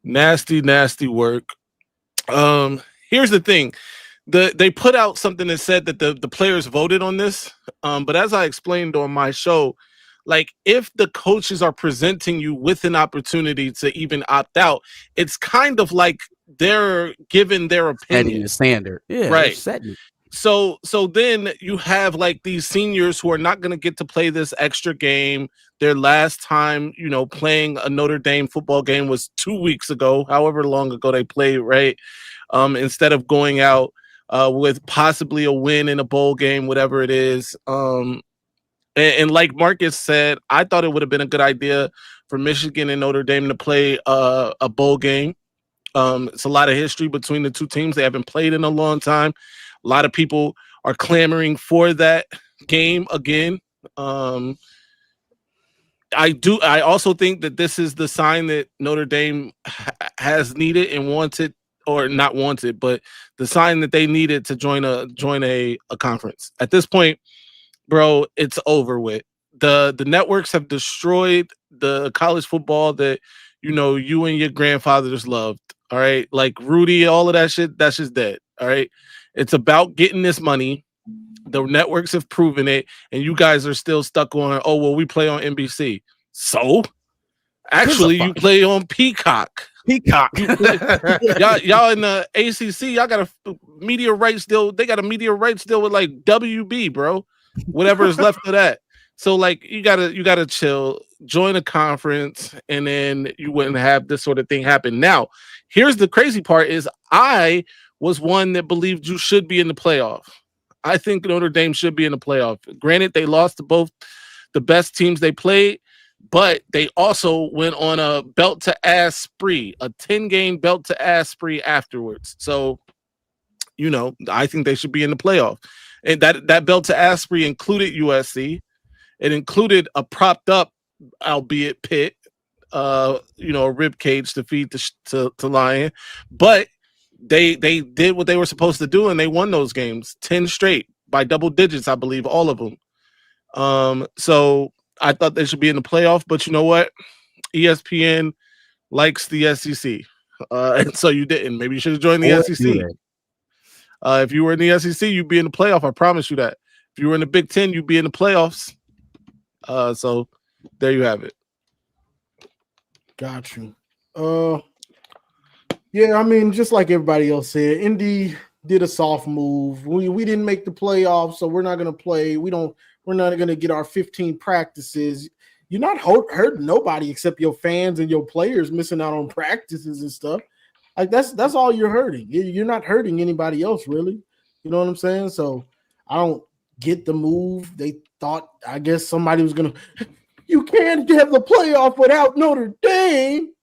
[SPEAKER 6] Nasty, nasty work. Here's the thing. They put out something that said that the players voted on this. But as I explained on my show, like if the coaches are presenting you with an opportunity to even opt out, it's kind of like they're giving their opinion.
[SPEAKER 5] Setting the standard. Yeah,
[SPEAKER 6] right.
[SPEAKER 5] Setting.
[SPEAKER 6] So then you have like these seniors who are not going to get to play this extra game. Their last time, playing a Notre Dame football game was 2 weeks ago, however long ago they played, right? Instead of going out with possibly a win in a bowl game, whatever it is. And like Marcus said, I thought it would have been a good idea for Michigan and Notre Dame to play a bowl game. It's a lot of history between the two teams. They haven't played in a long time. A lot of people are clamoring for that game again. I also think that this is the sign that Notre Dame has needed and wanted, or not wanted, but the sign that they needed to join a conference. At this point, bro, it's over with. The networks have destroyed the college football that you and your grandfathers loved. All right, like Rudy, all of that shit, that's just dead. All right. It's about getting this money. The networks have proven it, and you guys are still stuck on, oh, well, we play on NBC. So, actually, you play on Peacock.
[SPEAKER 3] Peacock.
[SPEAKER 6] y'all in the ACC, y'all got a media rights deal. They got a media rights deal with like WB, bro. Whatever is left of that. So, like, you gotta chill, join a conference, and then you wouldn't have this sort of thing happen. Now, here's the crazy part: is I was one that believed you should be in the playoff. I think Notre Dame should be in the playoff. Granted, they lost to both the best teams they played, but they also went on a belt-to-ass spree, a 10-game belt-to-ass spree afterwards. So, I think they should be in the playoff. And that belt-to-ass spree included USC. It included a propped-up, albeit Pitt, a rib cage to feed to Lion. But they did what they were supposed to do, and they won those games 10 straight by double digits, I believe, all of them. So I thought they should be in the playoff, but you know what? ESPN likes the SEC, and so you didn't. Maybe you should have joined the SEC. If you were in the SEC, you'd be in the playoff. I promise you that. If you were in the Big Ten, you'd be in the playoffs. So there you have it.
[SPEAKER 4] Got you. Yeah, I mean, just like everybody else said, Indy did a soft move. We didn't make the playoffs, so we're not going to play. We're not going to get our 15 practices. You're not hurting nobody except your fans and your players missing out on practices and stuff. Like that's all you're hurting. You're not hurting anybody else, really. You know what I'm saying? So I don't get the move. They thought, I guess somebody was going to, you can't have the playoff without Notre Dame.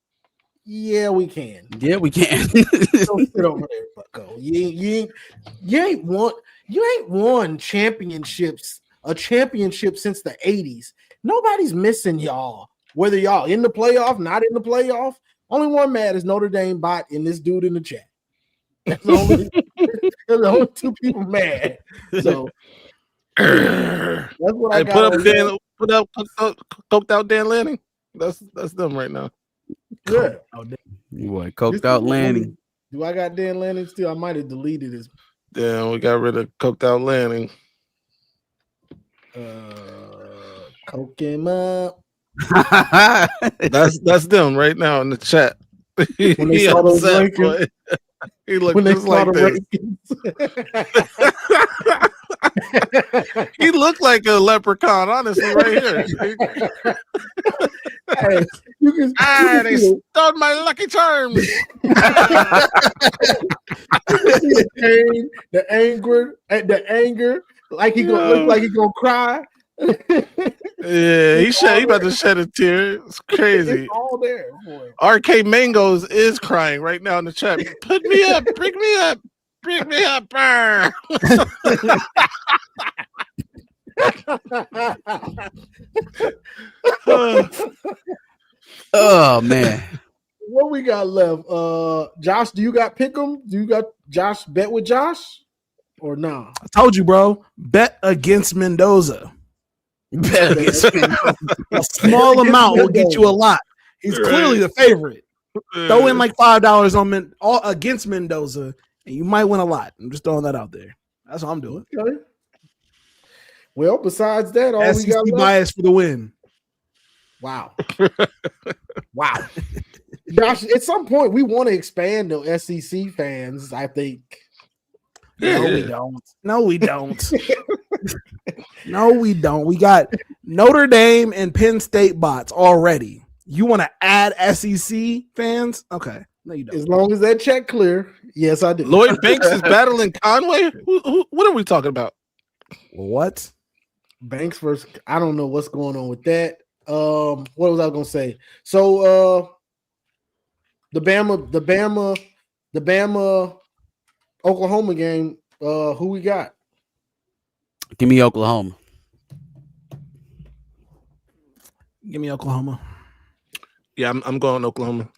[SPEAKER 4] Yeah, we can.
[SPEAKER 5] Yeah, we can.
[SPEAKER 4] Don't sit over there, Bucko. You ain't won championships, a championship since the 80s. Nobody's missing y'all. Whether y'all in the playoff, not in the playoff. Only one mad is Notre Dame bot and this dude in the chat. That's the only two people mad. So that's what I got.
[SPEAKER 6] Put up coked out Dan Lanning. That's them right now.
[SPEAKER 4] Good.
[SPEAKER 5] What, coked out Lanning?
[SPEAKER 4] Do I got Dan Lanning still? I might have deleted his.
[SPEAKER 6] Damn, we got rid of coked out Lanning.
[SPEAKER 4] Coke him up.
[SPEAKER 6] That's them right now in the chat.
[SPEAKER 4] When they saw those rankings,
[SPEAKER 6] he looked just like this. He looked like a leprechaun, honestly, right here.
[SPEAKER 4] Hey,
[SPEAKER 6] they stole my Lucky Charms.
[SPEAKER 4] the anger, like he gonna look like he gonna cry.
[SPEAKER 6] Yeah, he about to shed a tear. It's crazy.
[SPEAKER 4] It's all there, boy.
[SPEAKER 6] RK Mangoes is crying right now in the chat. Put me up, bring me up, bring me up.
[SPEAKER 5] Oh man.
[SPEAKER 4] What we got left? Josh, do you got Pick'em? Do you got Josh bet with Josh or nah?
[SPEAKER 3] I told you, bro. Bet against Mendoza.
[SPEAKER 5] Bet against
[SPEAKER 3] A small
[SPEAKER 4] against
[SPEAKER 3] amount will get
[SPEAKER 4] Mendoza.
[SPEAKER 3] you a lot. He's clearly the favorite. Throw in like $5 on all against Mendoza, and you might win a lot. I'm just throwing that out there. That's what I'm doing.
[SPEAKER 4] Okay. Well, besides that, all we
[SPEAKER 3] SEC
[SPEAKER 4] got left.
[SPEAKER 3] bias for the win.
[SPEAKER 4] Wow. Wow. Josh, at some point we want to expand the SEC fans, I think.
[SPEAKER 3] No, we don't. No, we don't. No, we don't. We got Notre Dame and Penn State bots already. You want to add SEC fans? Okay. No, you don't.
[SPEAKER 4] As long as that check clear. Yes, I do.
[SPEAKER 6] Lloyd Banks is battling Conway. What are we talking about?
[SPEAKER 3] What?
[SPEAKER 4] Banks versus I don't know what's going on with that. What was I gonna say? So the Bama Oklahoma game, who we got?
[SPEAKER 5] Give me Oklahoma.
[SPEAKER 3] Give me Oklahoma.
[SPEAKER 6] Yeah, I'm going Oklahoma.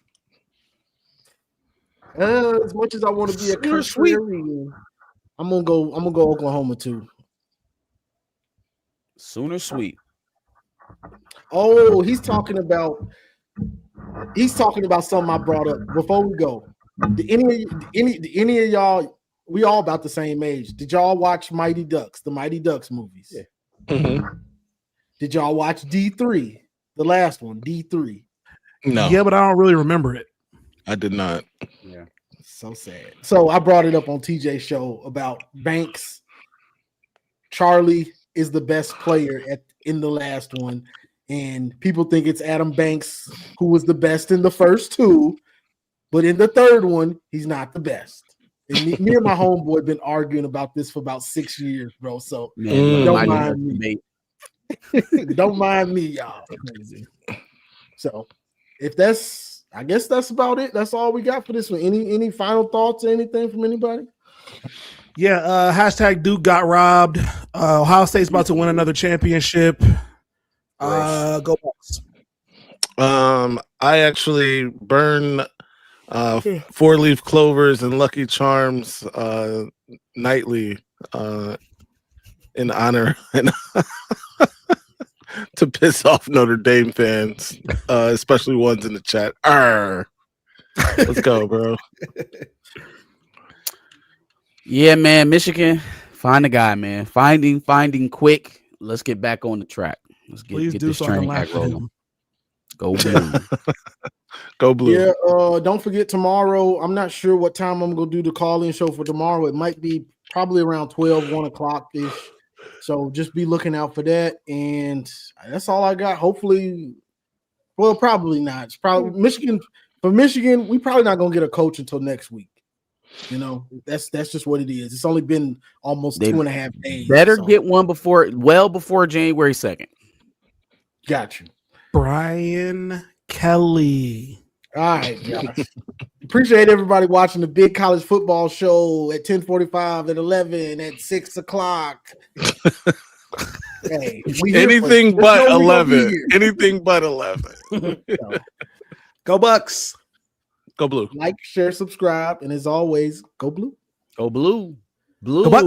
[SPEAKER 4] As much as I want to be a contrarian, I'm gonna go Oklahoma too.
[SPEAKER 5] Sooner sweet.
[SPEAKER 4] Oh, he's talking about something I brought up before we go. Did any of y'all? We all about the same age. Did y'all watch Mighty Ducks, the Mighty Ducks movies?
[SPEAKER 6] Yeah. Mm-hmm.
[SPEAKER 4] Did y'all watch D3, the last one, D3?
[SPEAKER 6] No,
[SPEAKER 3] Yeah, but I don't really remember it.
[SPEAKER 6] I did not.
[SPEAKER 5] Yeah.
[SPEAKER 4] So sad. So I brought it up on TJ's show about Banks. Charlie is the best player in the last one, and people think it's Adam Banks who was the best in the first two, but in the third one, he's not the best. And me and my homeboy been arguing about this for about 6 years, bro. So don't mind me. Don't mind me, y'all. So I guess that's about it. That's all we got for this one. Any final thoughts or anything from anybody?
[SPEAKER 3] Yeah, hashtag Duke got robbed. Ohio State's about to win another championship. Go Bucks.
[SPEAKER 6] I actually burn 4-leaf clovers and Lucky Charms nightly in honor and to piss off Notre Dame fans, especially ones in the chat. Arr. Let's go, bro.
[SPEAKER 5] Yeah, man. Michigan, find the guy, man. Finding quick. Let's get back on the track. Let's
[SPEAKER 3] Please
[SPEAKER 5] get
[SPEAKER 3] do
[SPEAKER 5] this
[SPEAKER 3] so I can
[SPEAKER 5] train
[SPEAKER 3] laugh
[SPEAKER 5] back
[SPEAKER 3] at
[SPEAKER 5] rolling.
[SPEAKER 3] him.
[SPEAKER 5] Go blue.
[SPEAKER 6] Go blue.
[SPEAKER 4] Yeah, don't forget tomorrow. I'm not sure what time I'm gonna do the call-in show for tomorrow. It might be probably around 1 o'clock ish. So just be looking out for that. And that's all I got. Hopefully, well, probably not. It's probably Michigan. For Michigan, we probably not gonna get a coach until next week. You know, that's just what it is. It's only been almost 2.5 days.
[SPEAKER 5] Better
[SPEAKER 4] so.
[SPEAKER 5] get one before January 2nd.
[SPEAKER 4] Got you.
[SPEAKER 3] Brian Kelly.
[SPEAKER 4] All right, Josh. Appreciate everybody watching the Big College Football Show at 10:45, at 11, at 6 o'clock. Hey,
[SPEAKER 6] anything but 11. Anything but 11.
[SPEAKER 3] Go Bucks.
[SPEAKER 6] Go blue.
[SPEAKER 4] Like, share, subscribe, and as always, go blue.
[SPEAKER 5] Go blue. Blue.
[SPEAKER 3] Go Bucks.